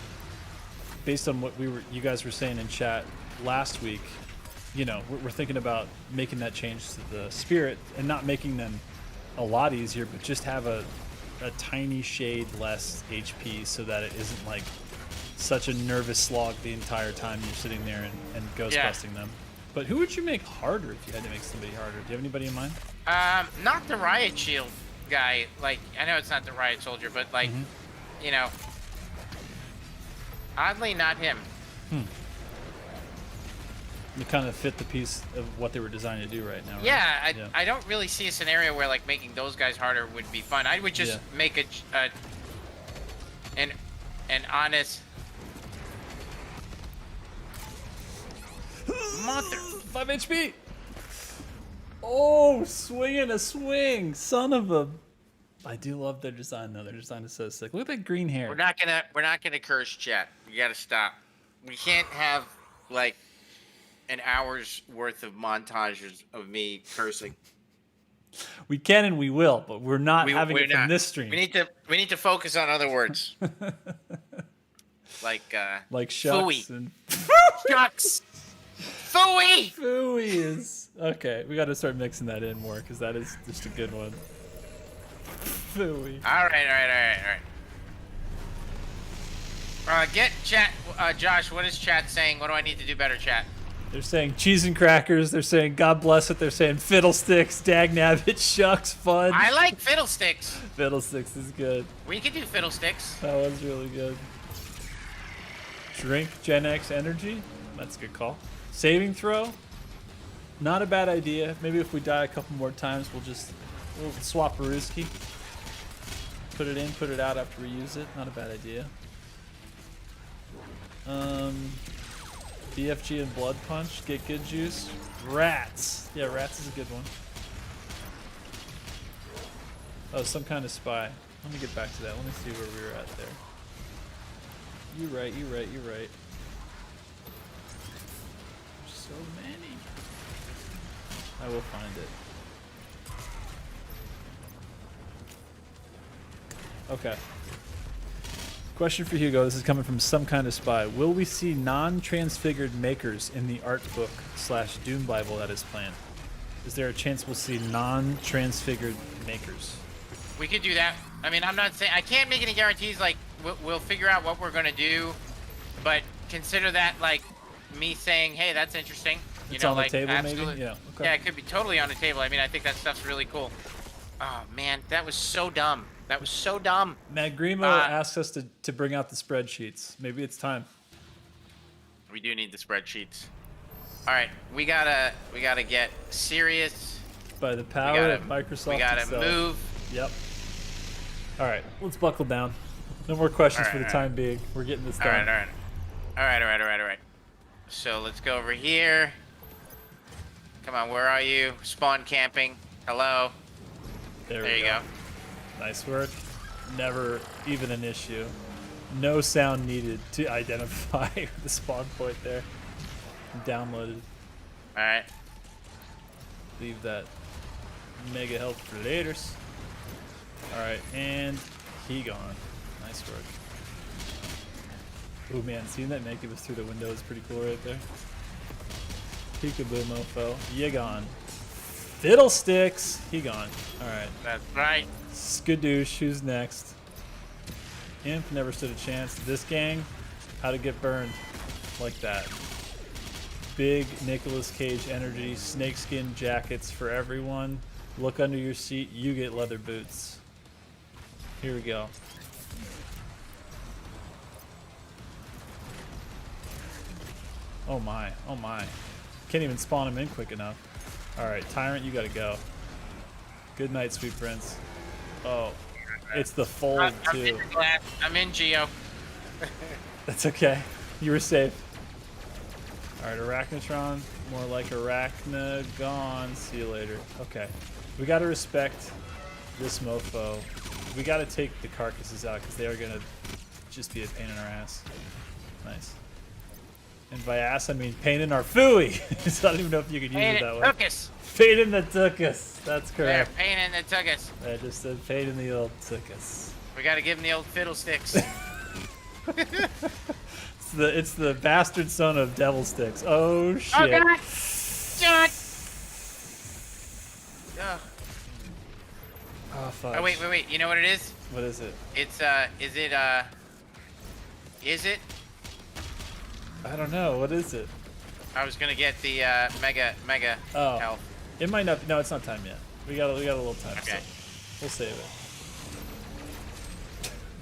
based on what you guys were saying in chat last week. You know, we're thinking about making that change to the spirit and not making them a lot easier, but just have a tiny shade less HP so that it isn't like such a nervous slog the entire time you're sitting there and ghost busting them. But who would you make harder if you had to make somebody harder? Do you have anybody in mind? Not the Riot Shield guy. Like, I know it's not the Riot Soldier, but like, you know, oddly not him. You kind of fit the piece of what they were designed to do right now, right? Yeah, I don't really see a scenario where like making those guys harder would be fun. I would just make an honest mother 5 HP. Oh, swinging a swing, son of a. I do love their design though. Their design is so sick. Look at that green hair. We're not gonna curse chat. We gotta stop. We can't have like an hour's worth of montages of me cursing. We can and we will, but we're not having it from this stream. We need to focus on other words. like shucks phooey. and Shucks. Phooey. phooey is okay. We got to start mixing that in more because that is just a good one. Phooey. All right. Get chat, Josh. What is chat saying? What do I need to do better, chat? They're saying cheese and crackers. They're saying God bless it. They're saying fiddlesticks, dagnabbit, shucks, fudge. I like fiddlesticks. Fiddlesticks is good. We could do fiddlesticks. That was really good. Drink Gen X energy. That's a good call. Saving throw. Not a bad idea. Maybe if we die a couple more times, we'll swap Baruski. Put it in, put it out after we use it. Not a bad idea. BFG and Blood Punch. Get good juice. Rats. Yeah, rats is a good one. Oh, some kind of spy. Let me get back to that. Let me see where we were at there. You're right, you're right, you're right. There's so many. I will find it. Okay. Question for Hugo. This is coming from some kind of spy. Will we see non-transfigured makers in the art book / Doom Bible that is planned? Is there a chance we'll see non-transfigured makers? We could do that. I mean, I'm not saying I can't make any guarantees. Like we'll figure out what we're gonna do, but consider that like me saying, "Hey, that's interesting." You It's know, on the like table, absolutely. maybe? Yeah. Okay. Yeah, it could be totally on the table. I mean, I think that stuff's really cool. Oh man, that was so dumb. That was so dumb. Magrimo asked us to bring out the spreadsheets. Maybe it's time. We do need the spreadsheets. All right, we gotta get serious. By the power of Microsoft We gotta itself. move. Yep. All right, let's buckle down. No more questions All for the right, time being. We're getting this All done. right. So let's go over here. Come on, where are you? Spawn camping. Hello. There you go. Nice work. Never even an issue. No sound needed to identify the spawn point there. Downloaded. All right. Leave that mega health for laters. All right, and he gone. Nice work. Oh man, seeing that naked was through the window is pretty cool right there. Peekaboo mofo. You gone. Fiddlesticks. He gone. All right. That's right. Skadoosh, who's next? Imp never stood a chance. This gang, how to get burned like that. Big Nicolas Cage energy, snakeskin jackets for everyone. Look under your seat, you get leather boots. Here we go. Oh my, oh my. Can't even spawn him in quick enough. Alright, Tyrant, you gotta go. Good night, sweet prince. Oh, it's the fold I'm too. in glass. I'm in Geo. That's okay. You were safe. Alright, Arachnotron. More like Arachnagon. See you later. Okay. We gotta respect this mofo. We gotta take the carcasses out because they are gonna just be a pain in our ass. Nice. And by ass, I mean pain in our fooey. So I don't even know if you could use it that way. Tuckus. Pain in the tuchus. That's There, correct. pain in the tuckus. I just said pain in the old tuchus. We gotta give him the old fiddlesticks. It's the bastard son of devil sticks. Oh shit. Oh god! God! Ugh. Oh fuck. Oh wait. You know what it is? What is it? It's is it? I don't know. What is it? I was gonna get the mega Oh. health. It might not. No, it's not time yet. We got a little time. Okay. So we'll save it.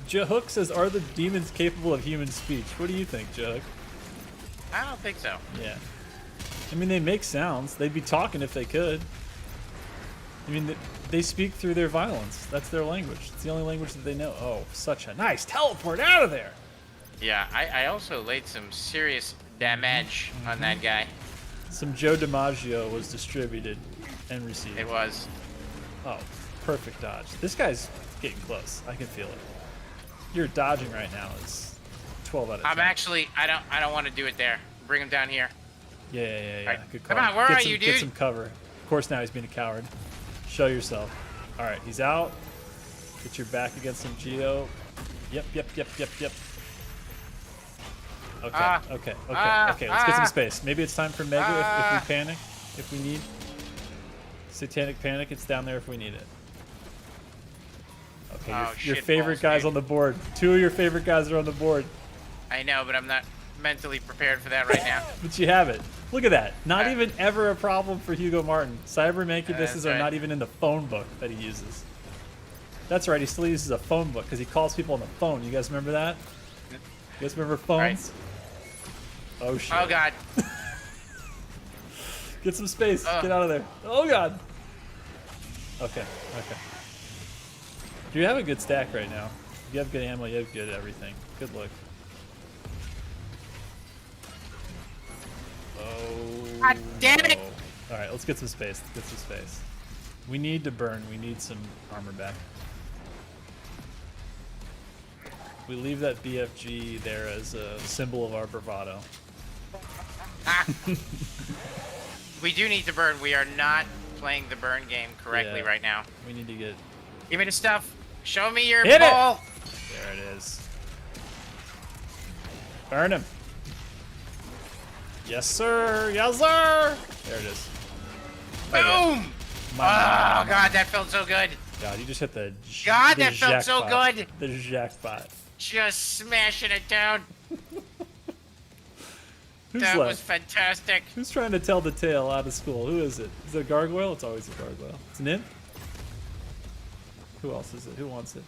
Jahook says, "Are the demons capable of human speech?" What do you think, Jahook? I don't think so. Yeah. I mean, they make sounds. They'd be talking if they could. I mean, they speak through their violence. That's their language. It's the only language that they know. Oh, such a nice teleport out of there. Yeah, I also laid some serious damage on that guy. Some Joe DiMaggio was distributed and received. It was. Oh, perfect dodge. This guy's getting close. I can feel it. Your dodging right now is 12 out of 10. I'm actually. I don't want to do it there. Bring him down here. Yeah. Alright, Good call. come on, where Get are some- you, Get dude? some cover. Of course, now he's being a coward. Show yourself. All right, he's out. Get your back against some Geo. Yep. Okay. Let's get some space. Maybe it's time for Mega if we panic, if we need. Satanic Panic, it's down there if we need it. Okay, your shit favorite balls, guys dude. on the board. 2 of your favorite guys are on the board. I know, but I'm not mentally prepared for that right now. But you have it. Look at that. Not Uh, even ever a problem for Hugo Martin. Cyber mancubuses that's are right. not even in the phone book that he uses. That's right. He still uses a phone book because he calls people on the phone. You guys remember that? You guys remember phones? Oh shit. Oh god. Get some space. Get out of there. Oh god. Okay. Okay. You have a good stack right now. You have good ammo. You have good everything. Good look. Oh. God damn it! All right, let's get some space. Let's get some space. We need to burn. We need some armor back. We leave that BFG there as a symbol of our bravado. We do need to burn. We are not playing the burn game correctly Yeah. right now. We need to get. Give me the stuff. Show me your Hit it! ball. There it is. Burn him. Yes, sir. Yes, sir. There it is. Boom! Oh god, that felt so good. God, you just hit the. God, the that felt so jackpot. good. The jackpot. Just smashing it down. Who's That left? was fantastic. Who's trying to tell the tale out of school? Who is it? Is it a gargoyle? It's always a gargoyle. It's an imp? Who else is it? Who wants it?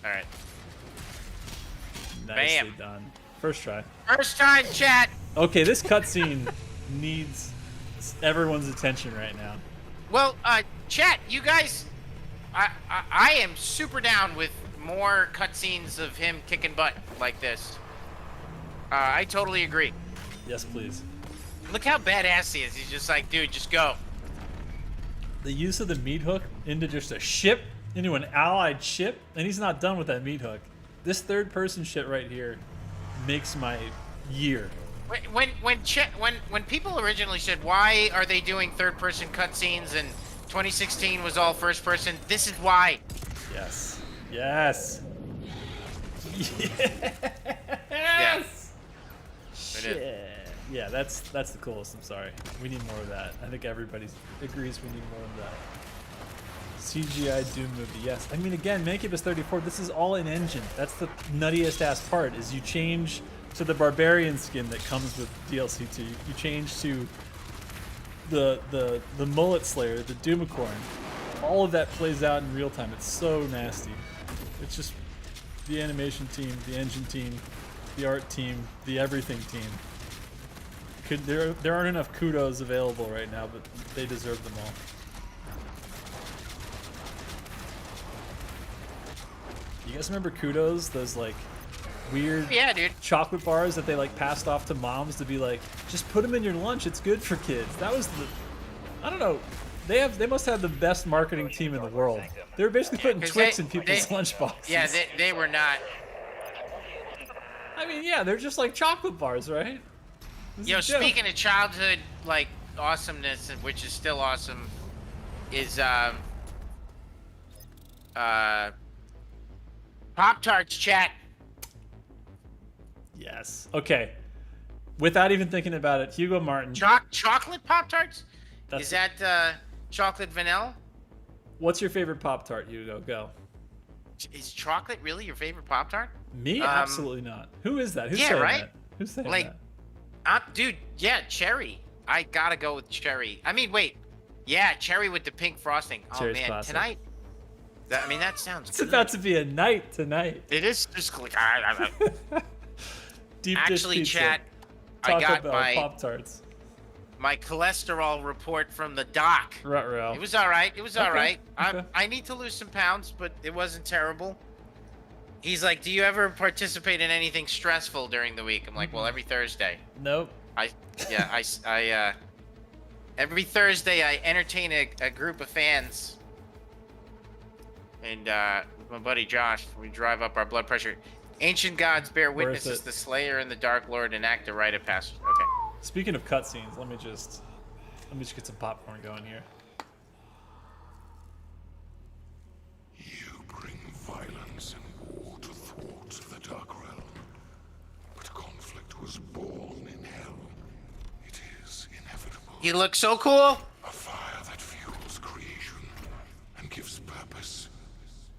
All right. Nicely Bam. done. First try. First time, chat. Okay, this cutscene needs everyone's attention right now. Well, chat, you guys, I am super down with more cutscenes of him kicking butt like this. I totally agree. Yes, please. Look how badass he is. He's just like, dude, just go. The use of the meat hook into just a ship, into an allied ship, and he's not done with that meat hook. This third-person shit right here makes my year. When people originally said, why are they doing third-person cutscenes and 2016 was all first-person, this is why. Yes. Yes. Yes. It is. Shit. Yeah, that's the coolest. I'm sorry. We need more of that. I think everybody agrees we need more of that. CGI Doom movie, yes. I mean, again, Mancubus 34, this is all in engine. That's the nuttiest ass part, is you change to the Barbarian skin that comes with DLC 2. You change to the Mullet Slayer, the Doomicorn. All of that plays out in real time. It's so nasty. It's just the animation team, the engine team, the art team, the everything team. There aren't enough kudos available right now, but they deserve them all. You guys remember kudos? Those like weird Yeah, dude. chocolate bars that they like passed off to moms to be like, just put them in your lunch. It's good for kids. That was the, I don't know. They must have the best marketing team in the world. They were basically putting 'Cause Twix they- in people's they- lunch boxes. Yeah, they were not. I mean, yeah, they're just like chocolate bars, right? This Yo, is a joke. speaking of childhood, like, awesomeness, which is still awesome, is, Pop-Tarts, chat. Yes. Okay. Without even thinking about it, Hugo Martin. Chocolate Pop-Tarts? That's Is that, chocolate vanilla? What's your favorite Pop-Tart, Hugo? Go. Is chocolate really your favorite Pop-Tart? Me? Absolutely not. Who is that? Who's yeah, saying right? that? Who's saying Like, that? Dude, yeah, cherry. I gotta go with cherry. I mean, wait. Yeah, cherry with the pink frosting. Oh, Cherry's man, classic. tonight. I mean, that sounds It's good. about to be a night tonight. It is just like, Deep dish actually, pizza. chat, Taco I got Bell, my Pop-Tarts. cholesterol report from the doc. Ruh-roh. It was all right. It was all Okay, right. okay. I need to lose some pounds, but it wasn't terrible. He's like, do you ever participate in anything stressful during the week? I'm like, well, every Thursday. Nope. Every Thursday I entertain a group of fans. And with my buddy Josh, we drive up our blood pressure. Ancient gods bear witness as it. the Slayer and the Dark Lord enact a rite of passage. Okay. Speaking of cutscenes, let me just get some popcorn going here. You bring violence and war to thwarts of the Dark Realm. But conflict was born in hell. It is inevitable. You look so cool. A fire that fuels creation and gives purpose.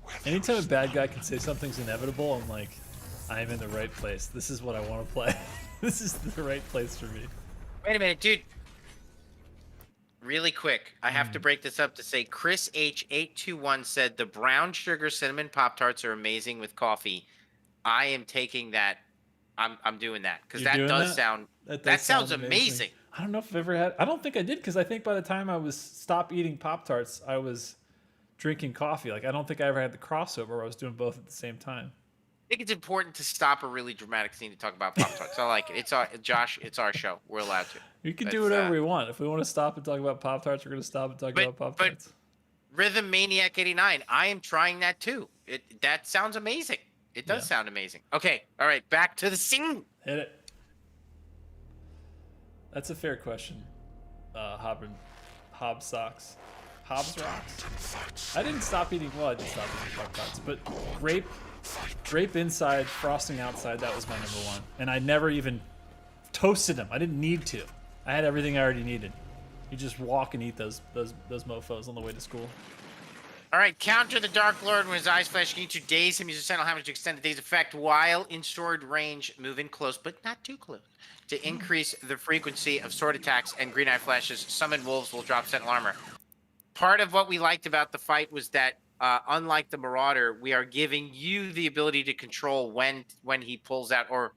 where there Anytime a is bad guy none. can say something's inevitable, I'm like, I'm in the right place. This is what I want to play. This is the right place for me. Wait a minute, dude. Really quick, I have to break this up to say Chris H821 said the brown sugar cinnamon Pop-Tarts are amazing with coffee. I am taking that. I'm doing that because You're that doing does that? sound That that does sounds sound amazing. I don't know if I've ever had. I don't think I did because I think by the time I was stopped eating Pop Tarts, I was drinking coffee. Like I don't think I ever had the crossover where I was doing both at the same time. I think it's important to stop a really dramatic scene to talk about Pop-Tarts. I like it. It's our Josh. It's our show. We're allowed to. We can do That's, whatever we want. If we want to stop and talk about Pop Tarts, we're going to stop and talk about Pop Tarts. Rhythm Maniac 89. I am trying that too. That sounds amazing. It does sound amazing. Okay. All right. Back to the scene. Hit it. That's a fair question. Hobbs socks. Hobbs rocks. I didn't stop eating. Well, I did stop eating Pop Tarts, but grape inside, frosting outside. That was my number one, and I never even toasted them. I didn't need to. I had everything I already needed. You just walk and eat those mofos on the way to school. All right, counter the Dark Lord when his eyes flash. You need to daze him. Use a sentinel hammer to extend the daze effect while in sword range. Move in close, but not too close, to increase the frequency of sword attacks and green eye flashes. Summoned wolves will drop sentinel armor. Part of what we liked about the fight was that, unlike the Marauder, we are giving you the ability to control when he pulls out or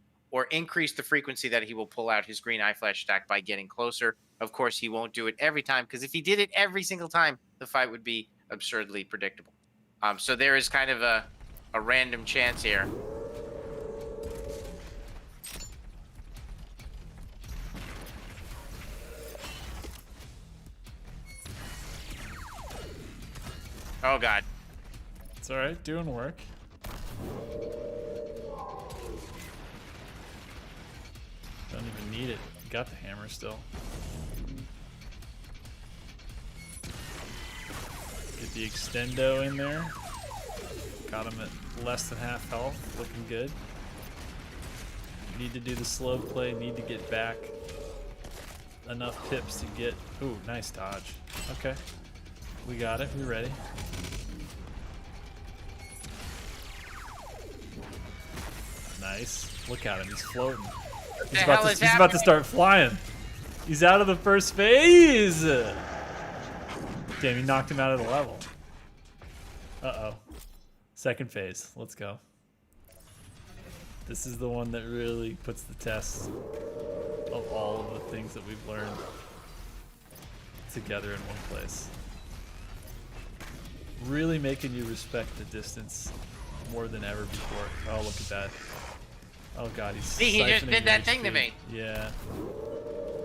increase the frequency that he will pull out his green eye flash attack by getting closer. Of course, he won't do it every time, because if he did it every single time, the fight would be absurdly predictable. So there is kind of a random chance here. Oh, God. It's all right. Doing work. Don't even need it. Got the hammer still. Get the extendo in there. Got him at less than half health. Looking good. Need to do the slow play. Need to get back enough pips to get... Ooh, nice dodge. Okay. We got it. We're ready. Nice. Look at him. He's floating. He's about to start flying. He's out of the first phase. Damn, he knocked him out of the level. Uh-oh. Second phase. Let's go. This is the one that really puts the test of all of the things that we've learned together in one place. Really making you respect the distance more than ever before. Oh, look at that. Oh god, See, he just did that thing to me. Yeah.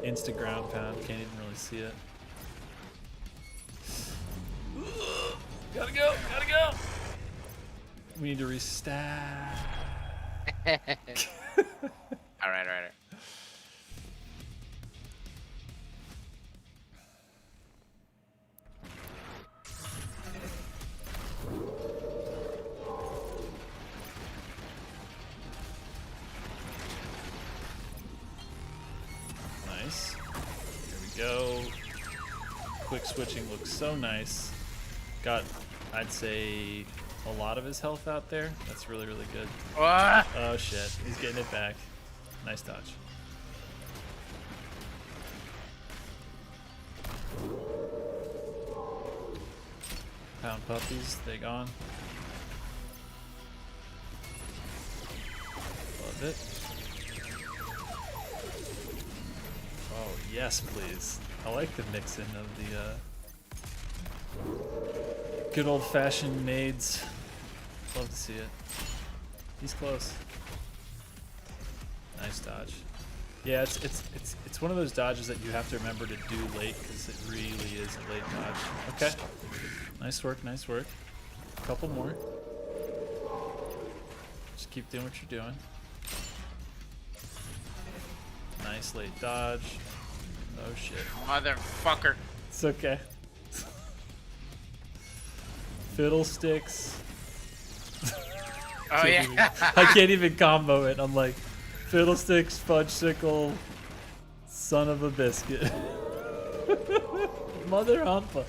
Insta ground pound. Can't even really see it. Gotta go. Gotta go. We need to restack. All right. Nice. Here we go. Quick switching looks so nice. Got, I'd say, a lot of his health out there. That's really, really good. Oh shit, he's getting it back. Nice dodge. Pound puppies, they gone. Love it. Oh yes, please. I like the mix-in of the good old-fashioned nades. Love to see it. He's close. Nice dodge. Yeah, it's one of those dodges that you have to remember to do late because it really is a late dodge. Okay. Nice work, nice work. A couple more. Just keep doing what you're doing. Nice late dodge. Oh shit. Motherfucker. It's okay. Fiddlesticks. Oh yeah. I can't even combo it. I'm like, fiddlesticks, fudgesicle, son of a biscuit. Mother humpa.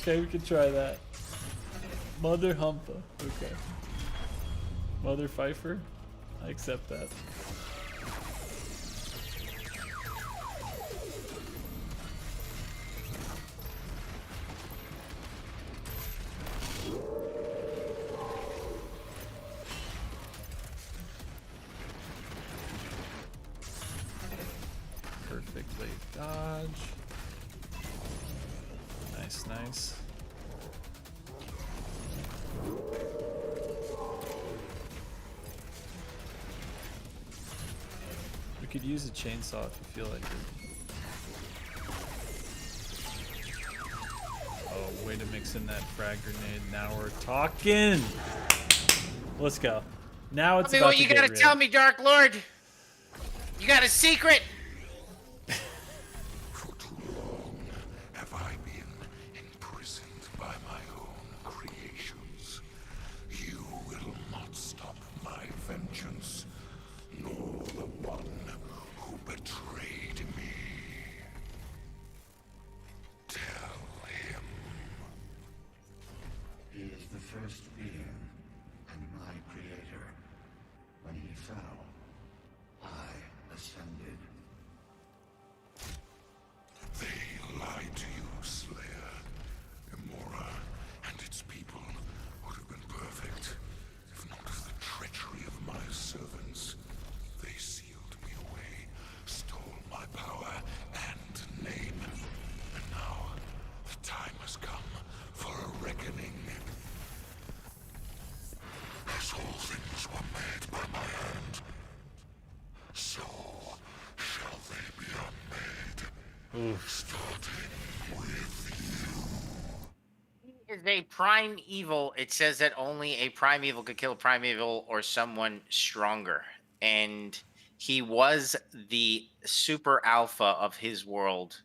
Okay, we can try that. Mother humpa. Okay. Mother Pfeiffer. I accept that. could use a chainsaw if you feel like it. Oh, way to mix in that frag grenade. Now we're talking. Let's go. Now it's Tell me about what to you get gotta real. tell me, Dark Lord. You got a secret. For too long have I been imprisoned by my own creations. You will not stop my vengeance, nor the one who betrayed me. Tell him. He is the first being and my creator. When he fell, I ascended. They lied to you, Slayer. Immora and its people would have been perfect, if not for the treachery of my servants. They sealed me away, stole my power and name. And now, the time has come for a reckoning. As all things were made by my hand, so shall they be unmade. Starting with He is a prime evil. It says that only a prime evil could kill a prime evil or someone stronger. And he was the super alpha of his world,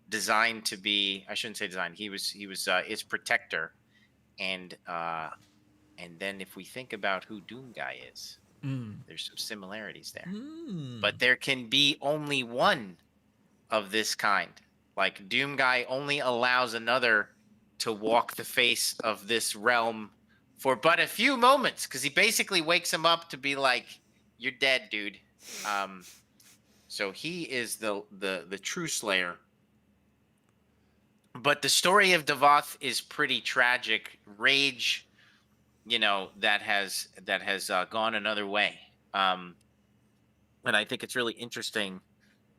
designed to be, I shouldn't say designed, he was its protector. And then if we think about who Doom Guy is, there's some similarities there. But there can be only one of this kind. Like, Doom Guy only allows another to walk the face of this realm for but a few moments, because he basically wakes him up to be like, "You're dead, dude." So he is the true Slayer. But the story of Devoth is pretty tragic. Rage, that has gone another way. And I think it's really interesting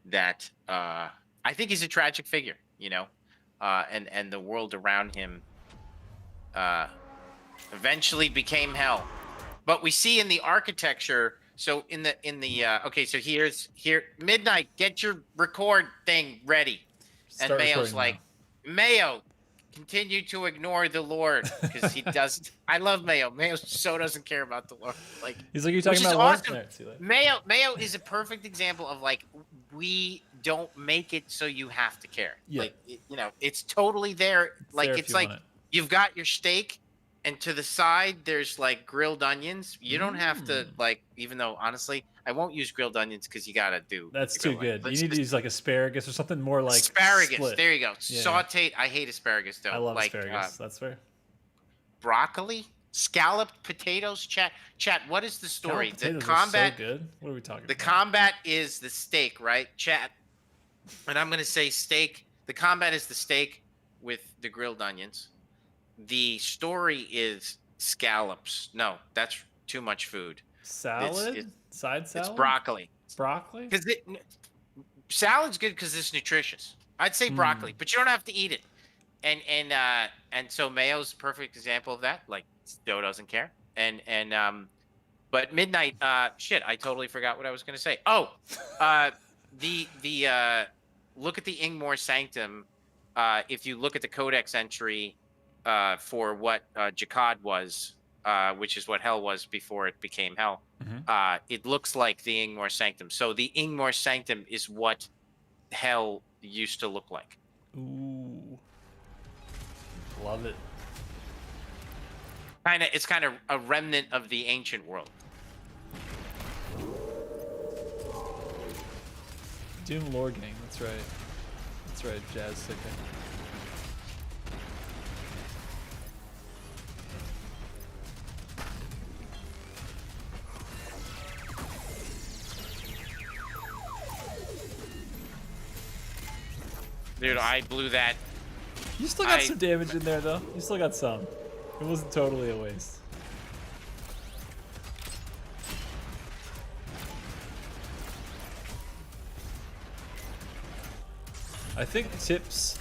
that I think he's a tragic figure, and the world around him eventually became hell. But we see in the architecture, so in the okay, so here Midnight, get your record thing ready. Start And Mayo's recording like, Mayo, continue to ignore the Lord, because he doesn't. I love Mayo. Mayo so doesn't care about the Lord. Like, He's like, "You're talking which is about what?" awesome. There, see you later. Mayo is a perfect example of, like, we don't make it so you have to care. Yeah. Like, it's totally there. Like, there if it's you like want it. you've got your steak, and to the side there's like grilled onions. You don't have to, like, even though honestly I won't use grilled onions because you gotta do. That's the too grilled good. onions. You need to use like asparagus or something more like asparagus. split. There you go. Yeah. Sauteed. I hate asparagus though. I love like, asparagus. That's fair. Broccoli, scalloped potatoes. Chat. What is the story? Scalloped The potatoes are combat. so good. What are we talking The about? combat is the steak, right? Chat. And I'm gonna say steak. The combat is the steak with the grilled onions. The story is scallops. No, that's too much food. Salad? Side salad? It's broccoli. Broccoli? Because salad's good because it's nutritious. I'd say broccoli, but you don't have to eat it. And so Mayo's a perfect example of that. Like, Joe doesn't care. But Midnight, shit, I totally forgot what I was gonna say. Oh, the look at the Ingmore Sanctum. If you look at the Codex entry for what Jakad was, which is what Hell was before it became Hell, it looks like the Ingmore Sanctum. So the Ingmore Sanctum is what Hell used to look like. Ooh. Love it. It's kind of a remnant of the ancient world. Doom Lord Gang, that's right. That's right, Jazz Sicker. Dude, I blew that. You still got some damage in there, though. You still got some. It wasn't totally a waste. I think tips,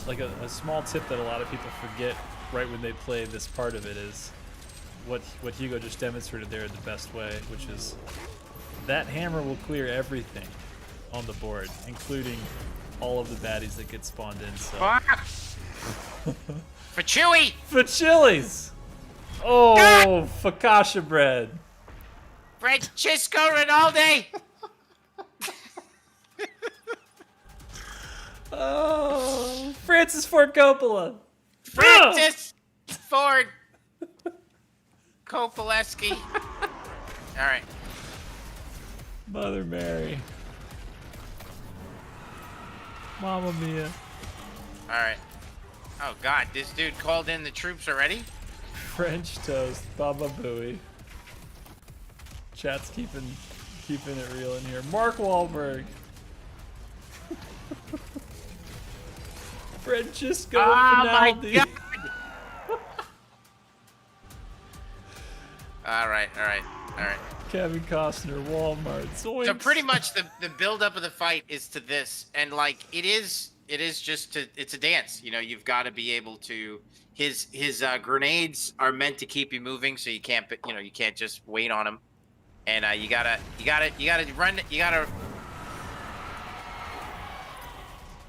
like a small tip that a lot of people forget right when they play this part of it is what Hugo just demonstrated there the best way, which is that hammer will clear everything. on the board, including all of the baddies that get spawned in. So. For Chewy! For chilies! Oh, focaccia bread. Francisco Rinaldi! Oh, Francis Ford Coppola. Francis Ford Kopaleski. All right. Mother Mary. Mamma mia. All right. Oh God, this dude called in the troops already? French toast, Baba Booey. Chat's keeping it real in here. Mark Wahlberg. Francisco my Rinaldi. God. All right. Kevin Costner, Walmart. Zoinks. So pretty much the build up of the fight is to this, and like it is just it's a dance. You know, you've got to be able to. His grenades are meant to keep you moving, so you can't just wait on them, and you gotta run. You gotta.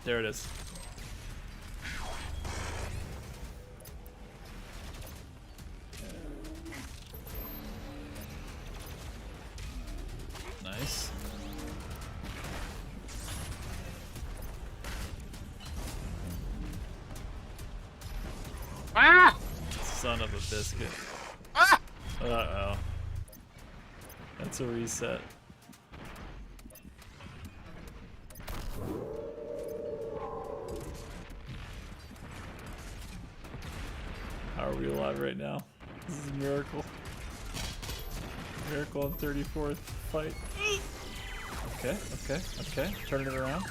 There it is. Nice. Ah! Son of a biscuit. Ah! Uh-oh. That's a reset. How are we alive right now? This is a miracle. Miracle on 34th fight. Okay. Turn it around.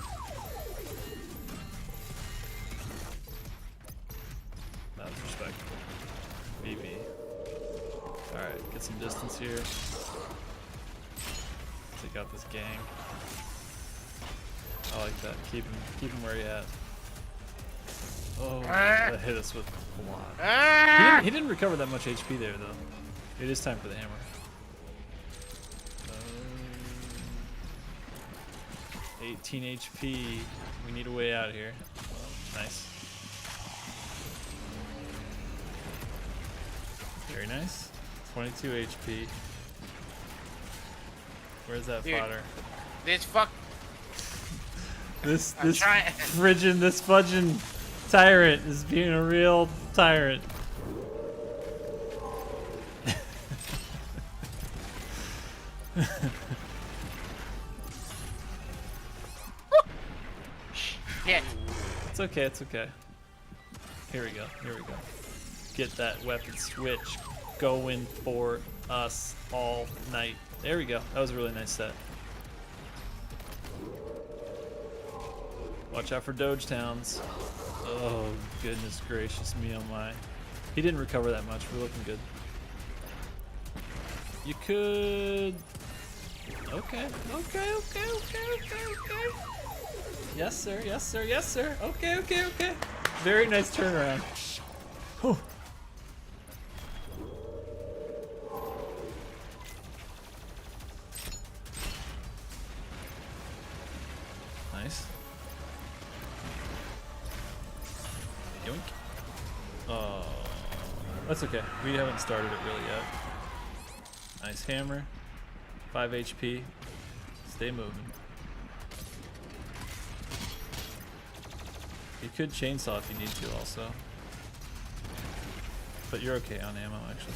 That was respectable. BB. Alright, get some distance here. Take out this gang. I like that. Keep him where he at. Oh, that hit us with a lot. He didn't recover that much HP there, though. It is time for the hammer. 18 HP. We need a way out here. Nice. Very nice. 22 HP. Where's that fodder? This fuck. This fudging tyrant is being a real tyrant. Shit. It's okay. Here we go. Get that weapon switch going for us all night. There we go. That was a really nice set. Watch out for Doge Towns. Oh, goodness gracious me, oh my. He didn't recover that much. We're looking good. You could... Okay. Yes, sir. Okay. Very nice turnaround. Whew. Nice. Yoink. Oh, that's okay. We haven't started it really yet. Nice hammer. 5 HP. Stay moving. You could chainsaw if you need to also. But you're okay on ammo actually.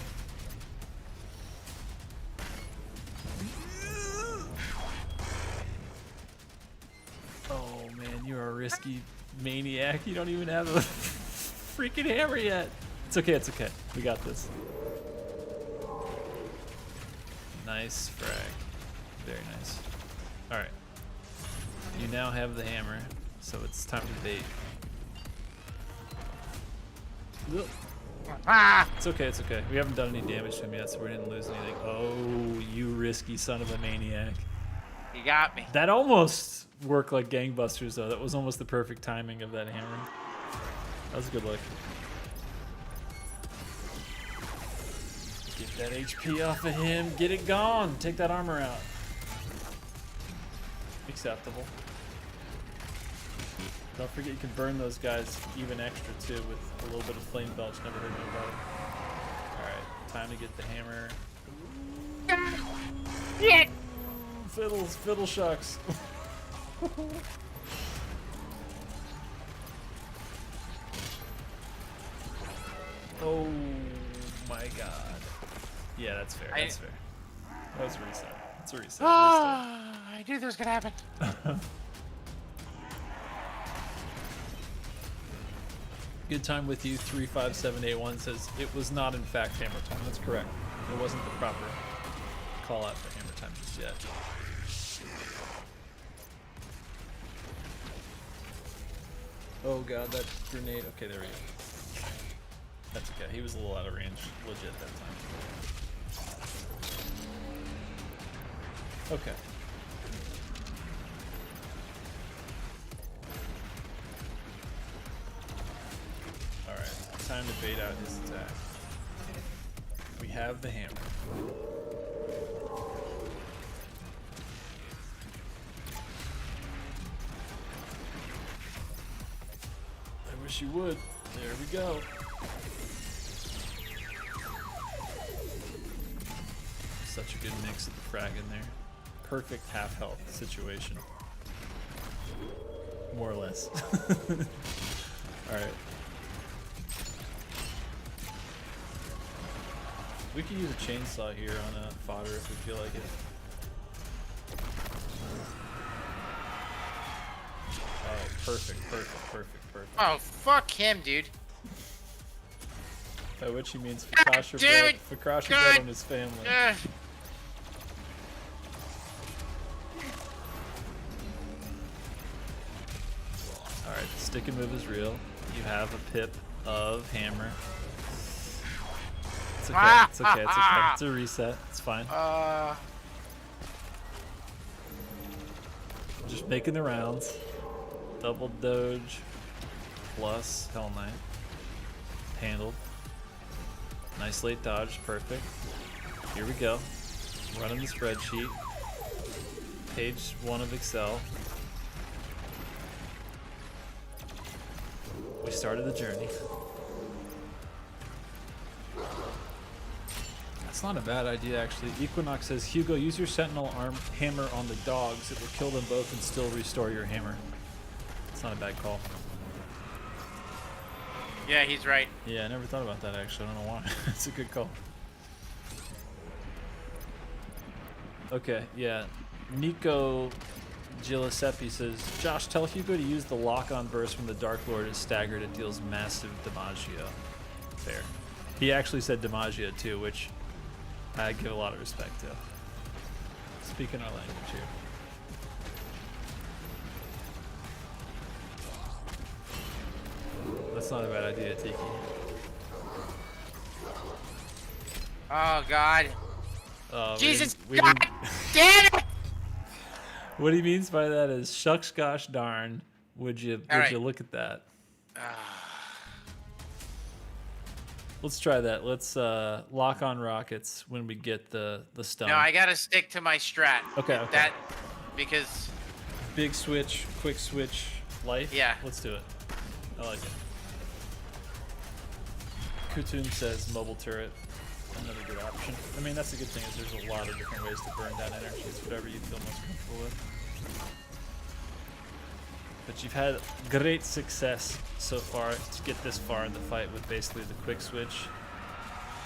Oh man, you're a risky maniac. You don't even have a freaking hammer yet. It's okay. We got this. Nice frag. Very nice. Alright. You now have the hammer, so it's time to bait. It's okay. We haven't done any damage to him yet, so we didn't lose anything. Oh, you risky son of a maniac. You got me. That almost worked like gangbusters, though. That was almost the perfect timing of that hammer. That was a good look. Get that HP off of him. Get it gone. Take that armor out. acceptable. Don't forget you can burn those guys even extra too with a little bit of flame belch. Never hurt nobody. Alright, time to get the hammer. Yeah. Fiddles, fiddle shucks. Oh my god. Yeah, that's fair. That's fair. That was a reset. It's a reset. I knew this was gonna happen. Good time with you. 35781 says it was not in fact hammer time. That's correct. It wasn't the proper call out for hammer time just yet. Oh god, that grenade. Okay, there we go. That's okay. He was a little out of range, legit that time. Okay. Alright, time to bait out his attack. We have the hammer. I wish you would. There we go. Such a good mix of the frag in there. Perfect half health situation. More or less. Alright. We could use a chainsaw here on a fodder if we feel like it. Oh, perfect, perfect, perfect, perfect. Oh, fuck him, dude. By which he means Fakasha bread, Fakasha bread on his family. Alright, stick and move is real. You have a pip of hammer. It's okay, it's okay, it's okay. It's a reset, it's fine. Just making the rounds. Double doge plus Hell Knight. Handled. Nice late dodge, perfect. Here we go. Running the spreadsheet. Page 1 of Excel. We started the journey. That's not a bad idea, actually. Equinox says, Hugo, use your sentinel arm hammer on the dogs. It will kill them both and still restore your hammer. It's not a bad call. Yeah, he's right. Yeah, I never thought about that, actually. I don't know why. It's a good call. Okay, yeah. Nico Giuseppe says, Josh, tell Hugo to use the lock-on burst when the Dark Lord is staggered. It deals massive Damaggio. Fair. He actually said Damaggio too, which I give a lot of respect to. Speaking our language here. That's not a bad idea, Tiki. Oh, God. Jesus, we God damn it! What he means by that is, shucks gosh darn, would you look at that? Let's try that. Let's lock on rockets when we get the stun. No, I gotta stick to my strat. Okay, okay. That, because... Big switch, quick switch, life? Yeah. Let's do it. I like it. Kutum says mobile turret. Another good option. I mean, that's the good thing is there's a lot of different ways to burn down energy. It's whatever you feel most comfortable with. But you've had great success so far to get this far in the fight with basically the quick switch,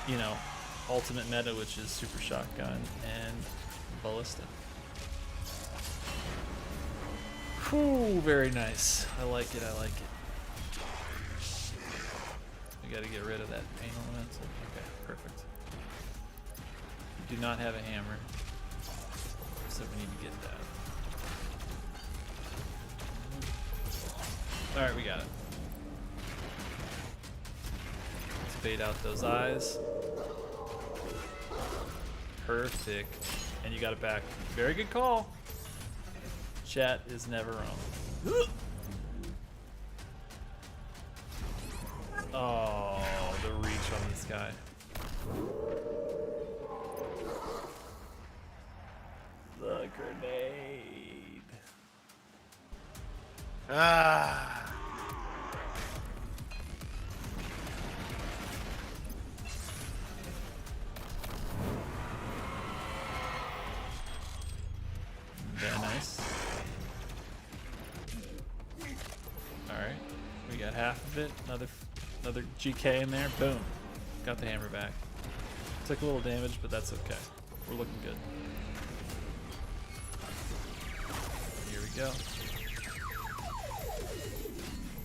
you know, ultimate meta, which is super shotgun and ballista. Whew, very nice. I like it, I like it. We gotta get rid of that pain elemental. Okay, perfect. We do not have a hammer, so we need to get that. Alright, we got it. Let's bait out those eyes. Perfect. And you got it back. Very good call. Chat is never wrong. Oh, the reach on this guy. The grenade. Ah. Very nice. Alright. We got half of it. Another GK in there. Boom. Got the hammer back. Took a little damage, but that's okay. We're looking good. Here we go.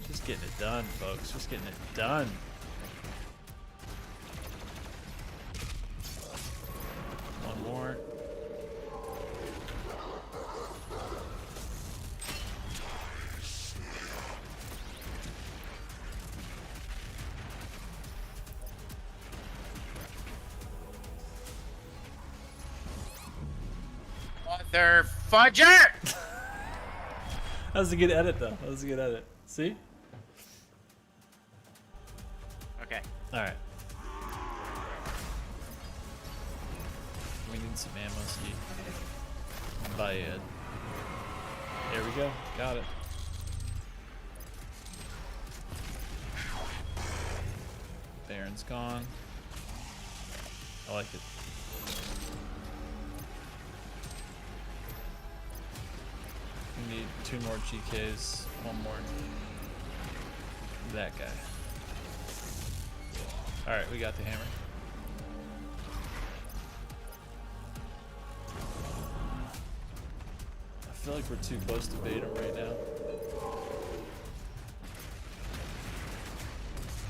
Just getting it done, folks. Just getting it done. One more. Mother fudger! That was a good edit, though. That was a good edit. See? Okay. Alright. We need some ammo, Steve. Bye, Ed. There we go. Got it. Baron's gone. I like it. We need 2 more GKs, 1 more. That guy. Alright, we got the hammer. I feel like we're too close to bait him right now.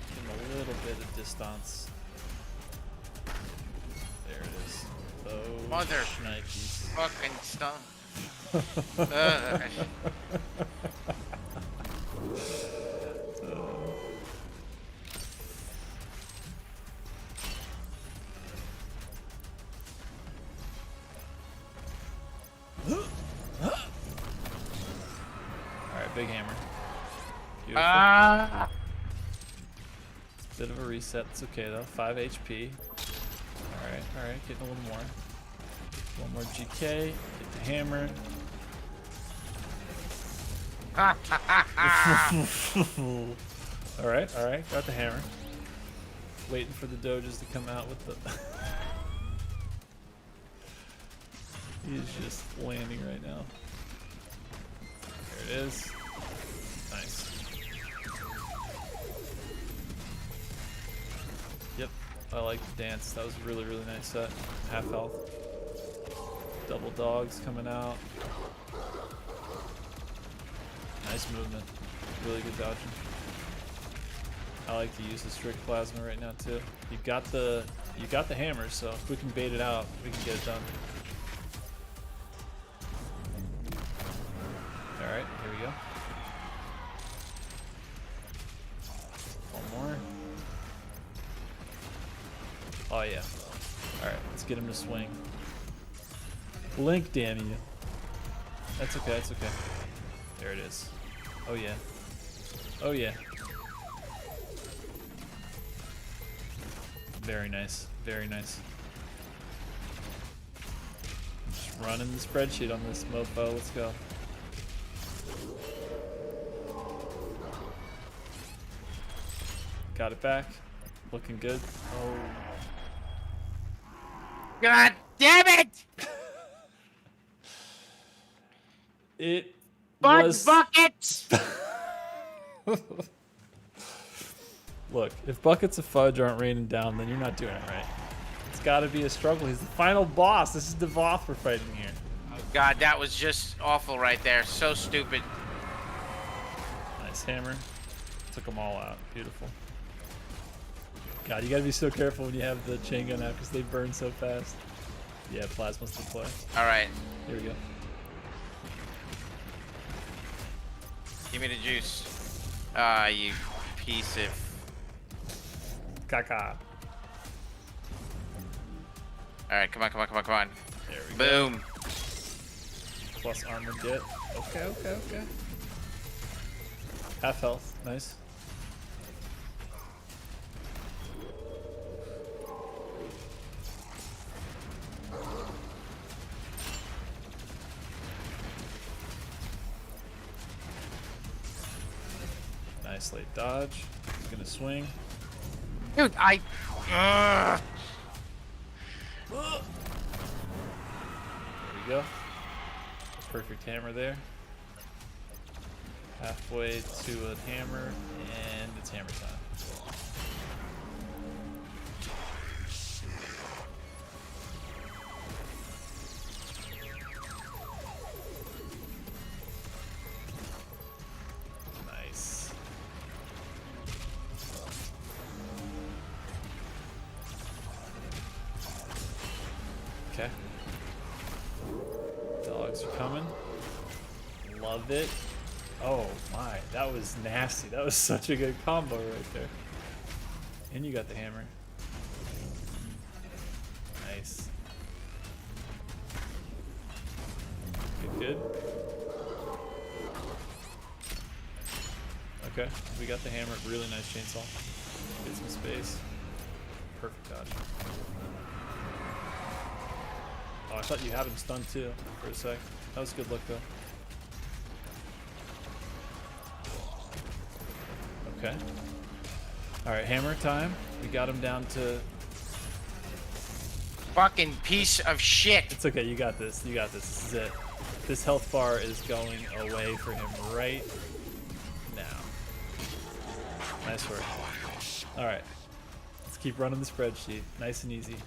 Give him a little bit of distance. There it is. Oh, Mother shnikes. fucking stuff. Alright, big hammer. Beautiful. Bit of a reset. It's okay though. 5 HP. Alright, getting a little more. 1 more GK. Get the hammer. Alright, got the hammer. Waiting for the doges to come out with the... He's just landing right now. There it is. Nice. Yep, I like the dance. That was a really, really nice set. Half health. Double dogs coming out. Nice movement. Really good dodging. I like to use the strict plasma right now too. You got the hammer, so if we can bait it out, we can get it done. Alright, here we go. 1 more. Oh yeah. Alright, let's get him to swing. Blink, damn you. That's okay, that's okay. There it is. Oh yeah. Oh yeah. Very nice. Very nice. Just running the spreadsheet on this mofo. Let's go. Got it back. Looking good. Oh. God damn it! It Fudge was... buckets! Look, if buckets of fudge aren't raining down, then you're not doing it right. It's got to be a struggle. He's the final boss. This is Devoth we're fighting here. Oh God, that was just awful right there. So stupid. Nice hammer. Took them all out. Beautiful. God, you gotta be so careful when you have the chain gun out because they burn so fast. Yeah, plasma's the play. All right, Here we go. give me the juice. You piece of... Caca. All right, come on. There we go. Boom. Plus armor get. Okay. Half health. Nice. Nice late dodge. He's gonna swing. Dude, I. There we go. Perfect hammer there. Halfway to a hammer, and it's hammer time. Nice. Okay. Dogs are coming. Love it. Oh my, that was nasty. That was such a good combo right there. And you got the hammer. Nice. Good, good. Okay, we got the hammer. Really nice chainsaw. Get some space. Perfect dodge. Oh, I thought you had him stunned too for a sec. That was a good look though. Okay. Alright, hammer time. We got him down to... Fucking piece of shit. It's okay, you got this. You got this. This is it. This health bar is going away for him right now. Nice work. Alright. Let's keep running the spreadsheet. Nice and easy.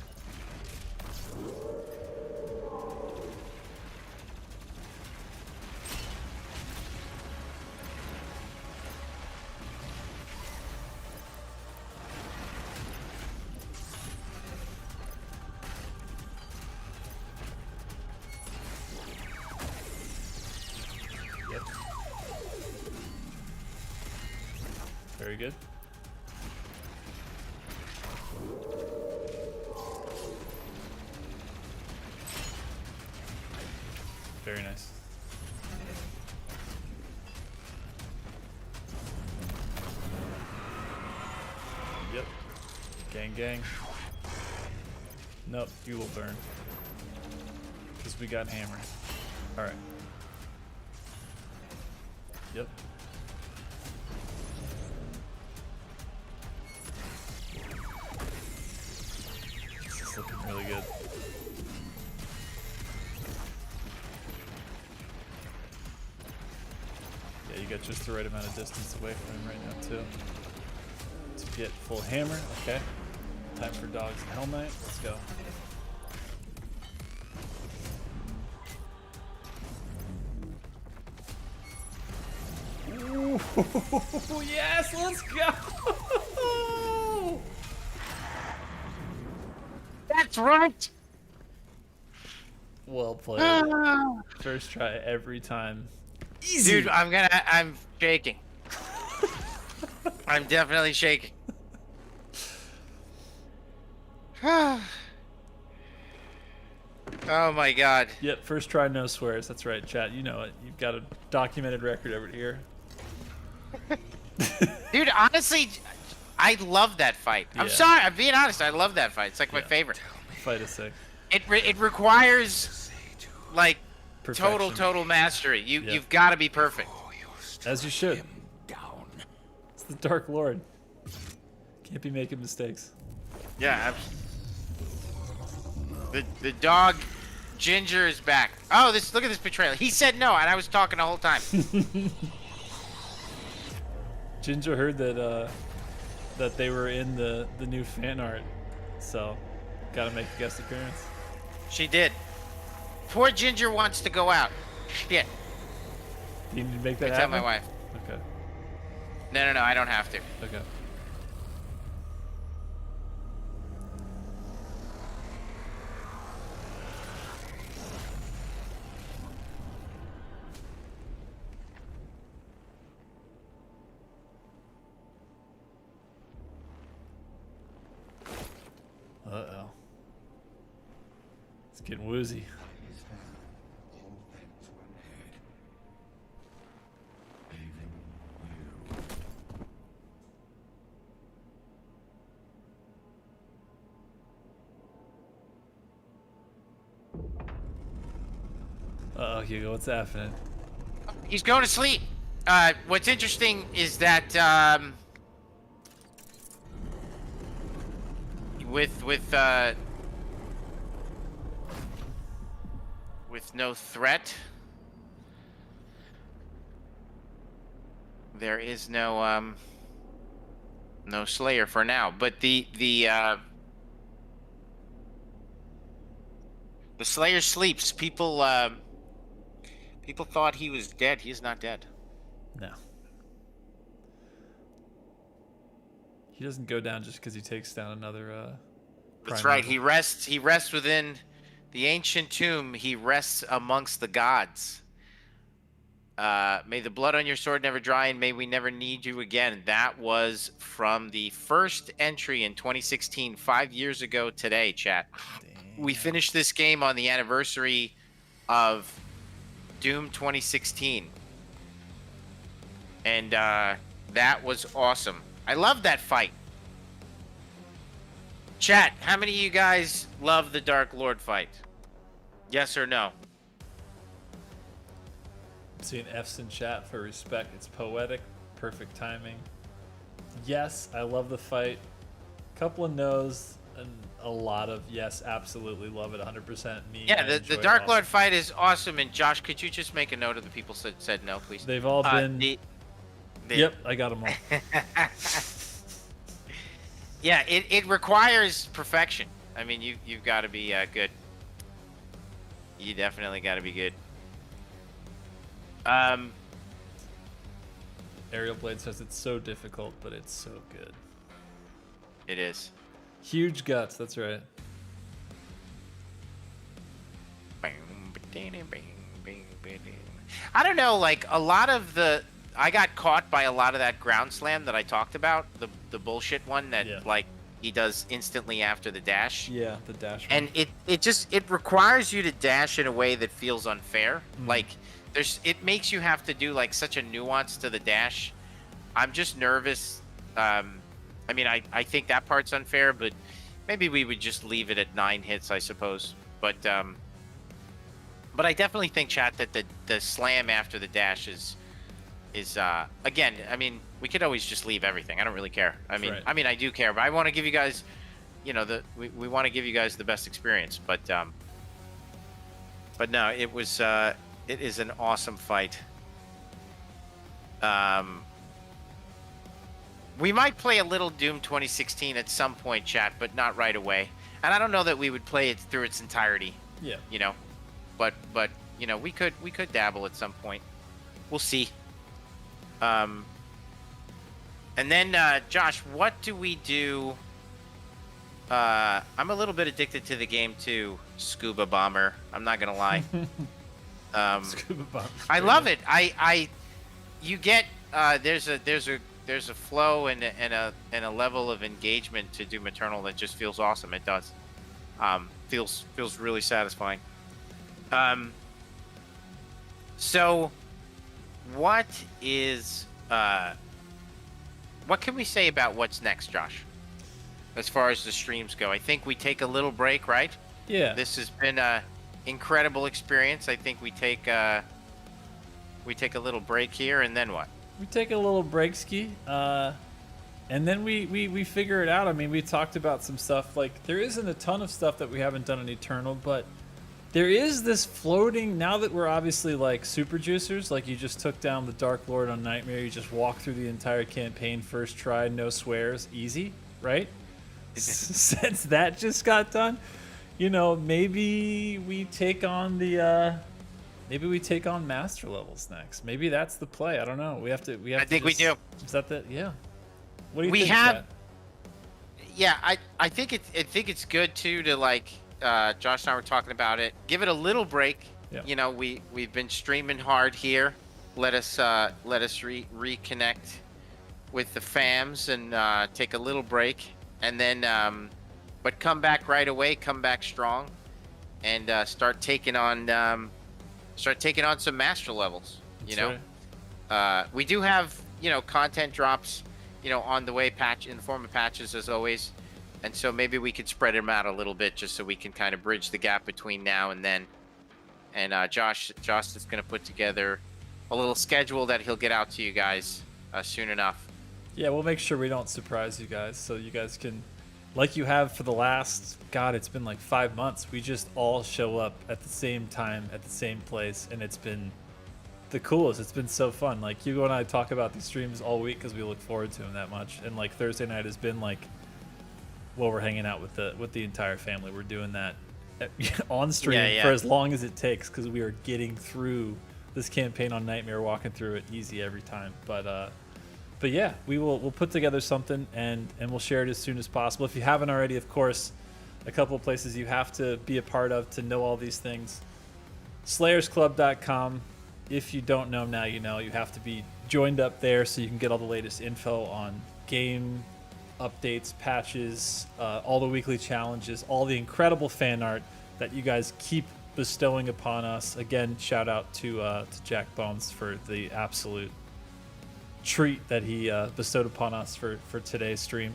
Yep. Very good. Very nice. Yep. Gang, gang. Nope, you will burn. Because we got hammer. Alright. Yep. This is looking really good. Yeah, you got just the right amount of distance away from him right now too. To get full hammer, okay. Time for dogs and Hell Knight. Let's go. Ooh, yes, let's go. That's right. Well played. First try every time. Easy. Dude, I'm shaking. I'm definitely shaking. Oh my god. Yep, first try, no swears. That's right, chat. You know it. You've got a documented record over here. Dude, honestly, I love that fight. I'm Yeah. sorry, I'm being honest. I love that fight. It's like my Yeah. favorite. Fight is sick. It requires like Perfection. total mastery. Yeah. You've got to be perfect. As you should. It's the Dark Lord. Can't be making mistakes. Yeah. The dog Ginger is back. Oh, look at this betrayal. He said no, and I was talking the whole time. Ginger heard that that they were in the new fan art, so gotta make a guest appearance. She did. Poor Ginger wants to go out. Shit. You need to make that I tell happen. my wife. Okay. No, I don't have to. Okay. Uh-oh. It's getting woozy. His hand, all things were made. Even you. Uh-oh, Hugo, what's happening? He's going to sleep. What's interesting is that with no threat, there is no Slayer for now. But the Slayer sleeps. People thought he was dead. He is not dead. No. He doesn't go down just because he takes down another. That's primeval. right. He rests within the ancient tomb. He rests amongst the gods. May the blood on your sword never dry, and may we never need you again. That was from the first entry in 2016, 5 years ago today, chat. Damn. We finished this game on the anniversary of Doom 2016. And that was awesome. I love that fight. Chat, how many of you guys love the Dark Lord fight? Yes or no? I'm seeing F's in chat for respect. It's poetic, perfect timing. Yes, I love the fight. Couple of no's and a lot of yes, absolutely love it 100%. Me. Yeah, I the enjoy it Dark also. Lord fight is awesome. And Josh, could you just make a note of the people said no, please? They've all been. Yep, I got them all. Yeah, it requires perfection. I mean, you've got to be good. You definitely got to be good. Aerial Blade says it's so difficult, but it's so good. It is. Huge guts, that's right. I don't know, like a lot of I got caught by a lot of that ground slam that I talked about, the bullshit one that like he does instantly after the dash. Yeah, the dash. And it requires you to dash in a way that feels unfair. Like it makes you have to do like such a nuance to the dash. I'm just nervous. I mean, I think that part's unfair, but maybe we would just leave it at 9 hits, I suppose. But I definitely think, chat, that the slam after the dash is again. I mean, we could always just leave everything. I don't really care. I mean, I do care, but I want to give you guys, you know, we want to give you guys the best experience. But no, it was it is an awesome fight. We might play a little Doom 2016 at some point, chat, but not right away. And I don't know that we would play it through its entirety. Yeah. You know, but you know, we could dabble at some point. We'll see. And then Josh, what do we do? I'm a little bit addicted to the game too, Scuba Bomber. I'm not gonna lie. Scuba Bomber. I love it. You get there's a flow and a level of engagement to Doom Eternal that just feels awesome. It does. Feels really satisfying. So what can we say about what's next, Josh? As far as the streams go, I think we take a little break, right? Yeah. This has been a incredible experience. I think we take a little break here, and then what? We take a little break ski, and then we figure it out. I mean, we talked about some stuff. Like, there isn't a ton of stuff that we haven't done in Eternal, but there is this floating, now that we're obviously like super juicers, like you just took down the Dark Lord on Nightmare, you just walk through the entire campaign, first try, no swears, easy, right? Since that just got done, you know, maybe we take on master levels next. Maybe that's the play. I don't know. We think we do. Is that the yeah? What do you We think? have. Pat? Yeah, I think it's good too to like Josh and I were talking about it. Give it a little break. Yeah. You know, we've been streaming hard here. Let us reconnect with the fams and take a little break, and then but come back right away. Come back strong, and start taking on some master levels. You That's know, we do have, you know, content drops, you know, on the way, in the form of patches as always, and so maybe we could spread them out a little bit just so we can kind of bridge the gap between now and then. And Josh is going to put together little schedule that he'll get out to you guys soon enough. Yeah, we'll make sure we don't surprise you guys, so you guys can, like you have for the last, God, it's been like 5 months. We just all show up at the same time, at the same place, and it's been the coolest. It's been so fun. Like, Hugo and I talk about these streams all week because we look forward to them that much. And like Thursday night has been like, well, we're hanging out with the entire family. We're doing that on stream for as long as it takes because we are getting through this campaign on Nightmare, walking through it easy every time. But yeah, we'll put together something and we'll share it as soon as possible. If you haven't already, of course, a couple of places you have to be a part of to know all these things. SlayersClub.com. If you don't know now, you know. You have to be joined up there so you can get all the latest info on game updates, patches, all the weekly challenges, all the incredible fan art that you guys keep bestowing upon us. Again, shout out to Jack Bones for the absolute treat that he bestowed upon us for today's stream.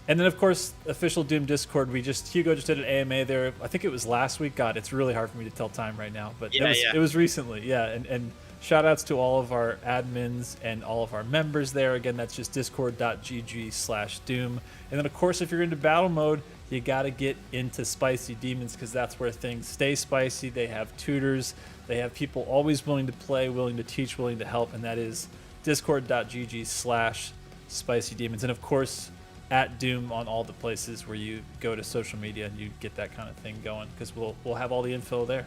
And then of course, official Doom Discord. Hugo just did an AMA there. I think it was last week. God, it's really hard for me to tell time right now, but it was recently. Yeah, and shout outs to all of our admins and all of our members there. Again, that's just discord.gg/doom. And then of course, if you're into battle mode, you got to get into Spicy Demons because that's where things stay spicy. They have tutors. They have people always willing to play, willing to teach, willing to help, and that is discord.gg/Spicy Demons. And of course, at Doom on all the places where you go to social media and you get that kind of thing going because we'll have all the info there.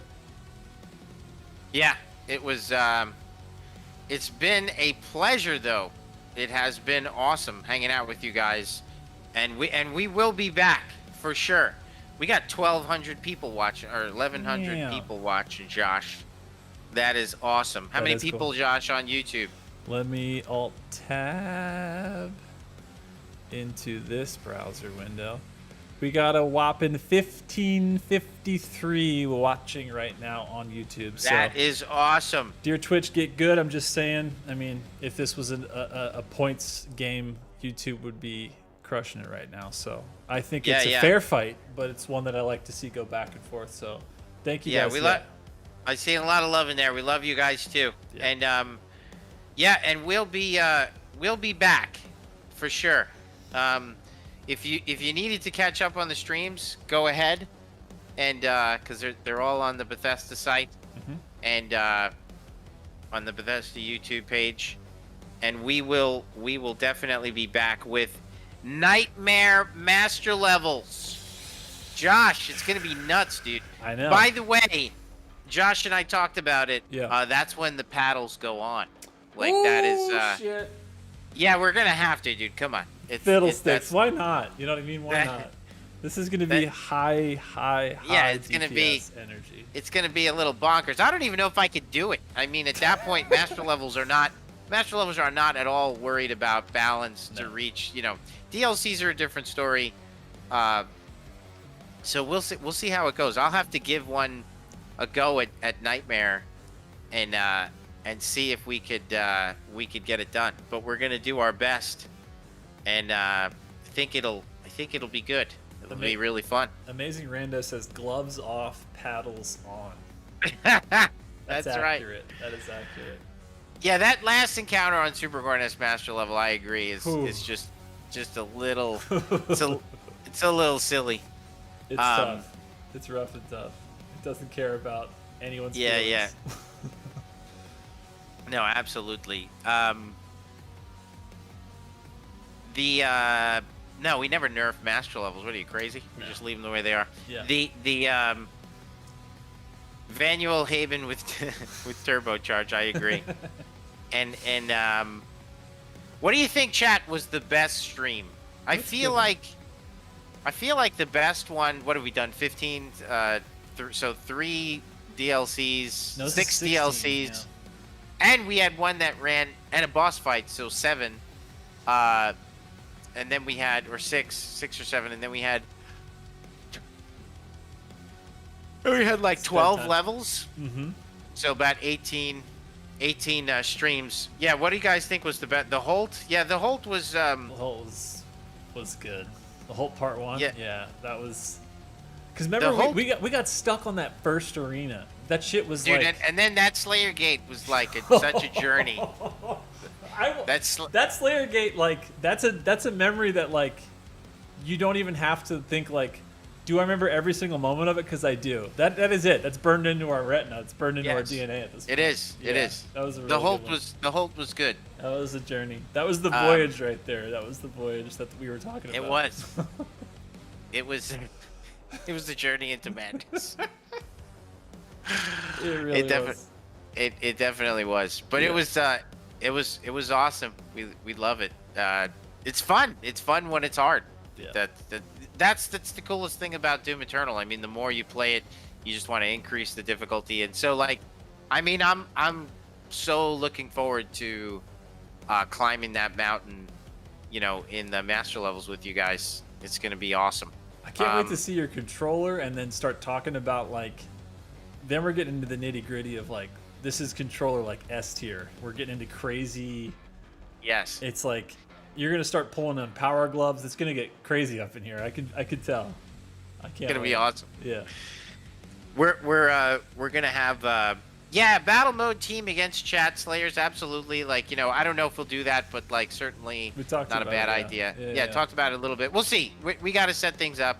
Yeah, it was. It's been a pleasure, though. It has been awesome hanging out with you guys, and we will be back for sure. We got 1,200 people watching, or 1,100 people watching, Josh. That is awesome. How many people, cool. Josh, on YouTube? Let me alt-tab into this browser window. We got a whopping 1553 watching right now on YouTube. That is awesome. Dear Twitch, get good. I'm just saying. I mean, if this was a points game, YouTube would be crushing it right now. So I think it's a fair fight, but it's one that I like to see go back and forth. So thank you guys. I see a lot of love in there. We love you guys too. Yeah. And and we'll be back for sure. If you needed to catch up on the streams, go ahead, and because they're all on the Bethesda site, and on the Bethesda YouTube page, and we will definitely be back with Nightmare Master Levels. Josh, it's gonna be nuts, dude. I know. By the way, Josh and I talked about it. Yeah. That's when the paddles go on. Like that is. Shit. Yeah, we're gonna have to, dude. Come on. Fiddlesticks. Why not? You know what I mean? Why not? This is gonna be high it's DPS gonna be energy. It's gonna be a little bonkers. I don't even know if I could do it. I mean, at that point, master levels are not at all worried about balance to reach. You know, DLCs are a different story. So we'll see how it goes. I'll have to give one a go at Nightmare, and see if we could get it done. But we're gonna do our best, and I think it'll be good. It'll be really fun. Amazing Rando says gloves off, paddles on. That's accurate. Right. That is accurate. Yeah, that last encounter on Super Gorness Master Level, I agree, is just a little it's a little silly. It's tough. It's rough and tough. It doesn't care about anyone's feelings. Yeah. No, absolutely. No, we never nerf master levels. What are you, crazy? We just leave them the way they are. Yeah. The Vanuel Haven with turbocharge, I agree. and what do you think, chat, was the best stream? I feel like the best one. What have we done? 15. So 3 DLCs, no, 6 16, DLCs, yeah. And we had one that ran and a boss fight, so 7. And then we had, or 6 or 7, and then we had like 12 levels. Mm-hmm. So about 18 streams. Yeah, what do you guys think was the best? The Holt? Yeah, the Holt was. The Holt was good. The Holt Part 1. Yeah, that was. Because remember, whole- we got stuck on that first arena. That shit was Dude, like. and then that Slayer Gate was like such a journey. That Slayer Gate, like, that's a memory that, like, you don't even have to think, like, do I remember every single moment of it? Because I do. That is it. That's burned into our retina. It's burned into our DNA at this point. It is. Yeah, It is. That was a The really Holt good one. was good. That was a journey. That was the voyage right there. That was the voyage that we were talking about. It was. It was. It was the journey into madness. It really was. It definitely was. But Yeah. it was awesome. We love it. It's fun. It's fun when it's hard. Yeah. That's the coolest thing about Doom Eternal. I mean, the more you play it, you just want to increase the difficulty. And so, like, I mean, I'm so looking forward to climbing that mountain, you know, in the master levels with you guys. It's gonna be awesome. I can't wait to see your controller and then start talking about, like, then we're getting into the nitty gritty of, like, this is controller like S tier. We're getting into crazy. Yes. It's like you're gonna start pulling on power gloves. It's gonna get crazy up in here. I could tell. I can't. It's gonna wait. be awesome. Yeah. We're gonna have battle mode team against chat slayers, absolutely. Like, you know, I don't know if we'll do that, but like certainly We talked not a about bad it, idea. yeah. Yeah, talked about it a little bit. We'll see. We got to set things up.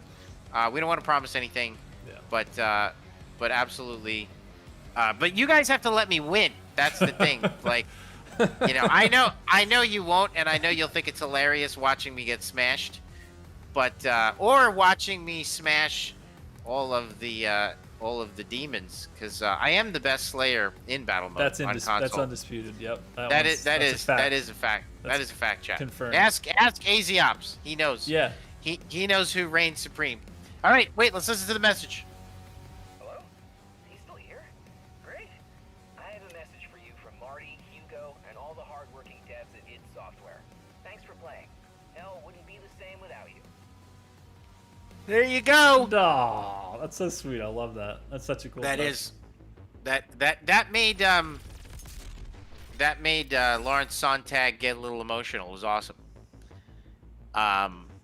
We don't want to promise anything, Yeah. but absolutely. But you guys have to let me win. That's the thing. Like, you know, I know you won't, and I know you'll think it's hilarious watching me get smashed, but or watching me smash all of the demons, because I am the best Slayer in battle mode That's on console. That's undisputed. Yep. That is fact. a fact. That is a fact, chat. confirmed. Ask AZ Ops. He knows. Yeah. He knows who reigns supreme. All right, wait. Let's listen to the message. Hello? He's still here? Great. I have a message for you from Marty, Hugo, and all the hardworking devs at id Software. Thanks for playing. Hell wouldn't be the same without you. There you go. Oh, that's so sweet. I love that. That's such a cool. That touch. is, that made Lawrence Sontag get a little emotional. It was awesome.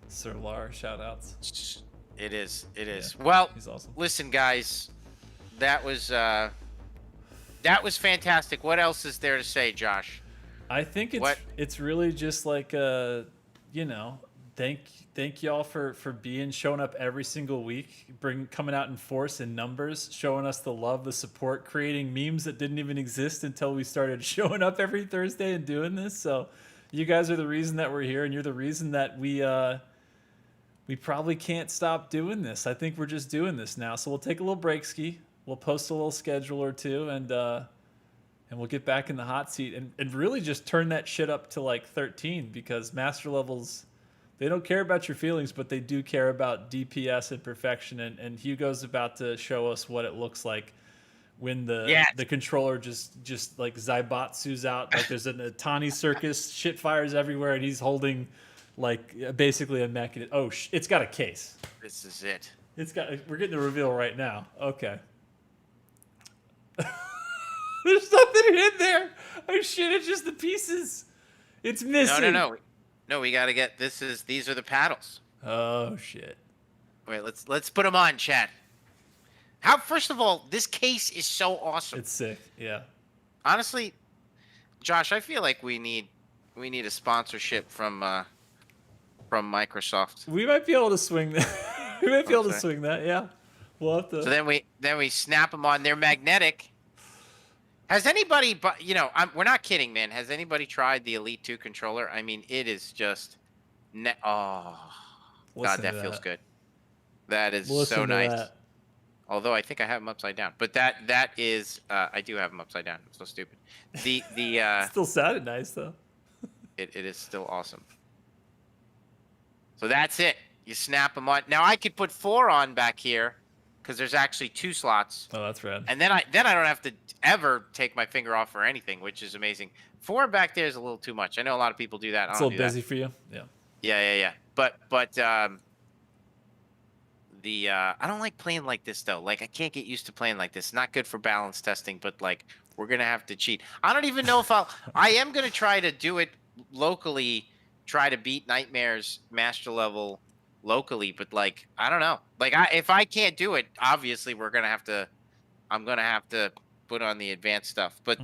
Sir Lar, shout outs. It is. Yeah, Well, he's awesome. listen, guys, that was fantastic. What else is there to say, Josh? I think What? it's really just like you know, thank y'all for showing up every single week, coming out in force and numbers, showing us the love, the support, creating memes that didn't even exist until we started showing up every Thursday and doing this. So you guys are the reason that we're here, and you're the reason that we probably can't stop doing this. I think we're just doing this now. So we'll take a little break ski. We'll post a little schedule or two, and we'll get back in the hot seat and really just turn that shit up to like 13, because master levels, they don't care about your feelings, but they do care about DPS and perfection. And Hugo's about to show us what it looks like when the controller just like Zaibatsu's out. Like there's an Atani circus, shit fires everywhere, and he's holding like basically a mechanism. Oh, it's got a case. This is it. We're getting the reveal right now. Okay. There's nothing in there. Oh shit! It's just the pieces. It's missing. No. We gotta get these are the paddles. Oh shit! Wait, let's put them on, chat. First of all, this case is so awesome. It's sick. Yeah. Honestly, Josh, I feel like we need a sponsorship from Microsoft. We might be able to swing that. We might be able to swing that. Yeah. We'll have to. So then we snap them on. They're magnetic. Has anybody, we're not kidding, man. Has anybody tried the Elite 2 controller? I mean, it is just, God, that feels good. That is so nice. That. Although I think I have them upside down, but that is, I do have them upside down. I'm so stupid. Still sounded nice though. It is still awesome. So that's it. You snap them on. Now I could put 4 on back here, because there's actually 2 slots. Oh, that's rad. And then I don't have to ever take my finger off or anything, which is amazing. 4 back there is a little too much. I know a lot of people do that. It's a little busy for you. Yeah. Yeah. But I don't like playing like this though. Like I can't get used to playing like this. Not good for balance testing, but like we're gonna have to cheat. I don't even know if I am gonna try to do it locally. Try to beat Nightmare's master level locally, but like I don't know. Like if I can't do it, obviously I'm gonna have to put on the advanced stuff. But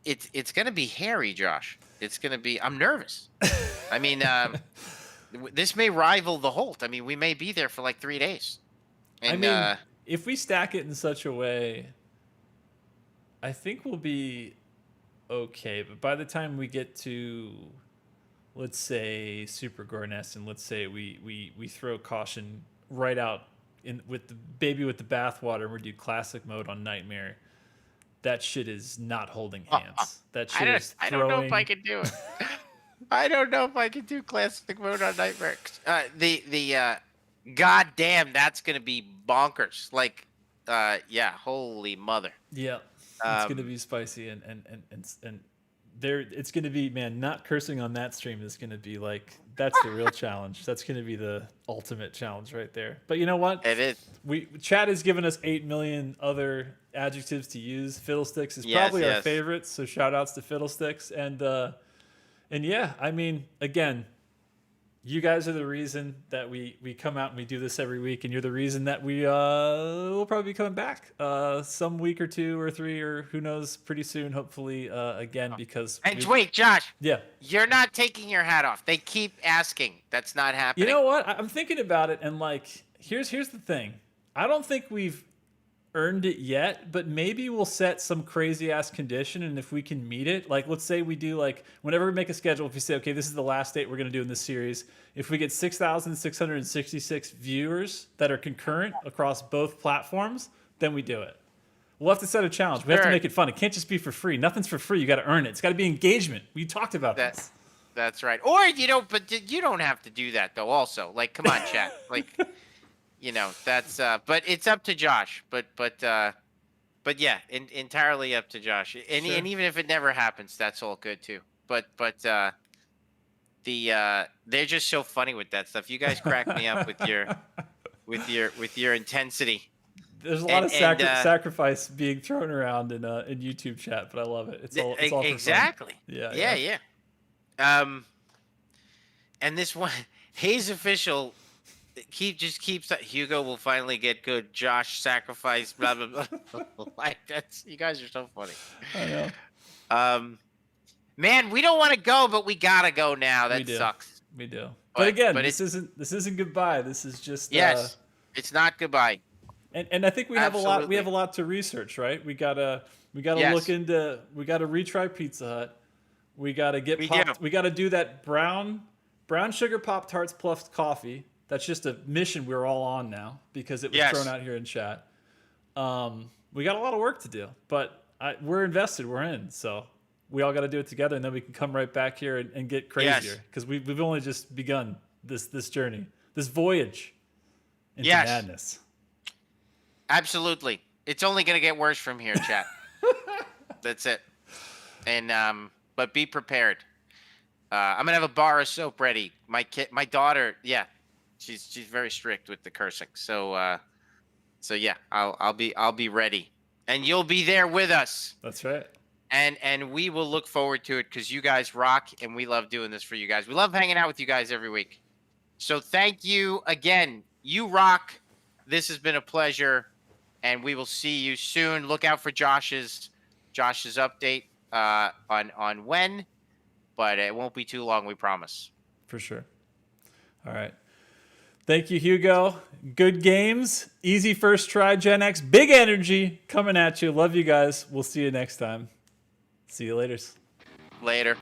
it's gonna be hairy, Josh. It's gonna be. I'm nervous. I mean, this may rival the Holt. I mean, we may be there for like 3 days. And, I mean, if we stack it in such a way, I think we'll be okay. But by the time we get to, let's say, Super Gore Nest, and let's say we throw caution right out with the baby with the bathwater, and we do classic mode on Nightmare, that shit is not holding hands. That shit is throwing. I don't know if I can do it. I don't know if I can do classic mode on Nightmare. God damn, that's gonna be bonkers. Like, yeah, holy mother. Yeah, it's gonna be spicy, and there, it's gonna be, man. Not cursing on that stream is gonna be like, that's the real challenge. That's gonna be the ultimate challenge right there. But you know what? It is. Chad has given us 8 million other adjectives to use. Fiddlesticks is probably our favorite, so shout outs to Fiddlesticks. And yeah, I mean, again, you guys are the reason that we come out and we do this every week, and you're the reason that we will probably be coming back some week or 2 or 3 or who knows, pretty soon, hopefully, again, because wait, Josh. Yeah. You're not taking your hat off. They keep asking. That's not happening. You know what? I'm thinking about it, and like, here's the thing. I don't think we've earned it yet, but maybe we'll set some crazy ass condition, and if we can meet it, like let's say we do, like whenever we make a schedule, if we say, okay, this is the last date we're going to do in this series, if we get 6,666 viewers that are concurrent across both platforms, then we do it. We'll have to set a challenge. We have to make it fun. It can't just be for free. Nothing's for free. You got to earn it. It's got to be engagement. We talked about this. That's right. Or but you don't have to do that though. Also, like, come on, chat. Like, you know, that's but it's up to Josh. But yeah, entirely up to Josh. And Sure. and even if it never happens, that's all good too. But they're just so funny with that stuff. You guys crack me up with your intensity. There's a lot of sacrifice being thrown around in YouTube chat, but I love it. It's all for exactly. Fun. Yeah. And this one, Hayes official, keeps Hugo will finally get good. Josh sacrifice. Blah blah blah. Like, that's, you guys are so funny. I know. Man, we don't want to go, but we gotta go now. That sucks. We do. But again, this isn't goodbye. This is just it's not goodbye. And I think we have a lot. We have a lot to research, right? We gotta look into. We gotta retry Pizza Hut. We gotta get. We gotta do that brown sugar Pop-Tarts plus coffee. That's just a mission we're all on now because it was thrown out here in chat. We got a lot of work to do, but we're invested. We're in. So we all got to do it together, and then we can come right back here and get crazier because we've only just begun this journey, this voyage into madness. Absolutely. It's only going to get worse from here, chat. That's it. And but be prepared. I'm going to have a bar of soap ready. My daughter, she's very strict with the cursing. So yeah, I'll be ready. And you'll be there with us. That's right. And we will look forward to it because you guys rock and we love doing this for you guys. We love hanging out with you guys every week. So thank you again. You rock. This has been a pleasure. And we will see you soon. Look out for Josh's update on when, but it won't be too long, we promise. For sure. All right. Thank you, Hugo. Good games. Easy first try, Gen X. Big energy coming at you. Love you guys. We'll see you next time. See you later. Later.